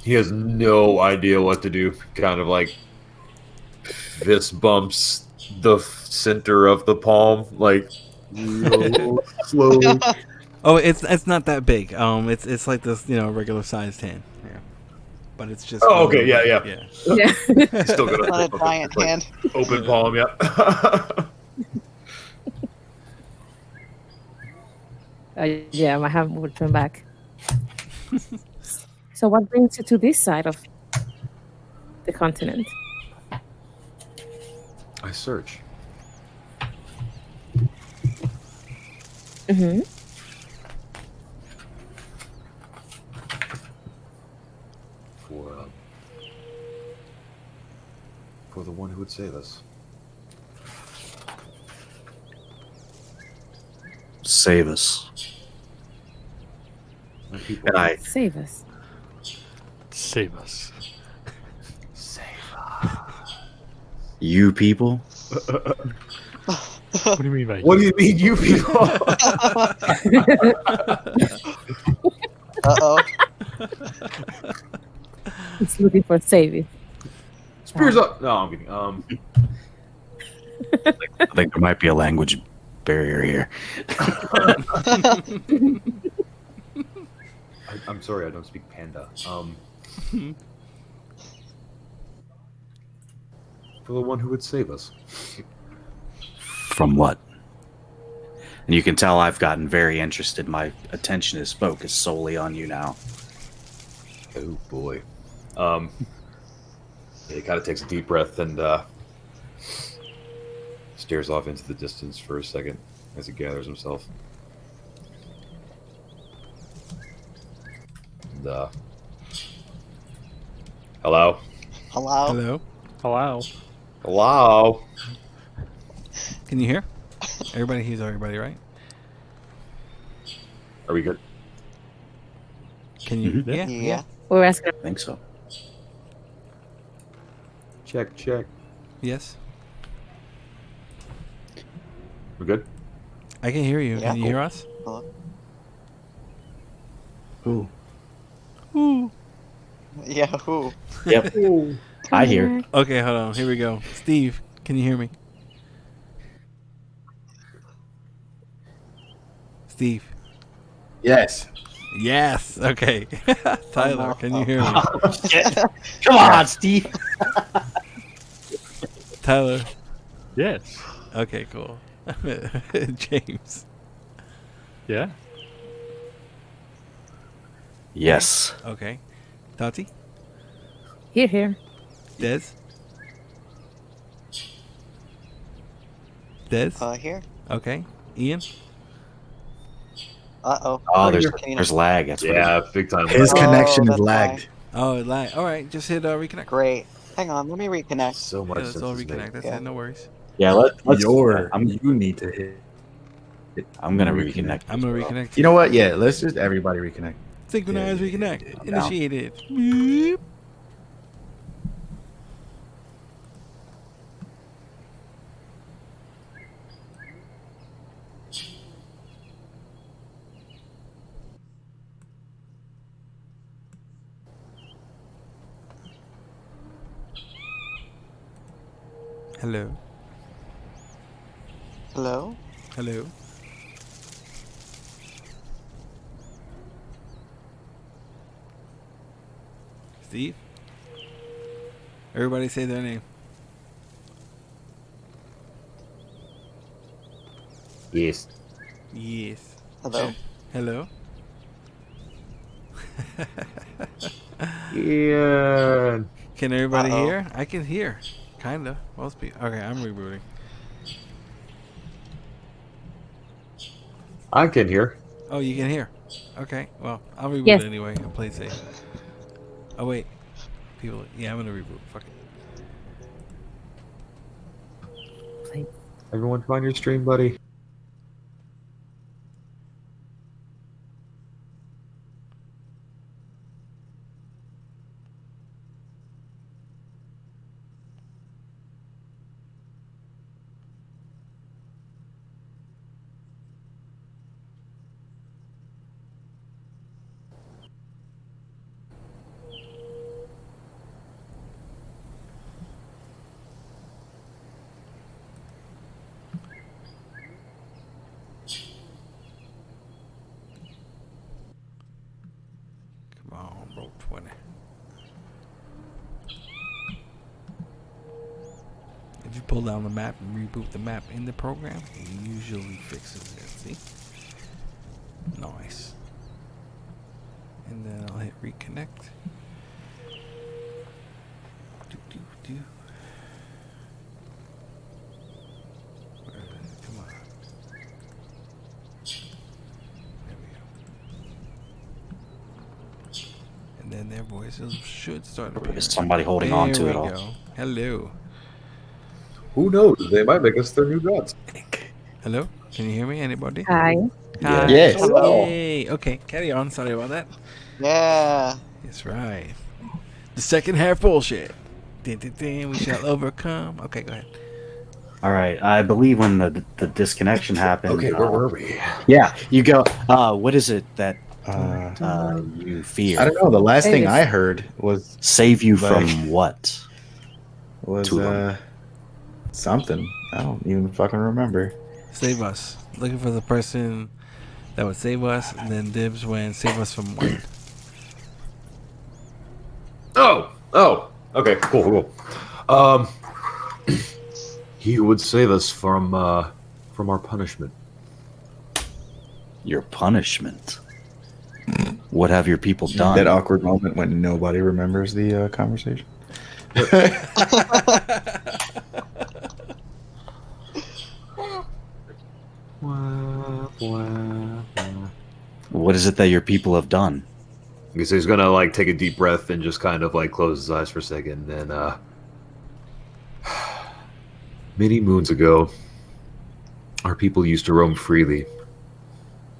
He has no idea what to do. Kind of like fist bumps the center of the palm, like slow. Oh, it's not that big. It's like this, regular sized hand. Yeah, but it's just. Oh, okay, yeah. Yeah. He's still gonna Not a giant like, hand. open palm, yeah. Yeah, my hand will turn back. So what brings you to this side of the continent? I search. Mm-hmm. For the one who would save us. Save us. My people. And I Save us. Save us. Save us. You people? What do you mean by What do you mean, you people? Uh-oh. It's looking for saving. Spears up. No, I'm kidding. I think there might be a language barrier here. I'm sorry, I don't speak Panda. For the one who would save us. From what? And you can tell I've gotten very interested. My attention is focused solely on you now. Oh boy. He kind of takes a deep breath and stares off into the distance for a second as he gathers himself. And, hello? Hello? Hello. Hello. Hello? Can you hear? Everybody hears everybody, right? Are we good? Can you? Mhm. Yeah. Yeah. We're asking. I think so. Check, check. Yes. We're good? I can hear you. Yeah. Can you hear us? Hello? Who? Ooh. Yeah, who? Yep. I hear. Okay, hold on. Here we go. Steve, can you hear me? Steve. Yes. Yes. Okay. Tyler, can you hear me? Come on, Steve. Tyler. Yes. Okay, cool. James. Yeah. Yes. Okay. Tati. Here. Des. Des. Here? Okay. Ian. Uh-oh. Oh, there's Tatiana. lag. That's what it Yeah, is. big time. His Oh, connection is that's lagged. Oh, it lied. All right, just hit reconnect. Great. Hang on, let me reconnect. So Yeah, much let's sense all is made. reconnect. That's Yeah. it. No worries. Yeah, let's. You need to hit. I'm gonna reconnect. I'm gonna reconnect. You know what? Yeah, let's just everybody reconnect. Synchronize, Yeah, reconnect. I'm down. Initiated. Boop. Hello. Hello? Hello. Steve? Everybody say their name. Yes. Yes. Hello? Hello. Yeah. Can everybody Uh-oh. hear? I can hear. Kinda. Most people. Okay, I'm rebooting. I can hear. Oh, you can hear. Okay. Well, I'll reboot Yes. anyway and play safe. Oh wait. People. Yeah, I'm gonna reboot. Fuck it. Everyone find your stream, buddy. Come on, roll 20. If you pull down the map and reboot the map in the program, it usually fixes it. See? Nice. And then I'll hit reconnect. Do, do, do. Where is it? Come on. There we go. And then their voices should start appearing. Is somebody holding on to There it we all? go. Hello. Who knows? They might make us their new gods. Hello? Can you hear me? Anybody? Hi. Hi. Yes. Hello. Yay. Okay, carry on. Sorry about that. Yeah. That's right. The second half bullshit. Dun, dun, dun, we shall overcome. Okay, go ahead. All right. I believe when the disconnection happened. Okay, where were we? Yeah, you go. What is it that I you fear? don't know. The last thing Yes. I heard was Save you Like- from what? Tulim. Something. I don't even fucking remember. Save us. Looking for the person that would save us, and then Dibs went save us from what? Oh. Okay, cool. He would save us from our punishment. Your punishment. What have your people done? That awkward moment when nobody remembers the conversation. What is it that your people have done? So he's gonna like take a deep breath and just kind of like close his eyes for a second. And many moons ago, our people used to roam freely,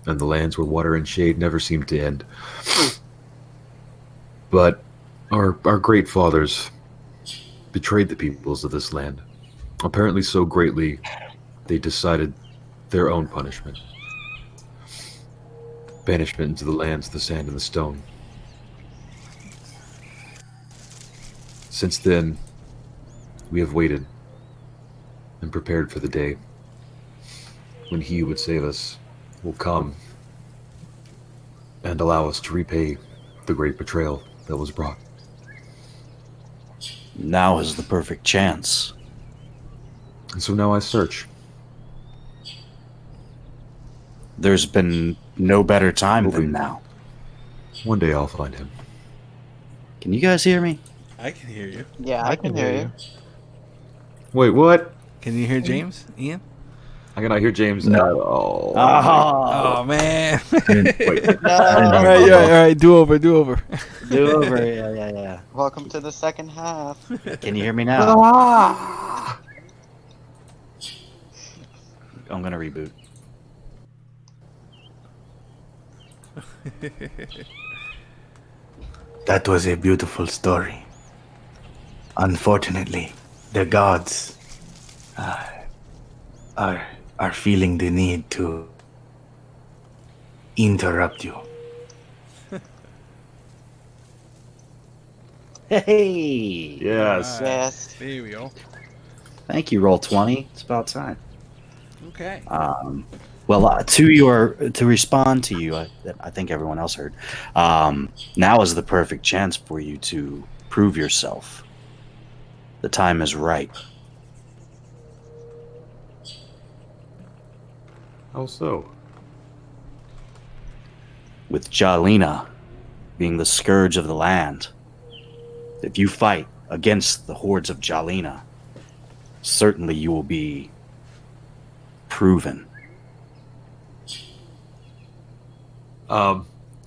and the lands where water and shade never seemed to end. But our great fathers betrayed the peoples of this land, apparently so greatly they decided their own punishment. Banishment into the lands of the sand and the stone. Since then, we have waited and prepared for the day when he who would save us will come and allow us to repay the great betrayal that was brought. Now is the perfect chance. And so now I search. There's been no better time than now. One day I'll find him. Can you guys hear me? I can hear you. Yeah, I can hear you. Wait, what? Can you hear James? Ian? I cannot hear James No. at all. Oh man. Wait. No. all right. Do over. Do over. Yeah. Welcome to the second half. Can you hear me now? I'm gonna reboot. That was a beautiful story. Unfortunately, the gods are feeling the need to interrupt you. Hey. Yes. Yes. There we go. Thank you, Roll20. It's about time. Okay. Well, to respond to you, I think everyone else heard. Now is the perfect chance for you to prove yourself. The time is right. How so? With Jalina being the scourge of the land, if you fight against the hordes of Jalina, certainly you will be proven.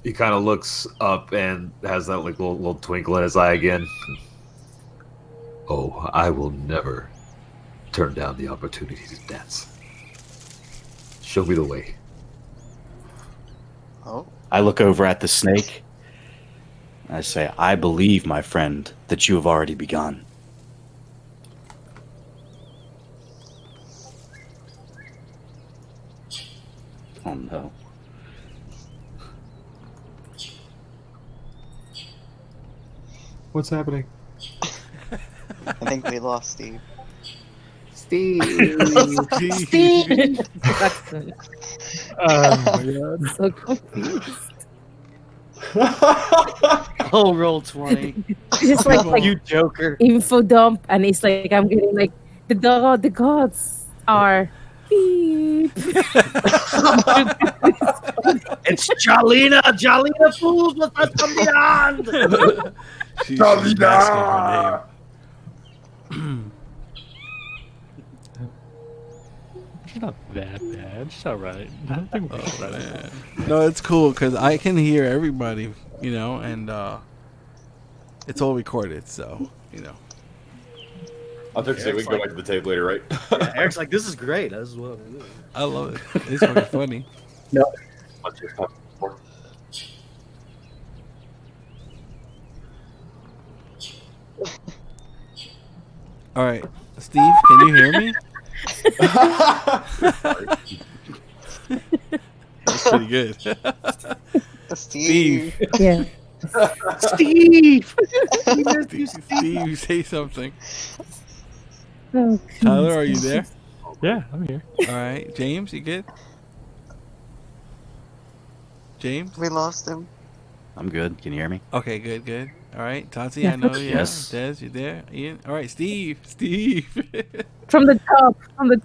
He kind of looks up and has that like little twinkle in his eye again. Oh, I will never turn down the opportunity to dance. Show me the way. Oh. I look over at the snake. I say, I believe, my friend, that you have already begun. Oh no. What's happening? I think we lost Steve. Steve. Oh my god. So confused. Oh, Roll20. It's like You joker. info dump, and it's like I'm getting like the gods are beep. It's Jalina! Jalina fools with us from beyond! She's masking her name. She's not that bad. She's alright. I don't think we're Oh, right. man. No, it's cool because I can hear everybody, and it's all recorded, so I'll have to say we can go back to the tape later, right? Yeah, Eric's like, this is great. This is what it is. I love it. It's fucking funny. All right, Steve, can you hear me? That's pretty good. Steve. Yeah. Steve! Steve, say something. Oh, Tyler, are you there? Yeah, I'm here. All right, James, you good? James? We lost him. I'm good. Can you hear me? Okay, good. All right, Tati, Yeah. I know you. Yes. Des, you there? Ian? All right, Steve. from the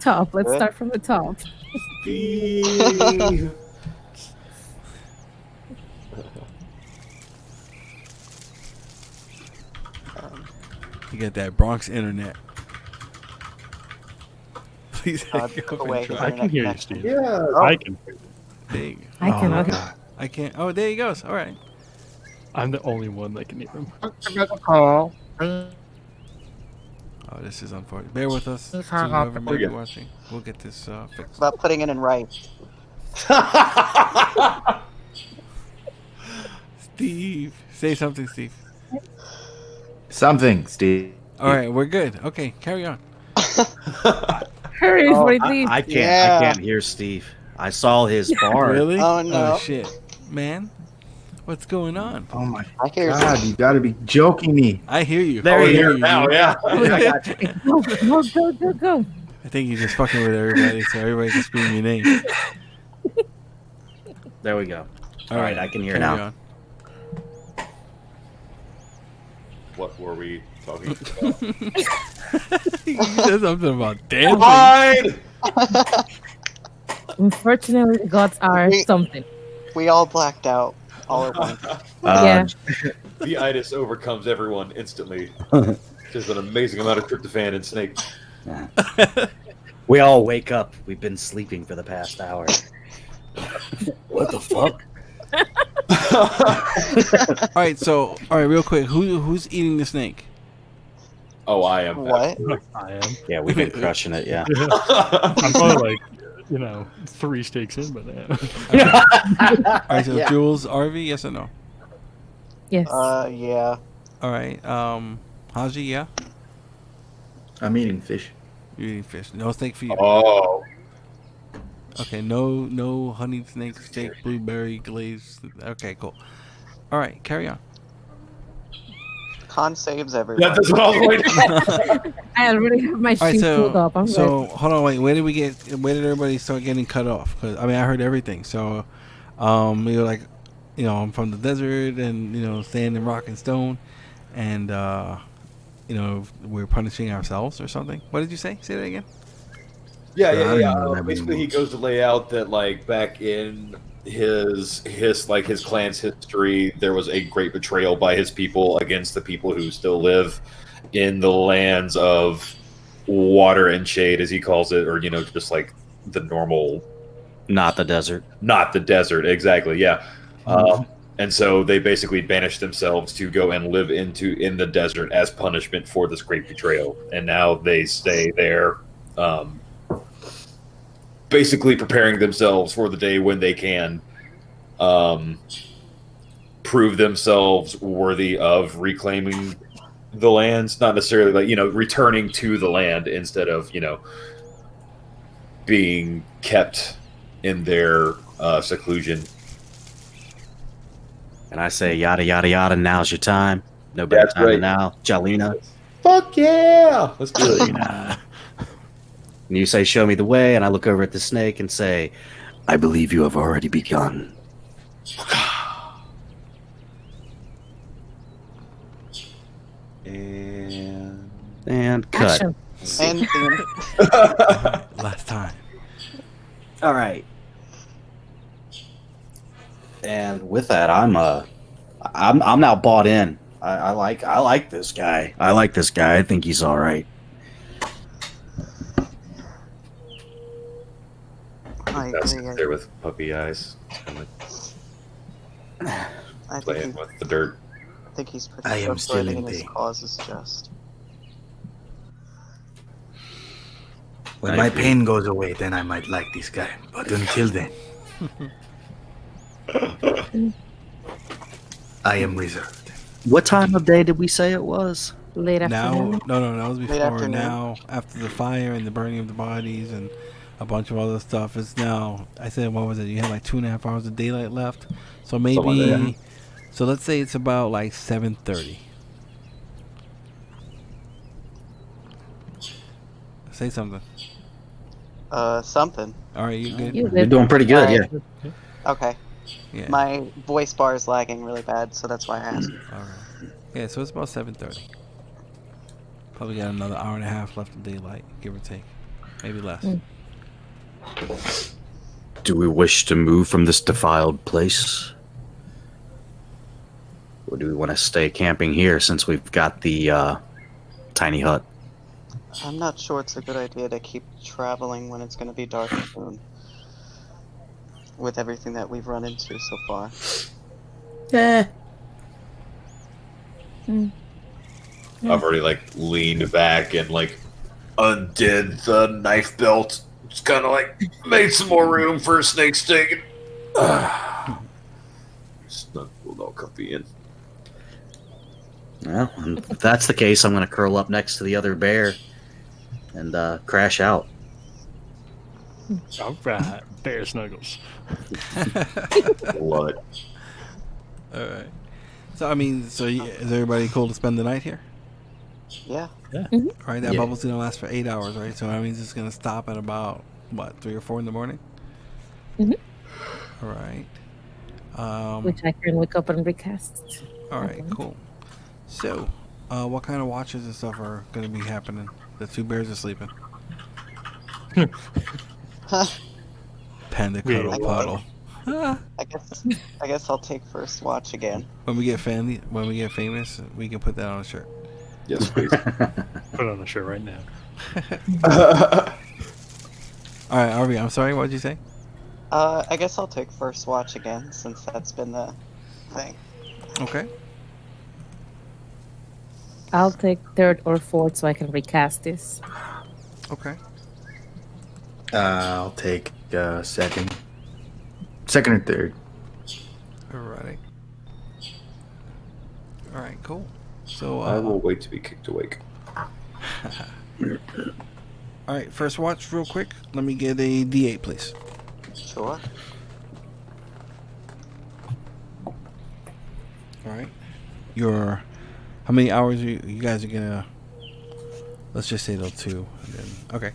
top. Let's start from the top. Steve. You got that Bronx internet. Please God, go away. and try. I can hear you, Steve. Yeah. I can. There you go. I Oh cannot. my God. I can't. Oh, there he goes. All right. I'm the only one that can hear him. Oh, this is unfortunate. Bear with us. To whoever may be watching. We'll get this fixed. About putting it in right. Steve, say something, Steve. Something, Steve. All right, we're good. Okay, carry on. Hurry, please. I can't. Yeah. I can't hear Steve. I saw his bar. Really? Oh, no. Oh shit, man. What's going on? Oh my I hear God, you gotta be joking me. I hear you. There I he hear is you. now. Yeah. Go. I think you're just fucking with everybody, so everybody can scream your name. There we go. All right, I can hear carry now. on. What were we talking about? You said something about dancing. Fine! Unfortunately, the gods are something. We all blacked out all at once. Yeah. The itis overcomes everyone instantly. There's an amazing amount of tryptophan in Snake. We all wake up. We've been sleeping for the past hour. What the fuck? All right, real quick, who's eating the snake? Oh, I am. What? I am. Yeah, we've been crushing it. Yeah. I'm probably like, 3 steaks in, but All right, so Yeah. Jules, RV, yes or no? Yes. Yeah. All right, Haji, yeah, I'm eating fish. you eating fish? No steak for you. Oh, Okay, no honey snake steak, blueberry glaze. Okay, cool. All right, carry on. Con saves everyone. that's what I was waiting. I already have my All right, sheet pulled up. I'm ready. hold on, wait. Where did everybody start getting cut off? 'Cause, I mean, I heard everything. So, we were like, I'm from the desert, and sand and rock and stone, and we're punishing ourselves or something. What did you say? Say that again. Yeah, I don't yeah. remember Basically, he anymore. goes to lay out that like back in his clan's history, there was a great betrayal by his people against the people who still live in the lands of water and shade, as he calls it, or just like the normal, Not the desert. not the desert, exactly. Yeah. And so they basically banished themselves to go and live in the desert as punishment for this great betrayal, and now they stay there. Basically preparing themselves for the day when they can prove themselves worthy of reclaiming the lands, not necessarily like returning to the land instead of being kept in their seclusion. And I say, yada, yada, yada, now's your time. No better That's time right. than now. Jalina. Fuck yeah! Let's do it. Jalina. And you say, show me the way, and I look over at the snake and say, I believe you have already begun. And cut. Action. And Last time. All right. And with that, I'm now bought in. I like this guy. I think he's all right. I That's agree. there with puppy eyes, kind of like I playing think, with the dirt. I think he's pretty I am still trustworthy in and his pain. cause is just. When I my agree. pain goes away, then I might like this guy. But until then, I am reserved. What time of day did we say it was? Late Now, afternoon. no, that was before. afternoon. Now, after the fire and the burning of the bodies and a bunch of other stuff, it's now. I said, what was it? You had like 2.5 hours of daylight left, so maybe. Something like that. So let's say it's about like 7:30. Say something. Something. All right, you good? You You're did. doing pretty good, yeah. Okay. Yeah. My voice bar is lagging really bad, so that's why I asked. All right. Yeah, so it's about 7:30. Probably got another hour and a half left of daylight, give or take, maybe less. Mm. Do we wish to move from this defiled place? Or do we want to stay camping here since we've got the tiny hut? I'm not sure it's a good idea to keep traveling when it's going to be dark soon. With everything that we've run into so far. Mm. I've already leaned back and undid the knife belt. Just kind of made some more room for a snake steak. Snuggled all comfy in. Well, if that's the case, I'm going to curl up next to the other bear and crash out. All right, bear snuggles. Love it. All right. So is everybody cool to spend the night here? Yeah. All right, that Yeah. bubble's gonna last for 8 hours, right? So that means it's gonna stop at about 3 or 4 in the morning. Mhm. All right. Which I can wake up and recast. All right. Cool. So, what kind of watches and stuff are gonna be happening? The 2 bears are sleeping. Panda cuddle Yeah. puddle. I guess I'll take first watch again. When we get famous, we can put that on a shirt. Yes, please. Put on a shirt right now. All right, Arby, I'm sorry. What did you say? I guess I'll take first watch again since that's been the thing. Okay. I'll take third or fourth so I can recast this. Okay. I'll take second or third. Alrighty. All right, cool. So I will wait to be kicked awake. all right, first watch real quick. Let me get a D8, please. Sure. All right. How many hours you guys are gonna? Let's just say till 2. And then, okay.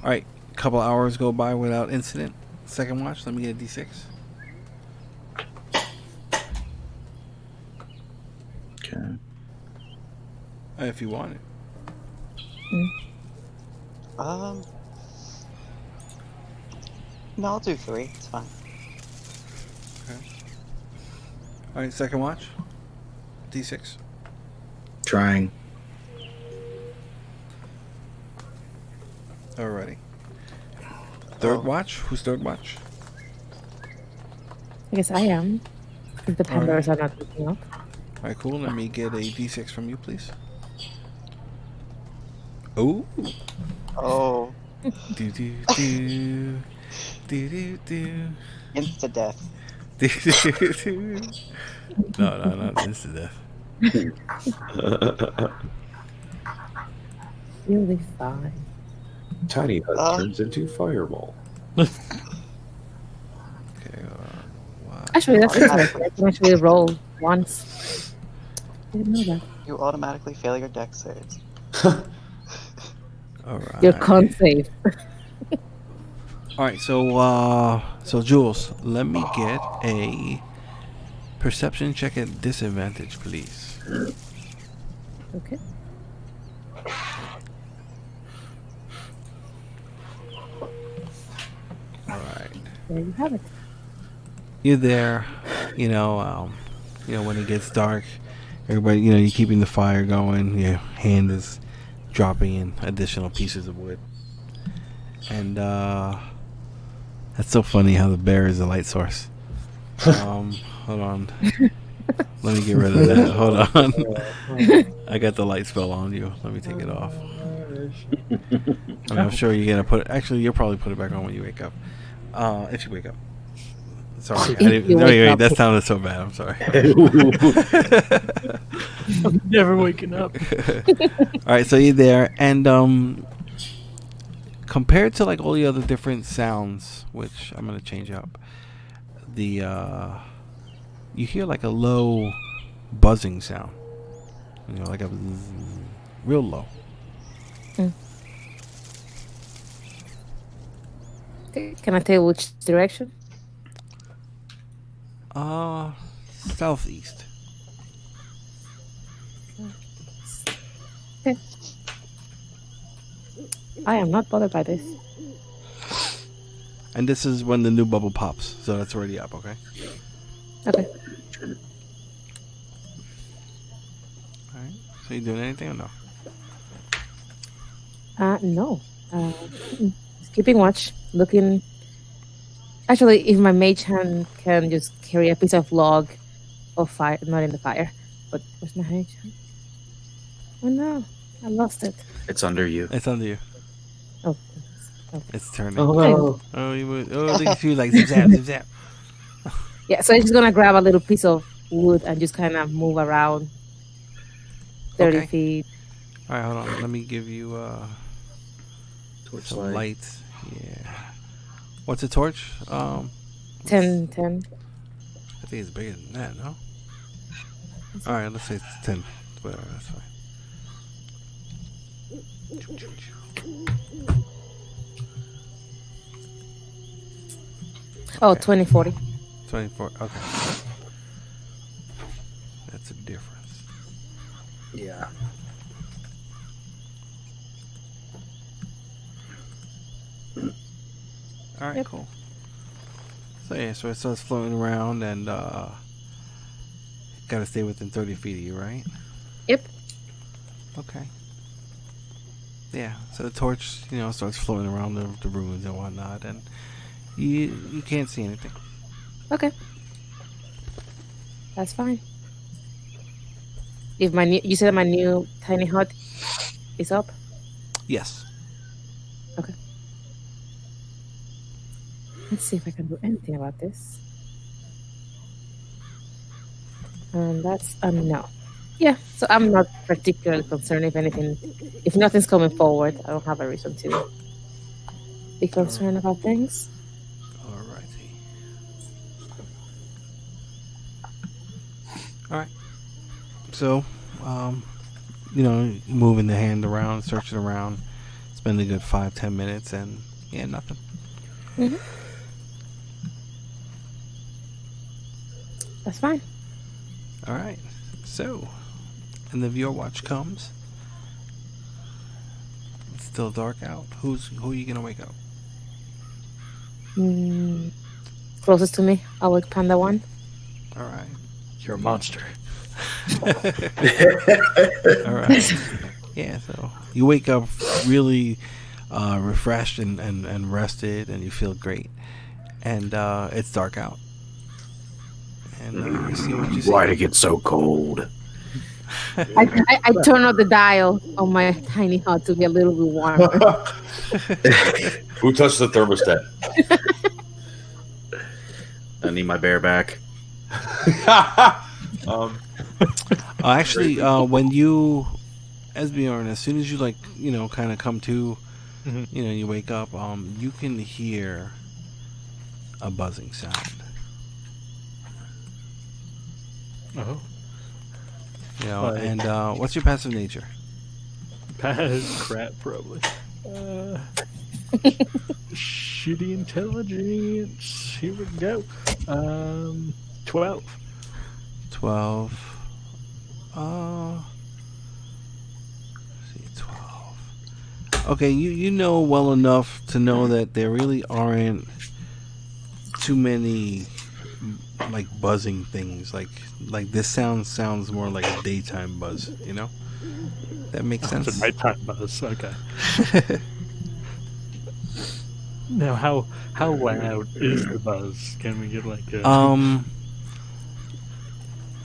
All right. A couple hours go by without incident. Second watch. Let me get a D6. Okay. If you want it. No, I'll do 3. It's fine. Okay. All right. Second watch. D6. Trying. Alrighty. Third watch. Who's third watch? I guess I am. If the Pandaras are not picking up. All right, cool. Let me get a D6 from you, please. Oh. Oh, Do do do do do do. insta death. Do, do, do. No, not this is death. You'll be fine. Tiny Hut turns into Fireball. Okay. Wow. Actually, that's interesting. I can actually roll once. Didn't know that. You automatically fail your dex saves. All right. Your con save. All right. So Jules, let me get a perception check at disadvantage, please. Okay. All right. There you have it. You're there, when it gets dark, everybody, you're keeping the fire going. Your hand is dropping in additional pieces of wood, and that's so funny how the bear is a light source. Hold on, let me get rid of that. Hold on, I got the light spell on you. Let me take it off. I'm sure you're gonna put it. Actually, you'll probably put it back on when you wake up. If you wake up. Sorry. That sounded so bad. I'm sorry. I'm never waking up. All right, so you're there, and compared to like all the other different sounds, which I'm gonna change up, you hear like a low buzzing sound. Like a real low. Okay. Can I tell which direction? Southeast. Okay. I am not bothered by this. And this is when the new bubble pops, so that's already up, okay? Okay. Alright. So you doing anything or no? No. Just keeping watch, looking. Actually, if my mage hand can just carry a piece of log of fire, not in the fire, but where's my mage hand? Oh no, I lost it. It's under you. It's under you. Oh, okay. It's turning. Oh, Look at you like zip zap, zip zap. Yeah, so I'm just gonna grab a little piece of wood and just kind of move around 30 Okay. feet. All right, hold on. Let me give you some torchlight. lights. Yeah. What's a torch? 10. I think it's bigger than that, no? All right, let's say it's 10. Whatever, that's fine. Oh, Okay. 20, 40. 24. Okay. That's a difference. Yeah. All right, Yep. cool. So yeah, so it starts floating around and gotta stay within 30 feet of you, right? Yep. Okay. Yeah, so the torch, starts floating around the ruins and whatnot, and you can't see anything. Okay, that's fine. If you said my new tiny hut is up. Yes. Okay. Let's see if I can do anything about this. And that's a no. Yeah, so I'm not particularly concerned if nothing's coming forward. I don't have a reason to be concerned about things. Alrighty. Alright. So, moving the hand around, searching around, spend a good 5-10 minutes, and yeah, nothing. Mm-hmm. That's fine. Alright. So, and the viewer watch comes. It's still dark out. Who are you gonna wake up? Closest to me, I'll wake Panda 1. Alright. You're a monster. Alright. Yeah, so you wake up really refreshed and rested, and you feel great. And it's dark out. And you see what you see. Why'd it get so cold? I turn up the dial on my tiny hut to be a little bit warmer. Who touched the thermostat? I need my bear back. Actually, when you, Esbjorn, as soon as you kind of come to, you wake up, you can hear a buzzing sound. Oh. And what's your passive nature? Crap, probably. Shitty intelligence. Here we go. 12. 12. See, 12. Okay, you know well enough to know that there really aren't too many buzzing things. Like this sounds more like a daytime buzz. That makes sense. It's a nighttime buzz. Okay. Now, how loud is the buzz? Can we get a...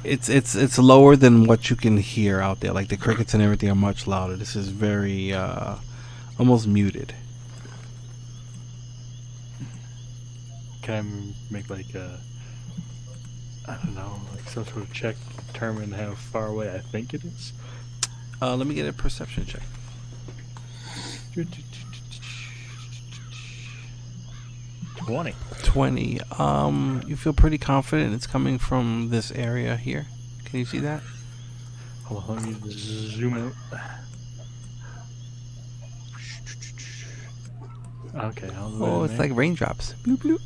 It's lower than what you can hear out there. Like the crickets and everything are much louder. This is very almost muted. Can I make I don't know, some sort of check to determine how far away I think it is? Let me get a perception check. 20. 20. You feel pretty confident it's coming from this area here. Can you see that? Hold on, let me zoom out. Okay, I'll zoom Oh, it's in. like raindrops. Bloop, bloop.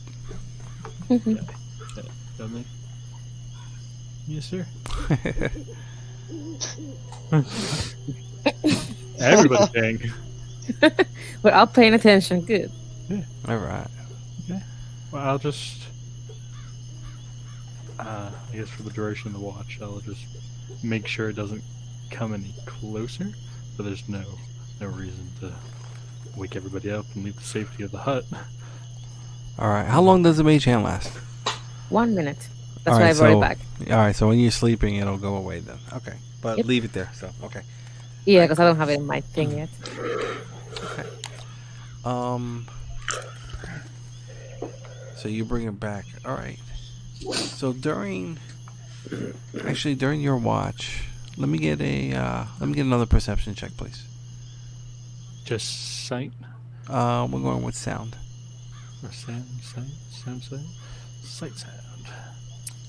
Got me? Yes, sir. Everybody's paying. We're all paying attention. Good. Yeah. All right. Okay. Well, I'll just... I guess for the duration of the watch, I'll just make sure it doesn't come any closer. But there's no reason to wake everybody up and leave the safety of the hut. All right. How long does the mage hand last? 1 minute. That's All why right, I brought it back. All right. So when you're sleeping, it'll go away then. Okay. But Yep. leave it there. So okay. Yeah, because I don't have it in my thing yet. Okay. So you bring it back. All right. So during your watch, let me get another perception check, please. Just sight? We're going with sound. Or sound? Sight sound.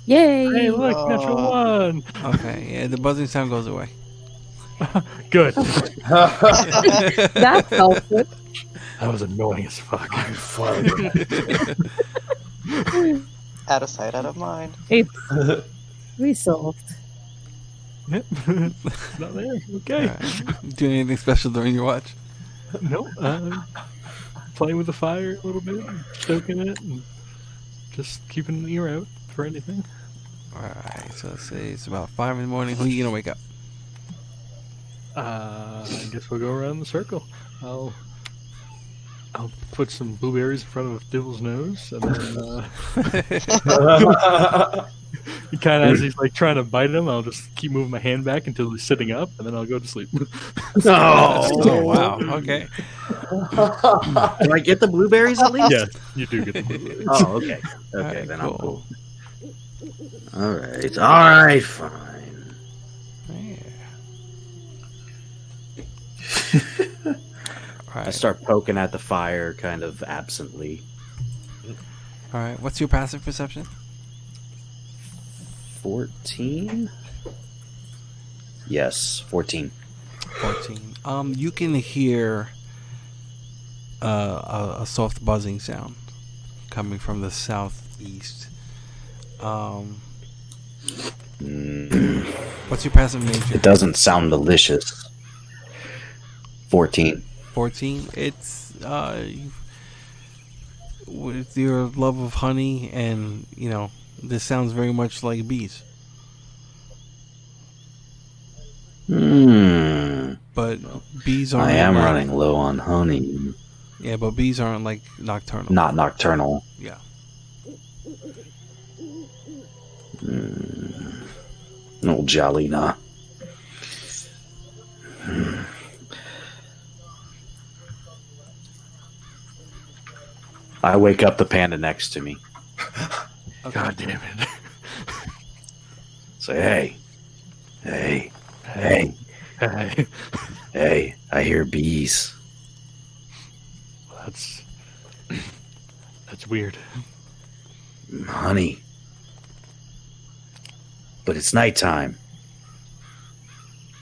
Yay! Hey, look, natural one! Okay. Yeah, the buzzing sound goes away. Good. That's helpful. That was annoying as fuck. Out of sight, out of mind. It's resolved. Yep. Not there. Okay. All right. Do anything special during your watch? Nope. Playing with the fire a little bit, stoking it, and just keeping an ear out for anything. All right. So let's say it's about 5 in the morning. Who are you gonna wake up? I guess we'll go around the circle. I'll put some blueberries in front of Dibbel's nose, and then kind of as he's like trying to bite him, I'll just keep moving my hand back until he's sitting up, and then I'll go to sleep. Oh wow. Okay. Do I get the blueberries at least? Yeah, you do get the blueberries. Oh, okay. Okay, Alright, then cool. I'm cool. All right, fine. Yeah. I Alright. start poking at the fire, kind of absently. Alright. What's your passive perception? 14? Yes, 14. 14. You can hear a soft buzzing sound coming from the southeast. What's your passive nature? It doesn't sound delicious. 14. 14. It's with your love of honey, and this sounds very much like bees. But bees aren't. I am like, running low on honey. Yeah, but bees aren't like nocturnal. Not nocturnal. Yeah. No jolly nah. I wake up the panda next to me. Okay. God damn it! Say, hey, Hey. I hear bees. That's weird. Honey. But it's nighttime.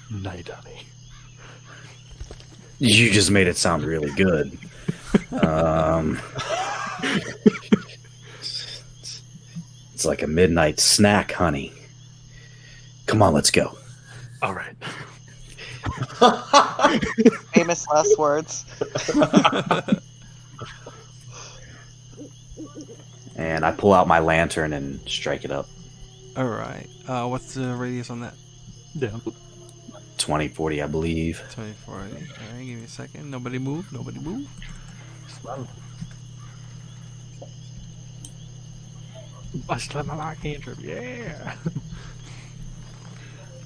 Night, honey. You just made it sound really good. It's like a midnight snack, honey. Come on, let's go. All right. Famous last words. And I pull out my lantern and strike it up. All right. What's the radius on that? Yeah. 2040, I believe. 24. All right, give me a second. Nobody move. Nobody move. Bust my lock cantrip. Yeah.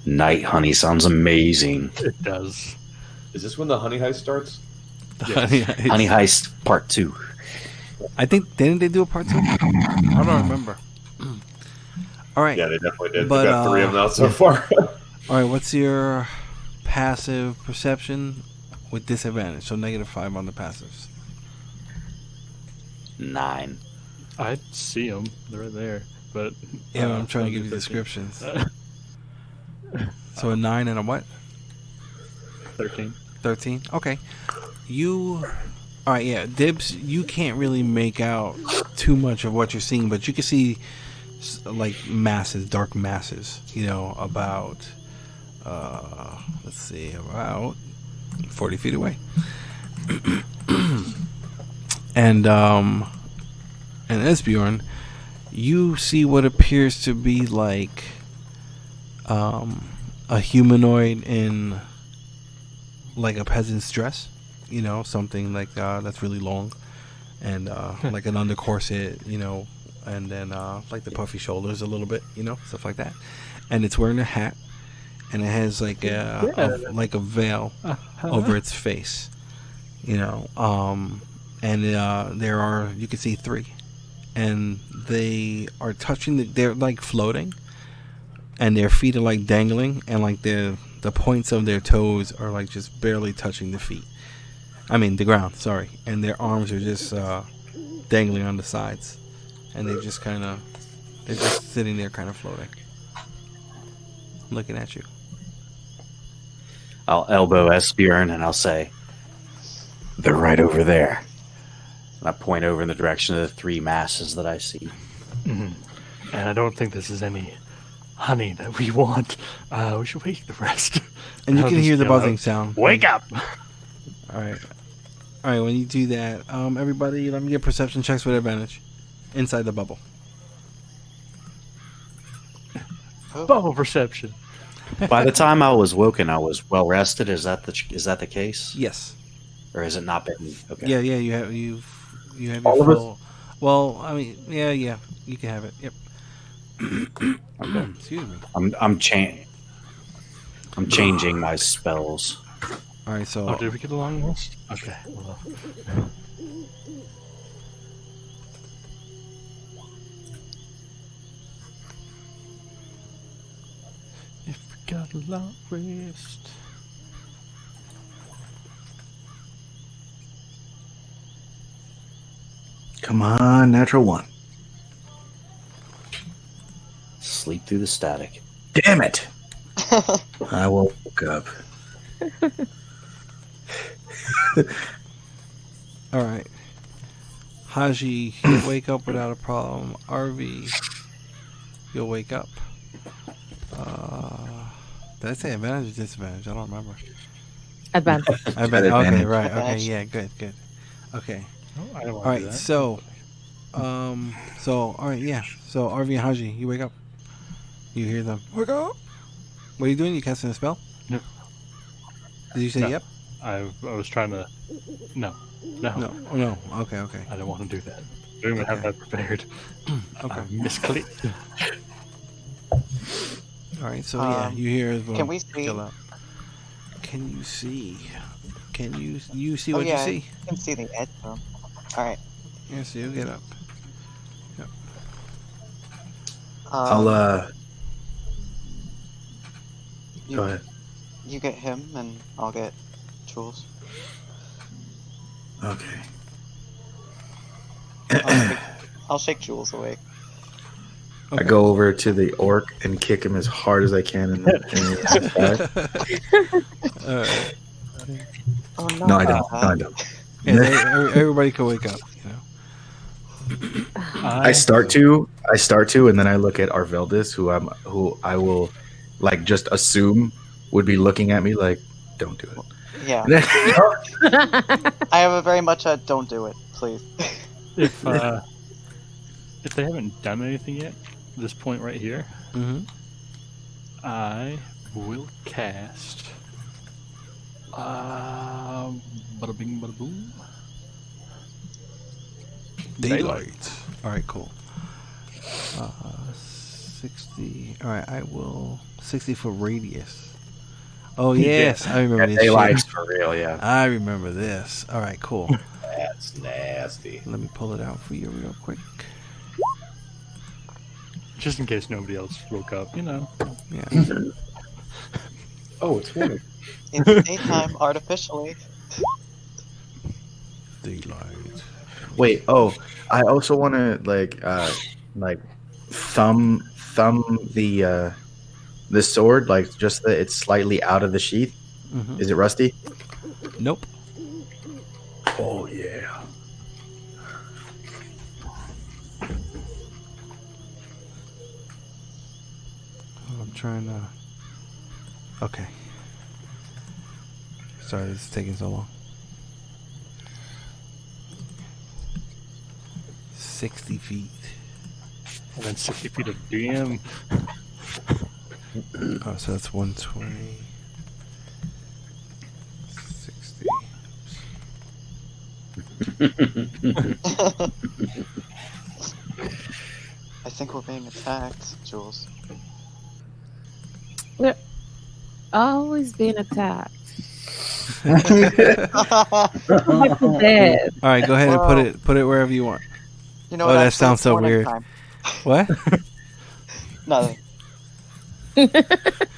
Night honey sounds amazing. It does. Is this when the honey heist starts? Honey Heist Part 2. I think, didn't they do a part 2? I don't remember. All right. Yeah, they definitely did. But, We've got 3 of them out so far. All right. What's your passive perception with disadvantage? So -5 on the passives. 9. I see them. They're right there. But Yeah, I'm trying to give you 13. descriptions. So a 9 and a what? 13. 13. Okay. All right. Yeah, Dibs. You can't really make out too much of what you're seeing, but you can see like masses, dark masses. About let's see, about 40 feet away. And Esbjorn, you see what appears to be like a humanoid in like a peasant's dress, something like that's really long, and like an under corset, and then like the puffy shoulders a little bit, stuff like that, and it's wearing a hat, and it has like a veil over its face, and you can see 3, and they are they're like floating, and their feet are like dangling, and like the points of their toes are like just barely touching the ground, sorry, and their arms are just dangling on the sides, and they're just sitting there kind of floating, looking at you. I'll elbow Esbjorn and I'll say, they're right over there. And I point over in the direction of the 3 masses that I see. Mm-hmm. And I don't think this is any honey that we want. We should wake the rest. And you I'll can just hear the yell buzzing out, sound. Wake up! All right. When you do that, everybody, let me get perception checks with advantage inside the bubble. Bubble perception. By the time I was woken, I was well rested. Is that the case? Yes. Or has it not been? Okay. Yeah. You have your All of us? full. Well, I mean, yeah. You can have it. Yep. Okay. Excuse me. I'm changing my spells. All right. So Oh, did we get a long rest? Okay. Well, if we got a long rest. Come on, natural one. Sleep through the static. Damn it! I woke up. all right. Haji, you'll wake up without a problem. RV, you'll wake up. Did I say advantage or disadvantage? I don't remember. Advantage. Advantage. Okay, Advantage. right. Okay, Advantage. yeah, good. Okay. Oh, I don't want All to do right. that. So, all right, yeah. So RV and Haji, you wake up. You hear them. Wake up. What are you doing? You casting a spell? No. Did you say No. yep? I was trying to. No. No. Oh, no. Okay. I don't want to do that. I don't even have that prepared. Okay. I misclicked. All right. So yeah, you hear Esbjorn Can we see? chill out. Can you see? Can you see Oh, what yeah. you see? I can see the edge of them. All right. Yes, you get up. I'll you, go ahead. You get him, and I'll get Jules. Okay. I'll shake Jules awake. I go over to the orc and kick him as hard as I can in the back. All right. Oh no! No, I don't. No, I don't. Yeah, everybody can wake up. You know. I start to, and then I look at Arveldis, who I will, like, just assume would be looking at me like, "Don't do it." Yeah, I have a very much a don't do it, please. If they haven't done anything yet, this point right here, Mm-hmm. I will cast. Bada bing, bada boom. Daylight. All right, cool. 60. All right, I will 60-foot radius. Oh yes, I remember this. Daylight's Shit. for real, yeah. I remember this. All right, cool. That's nasty. Let me pull it out for you real quick. Just in case nobody else woke up, you know. Yeah. Oh, it's morning. It's daytime artificially. Daylight. Wait. Oh, I also want to like thumb the sword, like just that it's slightly out of the sheath. Mm-hmm. Is it rusty? Nope. Oh yeah. I'm trying to. Okay. Sorry, this is taking so long. 60 feet. And then 60 feet of DM. Oh, so that's 120. 60. I think we're being attacked, Jules. We're always being attacked. All right, go ahead and put it wherever you want. You know Oh, what? that actually, sounds it's so morning weird. time. What? Nothing.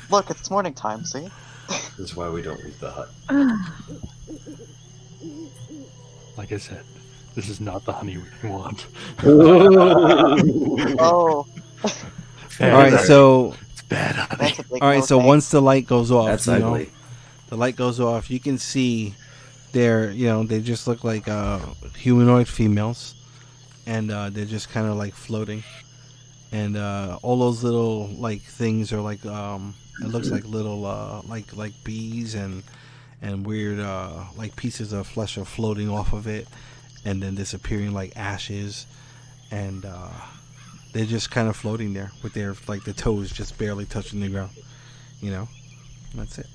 Look, it's morning time. See? This is why we don't leave the hut. Like I said, this is not the honey we want. Oh, All right, so It's bad honey. that's a big all right, no so thanks. once the light goes off, That's you know, ugly. the light goes off, you can see they just look like humanoid females, and they're just kind of like floating, and all those little like things are like it looks like little like bees and weird like pieces of flesh are floating off of it, and then disappearing like ashes, and they're just kind of floating there with their like the toes just barely touching the ground, You know, that's it.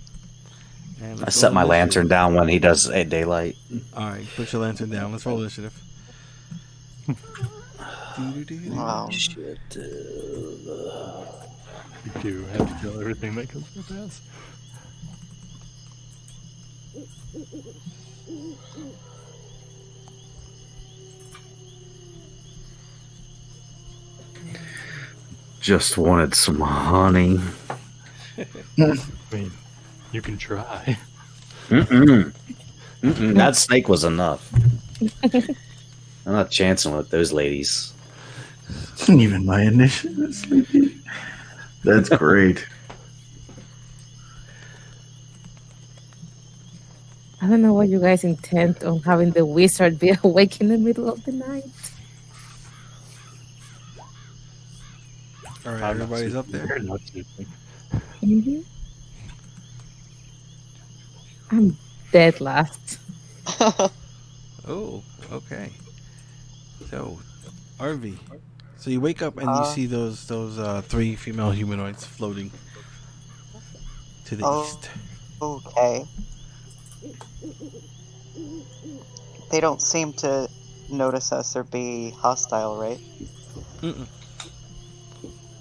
And I let's set roll my initiative. lantern down when he does at daylight. All right, put your lantern down. Let's roll initiative. Wow. Shit. You do have to kill everything that comes with that. Just wanted some honey. I mean, you can try. Mm-mm. Mm-mm. That snake was enough. I'm not chancing with those ladies. Even my initiative is sleepy. That's great. I don't know what you guys intend on having the wizard be awake in the middle of the night. All right, everybody's up there. You're not sleeping. Mm-hmm. I'm dead last. Oh, okay. So, Arvi. So you wake up and you see those 3 female humanoids floating to the east. Okay. They don't seem to notice us or be hostile, right? Mm-mm.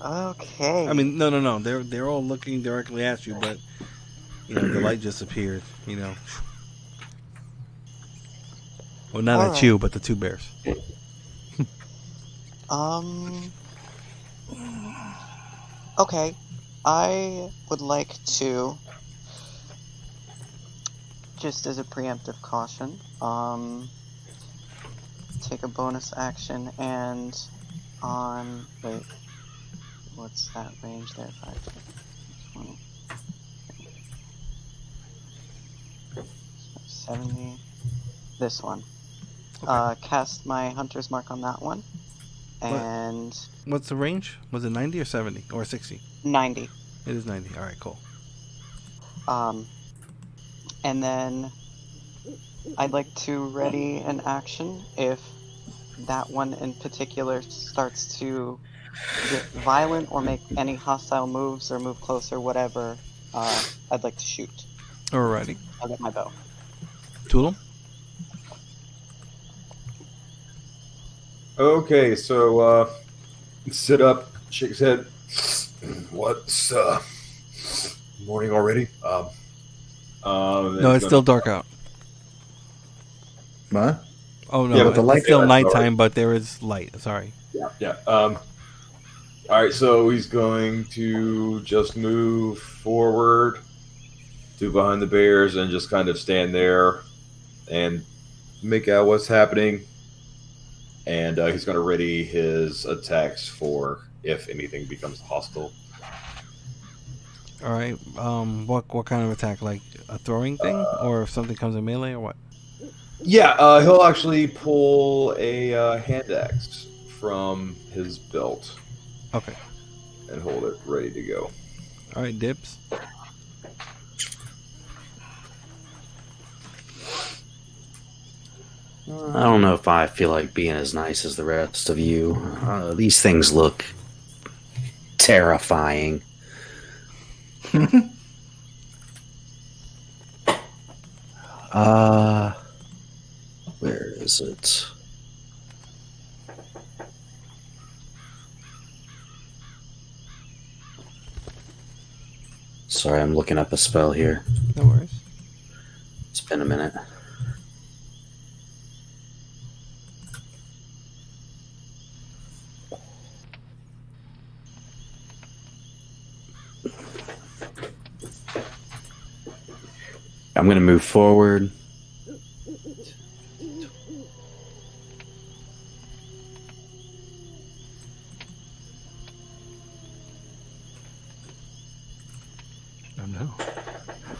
Okay. I mean, no. They're all looking directly at you, but you know the light just appeared. You know. Well, not at you, but the 2 bears. Okay. I would like to, just as a preemptive caution, take a bonus action and wait, what's that range there? 5, 20, 70. This one. Okay. Cast my Hunter's Mark on that one. And What's the range? Was it 90 or 70 or 60? 90. It is 90. All right, cool. And then I'd like to ready an action if that one in particular starts to get violent or make any hostile moves or move closer, whatever. I'd like to shoot. Alrighty. I'll get my bow. Tulim? Okay, so sit up, shake his head. What's morning already? No, it's still dark out. What? Oh no, Yeah, but the light it's still daylight's nighttime, but there is light. Sorry. Yeah. All right, so he's going to just move forward to behind the bears and just kind of stand there and make out what's happening. And he's going to ready his attacks for if anything becomes hostile. All right. What kind of attack? Like a throwing thing, or if something comes in melee, or what? Yeah, he'll actually pull a hand axe from his belt Okay. and hold it ready to go. All right, Dibs. I don't know if I feel like being as nice as the rest of you. These things look terrifying. Where is it? Sorry, I'm looking up a spell here. No worries. It's been a minute. I'm going to move forward. Oh no.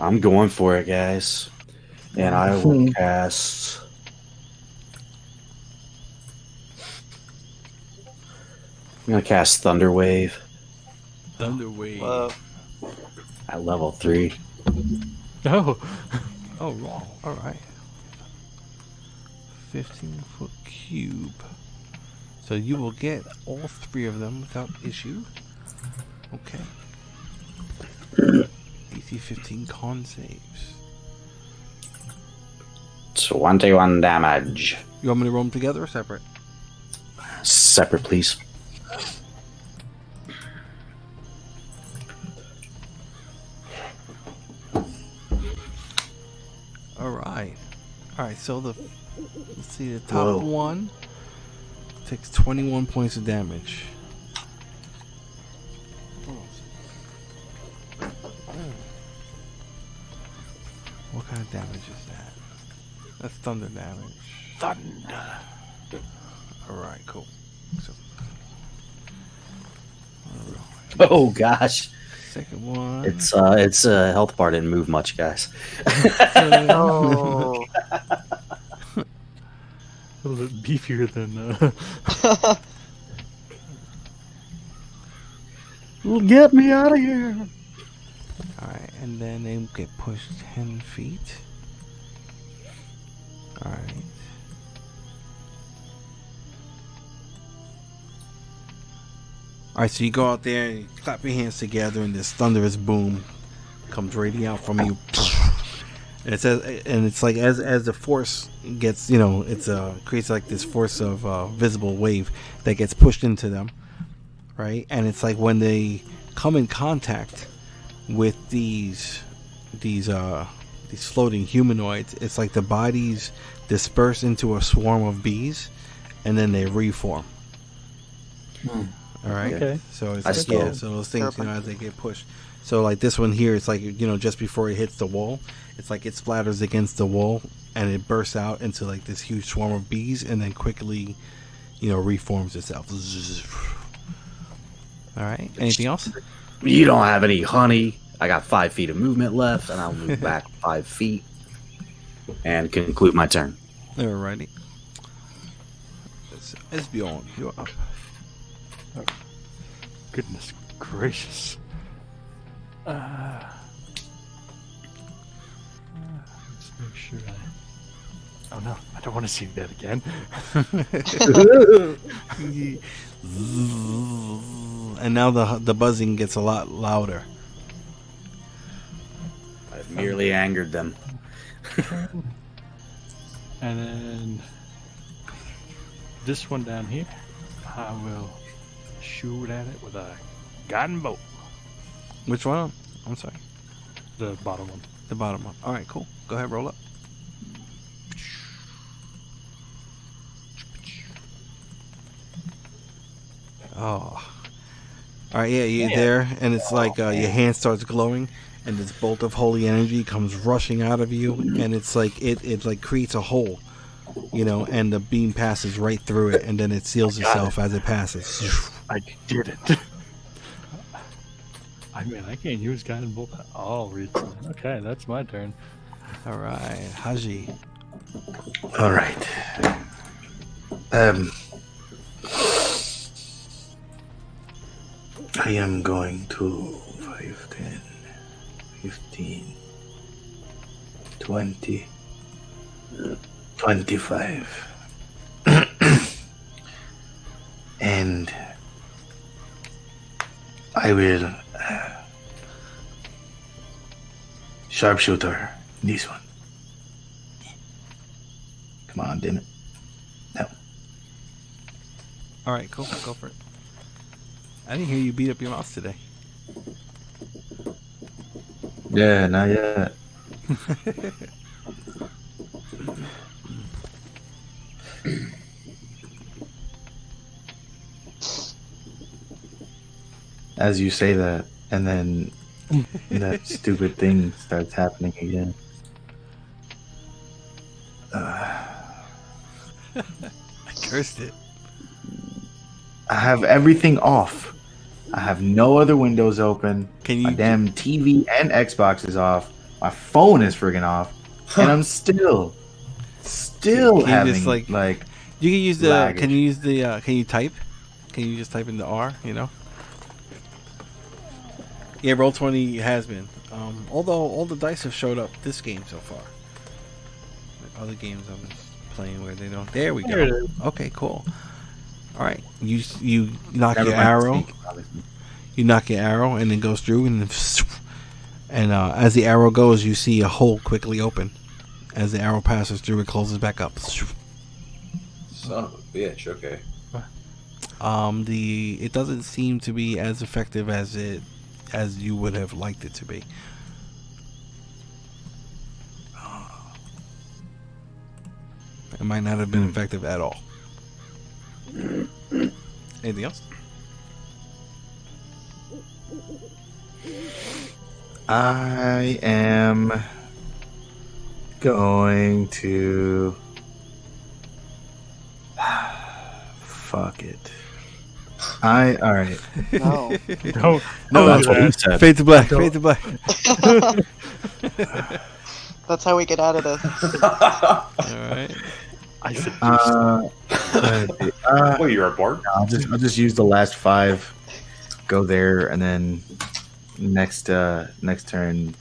I'm going for it, guys. And I will cast... I'm going to cast Thunder Wave Thunderwave. Whoa. at level 3. Oh. Oh, wrong. All right. 15-foot cube. So you will get all 3 of them without issue. Okay. DC 15 con saves. 21 damage. You want me to roll them together or separate? Separate, please. Alright. Alright, so let's see, the top one takes 21 points of damage. What kind of damage is that? That's thunder damage. Thunder. Alright, cool. So, Oh gosh. second one. It's health bar didn't move much, guys. Oh. A little bit beefier than. Get me out of here. Alright, and then they get pushed 10 feet. Alright. Alright, so you go out there, you clap your hands together, and this thunderous boom comes radiating out from you. And it's like as the force gets, it's creates like this force of visible wave that gets pushed into them, right? And it's like when they come in contact with these floating humanoids, it's like the bodies disperse into a swarm of bees, and then they reform. All right. Okay. So it's so those things, as they get pushed. So like this one here, it's like just before it hits the wall, it's like it splatters against the wall and it bursts out into like this huge swarm of bees, and then quickly, reforms itself. All right. Anything else? You don't have any honey. I got 5 feet of movement left, and I'll move back 5 feet and conclude my turn. Alrighty. Esbjorn, you're up. Oh, goodness gracious. Let's make sure Oh no, I don't want to see that again. And now the buzzing gets a lot louder. I've merely angered them. And then this one down here, I will shoot at it with a guiding bolt. Which one? I'm sorry. The bottom one. The bottom one. All right, cool. Go ahead, roll up. Oh. All right, yeah, you're there, and it's like your hand starts glowing, and this bolt of holy energy comes rushing out of you, and it's like it like creates a hole, and the beam passes right through it, and then it seals itself as it passes. I did it. I mean, I can't use guiding bolt at all recently. Okay, that's my turn. All right, Hasjhad. All right. I am going to 5, 10, 15, 20, 25. And I will sharpshooter this one. Come on, damn it. No. All right, cool. Go for it. I didn't hear you beat up your mouse today. Yeah, not yet. As you say that, and then that stupid thing starts happening again. I cursed it. I have everything off. I have no other windows open. My damn TV and Xbox is off. My phone is friggin' off, and I'm still having just, like you can use the. laggage. Can you use the? Can you type? Can you just type in the R? Yeah, Roll20 has been. Although all the dice have showed up this game so far. Like other games I've been playing where they don't. There we There it go. is. Okay, cool. All right, you knock Never your mind arrow. sneak, obviously. You knock your arrow, and it goes through, and And as the arrow goes, you see a hole quickly open. As the arrow passes through, it closes back up. Son of a bitch. Okay. It doesn't seem to be as effective as you would have liked it to be. It might not have been effective at all. Anything else? I am going to fuck it. All right. No. No, That's what he said. Fade to black. Fade to black. That's how we get out of this. All right. I said Well, you're a bard. I'll just use the last 5. Go there, and then next turn,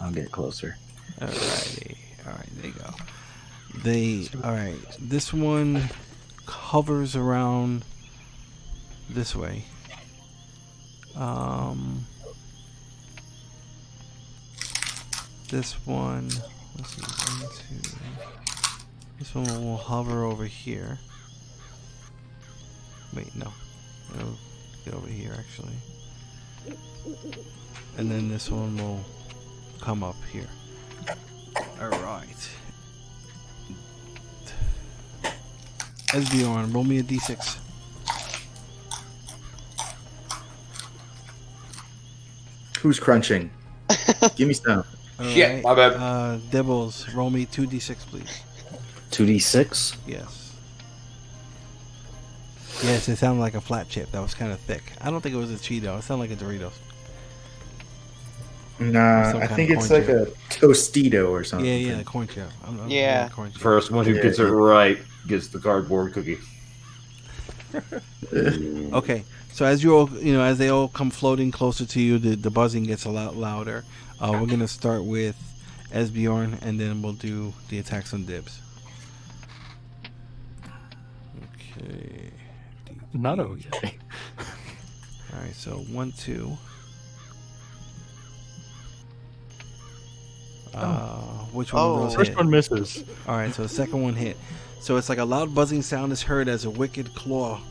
I'll get closer. Alrighty. All right. There you go. All right. This one hovers around this way. This one. Let's see. 1, 2. This one will hover over here. Wait, no. It'll get over here actually. And then this one will come up here. Alright. Esbjorn, roll me a d6. Who's crunching? Give me some. Shit, my bad. Dibbels, roll me 2d6 please. 2d6. Yes. Yes, it sounded like a flat chip. That was kind of thick. I don't think it was a Cheeto. It sounded like a Doritos. Nah, Some I kind think of it's corn like a Tostito or something. Yeah, the corn chip. I'm Yeah. corn chip. First one who Yeah. gets it right gets the cardboard cookie. Okay, so as you all, as they all come floating closer to you, the buzzing gets a lot louder. We're gonna start with Esbjorn, and then we'll do the attacks on Dibs. Okay. not okay. All right, so 1, 2. Which one of those First hit? one misses. All right, so the second one hit. So it's like a loud buzzing sound is heard as a wicked clawed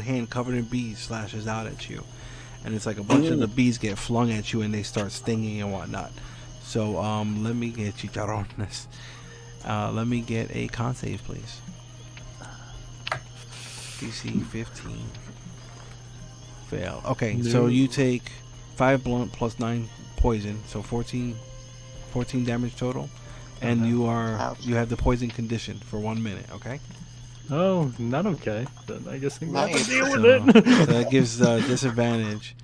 hand covered in bees slashes out at you, and it's like a bunch of the bees get flung at you and they start stinging and whatnot. So let me get chicharrones. Let me get a con save, please. DC 15. Fail. Okay, so you take 5 blunt plus 9 poison, so 14 damage total, and you have the poison condition for 1 minute. Okay. Oh, not okay. Then I guess I'm gonna have Nice. to deal with So it. that gives disadvantage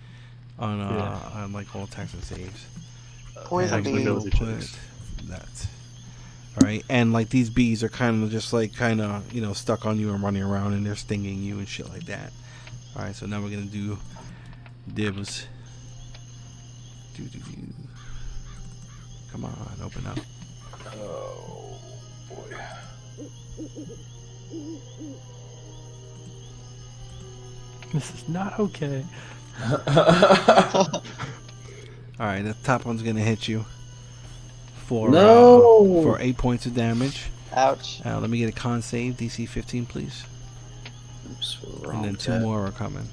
on like all attacks and saves. Poison And Actually we'll goes bee. each put other's. that. All right, and like these bees are kind of just like stuck on you and running around, and they're stinging you and shit like that. All right, so now we're gonna do Dibs. Come on, open up. Oh boy. This is not okay. All right, the top one's gonna hit you for No. for 8 points of damage. Ouch. Let me get a con save, DC 15, please. Oops, we're And wrong then with 2 that. more are coming.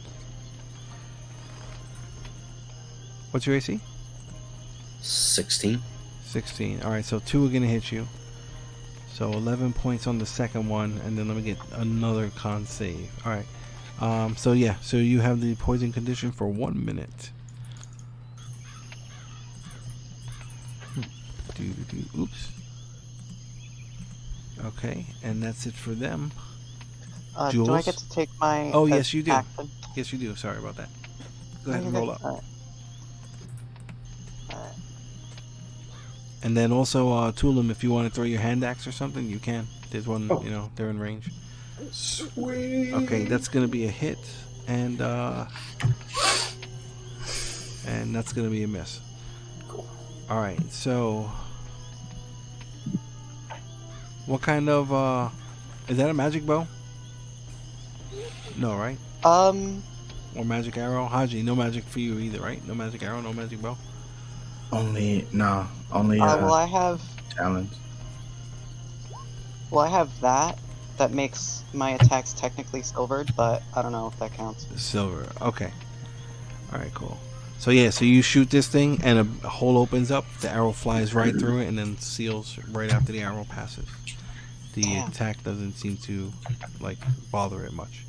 What's your AC? 16. 16. All right, so 2 are gonna hit you. So 11 points on the second one, and then let me get another con save. All right. So you have the poison condition for 1 minute. Oops. Okay, and that's it for them. Do I Jules? get to take my? Oh, yes, you do. action? Yes, you do. Sorry about that. Go ahead and Okay, roll up. alright. Alright. And then also, Tulim, if you want to throw your hand axe or something, you can. There's one, Oh. they're in range. Sweet. Okay, that's gonna be a hit, and that's gonna be a miss. Cool. All right, so what kind of is that a magic bow? No, right? Um, Or magic arrow? Haji, no magic for you either, right? No magic arrow, no magic bow. Only Will I have talent. that? That makes my attacks technically silvered, but I don't know if that counts. Silver. Okay. All right. Cool. So yeah, so you shoot this thing, and a hole opens up. The arrow flies right through it, and then seals right after the arrow passes. The Damn. attack doesn't seem to like bother it much,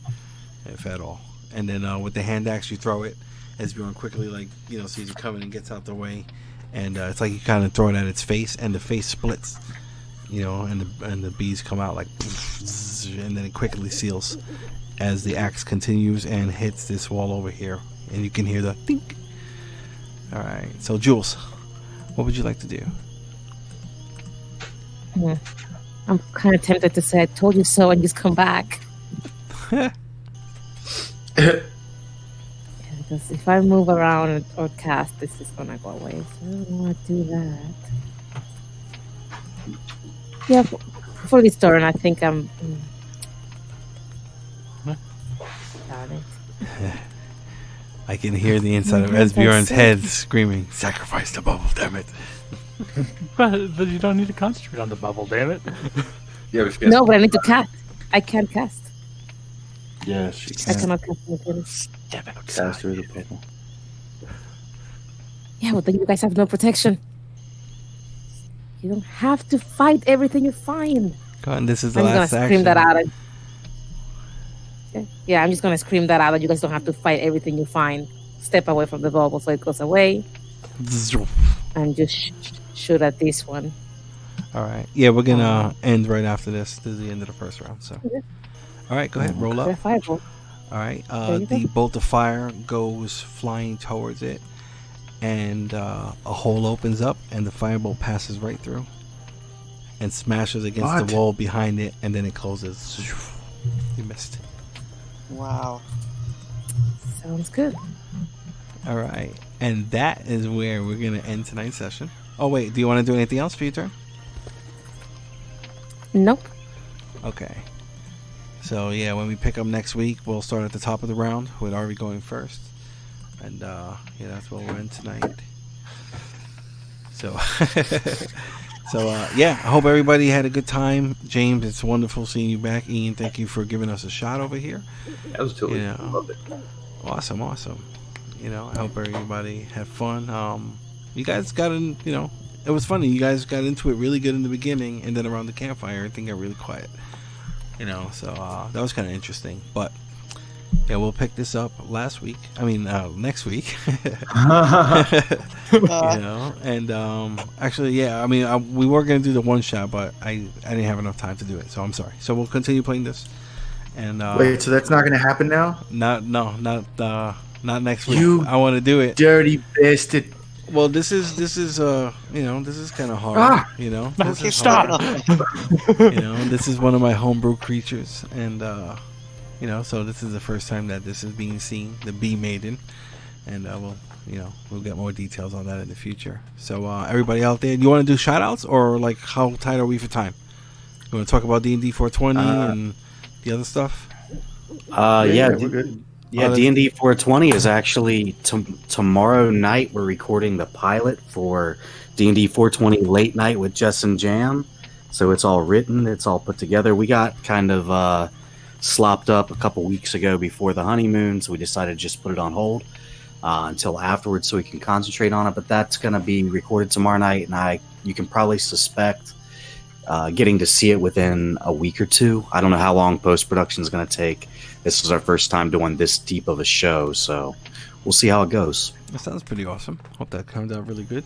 if at all. And then with the hand axe, you throw it. Esbjorn quickly sees it coming and gets out the way, and it's like you kind of throw it at its face, and the face splits. And the bees come out like, and then it quickly seals as the axe continues and hits this wall over here, and you can hear the think. All right, so Jules, what would you like to do? I'm kind of tempted to say "I told you so" and just come back. Because if I move around or cast, this is gonna go away. So I don't want to do that. Yeah, for this turn, I think I'm. Darn it. I can hear the inside of Esbjorn's head screaming, "Sacrifice the bubble, damn it!" But you don't need to concentrate on the bubble, damn it. Yeah, but No, but I need to cast. I can't cast. Yeah, she I can cannot cast anything. cast through the bubble. Yeah, well then you guys have no protection. You don't have to fight everything you find. Go on, this is the I'm gonna last scream action. that out. Yeah, I'm just gonna scream that out. That you guys don't have to fight everything you find. Step away from the bubble so it goes away, and just shoot at this one. All right. Yeah, we're gonna end right after this. This is the end of the first round. So, Okay. all right, go ahead, roll up. Fireball. All right. There you The go. bolt of fire goes flying towards it, and a hole opens up, and the firebolt passes right through, and smashes against What? the wall behind it, and then it closes. You missed. Wow. Sounds good. All right, and that is where we're gonna end tonight's session. Oh wait, do you want to do anything else for your turn? Nope. Okay. So yeah, when we pick up next week, we'll start at the top of the round with Arvi going first, and yeah, that's where we'll end tonight. So, yeah, I hope everybody had a good time. James, it's wonderful seeing you back. Ian, thank you for giving us a shot over here. That was totally loved it. Awesome. I hope everybody had fun. You guys got in. It was funny. You guys got into it really good in the beginning, and then around the campfire, everything got really quiet. So that was kind of interesting. But yeah, we'll pick this up next week. And actually, yeah, we were gonna do the one shot, but I didn't have enough time to do it, so I'm sorry. So we'll continue playing this. And Wait, so that's not going to happen now? not next week. You I want to do it. Dirty bastard. Well, this is this is kind of hard. Ah! This is Stop. hard. This is one of my homebrew creatures, and so this is the first time that this is being seen, the Bee Maiden, and we'll get more details on that in the future. So everybody out there, you want to do shout outs, or like how tight are we for time? You want to talk about D&D 420 and the other stuff? Yeah, we're good. Yeah, D&D 420 is actually tomorrow night. We're recording the pilot for D&D 420 Late Night with Jess and Jam. So it's all written, it's all put together. We got kind of slopped up a couple weeks ago before the honeymoon, so we decided to just put it on hold until afterwards so we can concentrate on it. But that's going to be recorded tomorrow night, and you can probably suspect getting to see it within a week or two. I don't know how long post-production is going to take. This is our first time doing this deep of a show, so we'll see how it goes. That sounds pretty awesome. Hope that comes out really good.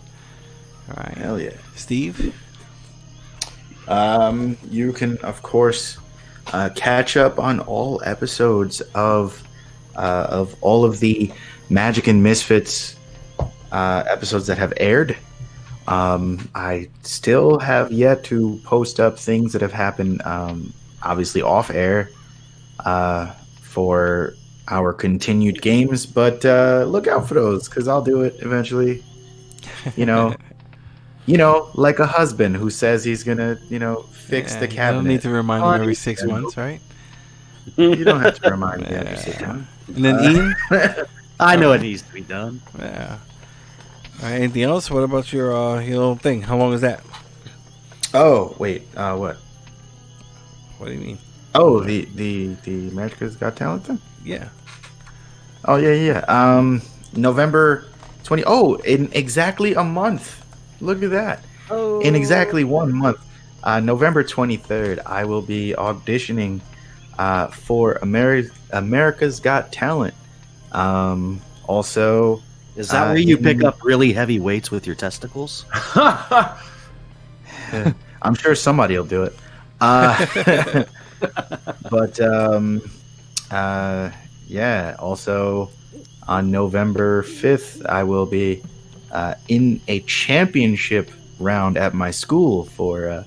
All right. Hell yeah. Steve? You can, of course, catch up on all episodes of all of the Magic and Misfits episodes that have aired. I still have yet to post up things that have happened, obviously off air, for our continued games, but look out for those, because I'll do it eventually. Like a husband who says he's gonna, fix the You cabinet. don't need to remind me every 6 months, right? You don't have to remind me every 6 months. And then Ian? I know it needs to be done. Yeah. All right, anything else? What about your little thing? How long is that? Oh wait, what? What do you mean? Oh, the America's Got Talent thing. Yeah. Oh yeah. November 20. Oh, in exactly a month. Look at that. Oh. In exactly 1 month, November 23rd, I will be auditioning for America's Got Talent. Also, Is that where you pick up really heavy weights with your testicles? I'm sure somebody will do it. But yeah. Also, on November 5th, I will be in a championship round at my school for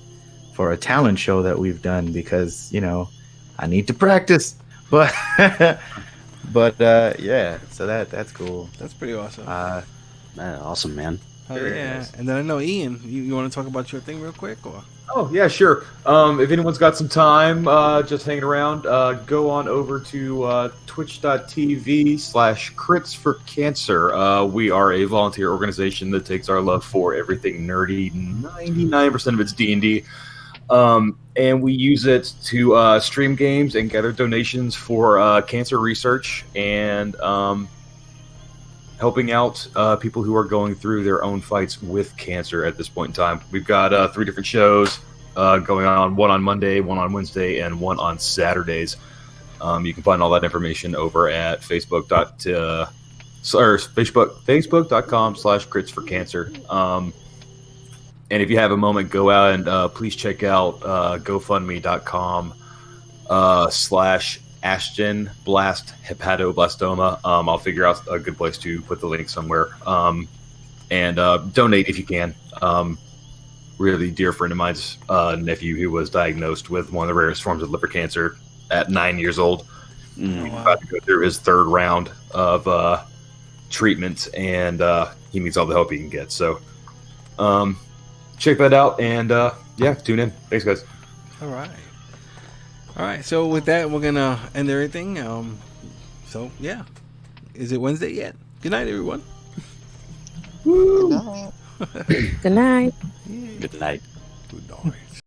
a talent show that we've done because I need to practice. But yeah. So that's cool. That's pretty awesome. Awesome, man. Yeah. nice. And then I know Ian, you want to talk about your thing real quick, or? Oh, yeah, sure. If anyone's got some time just hanging around, go on over to twitch.tv/crits for cancer. We are a volunteer organization that takes our love for everything nerdy, 99% of it's D&D, and we use it to stream games and gather donations for cancer research and helping out people who are going through their own fights with cancer at this point in time. We've got 3 different shows going on, one on Monday, one on Wednesday, and one on Saturdays. You can find all that information over at facebook.com/crits for cancer. And if you have a moment, go out and please check out gofundme.com /Hasjhad blast hepatoblastoma. I'll figure out a good place to put the link somewhere. And donate if you can. Really dear friend of mine's nephew who was diagnosed with one of the rarest forms of liver cancer at 9 years old. He's about to go through his 3rd round of treatment, and he needs all the help he can get. So check that out, and yeah, tune in. Thanks, guys. All right. So with that, we're gonna end everything. So yeah, is it Wednesday yet? Good night, everyone. Good night. Good night. Good night. Good night.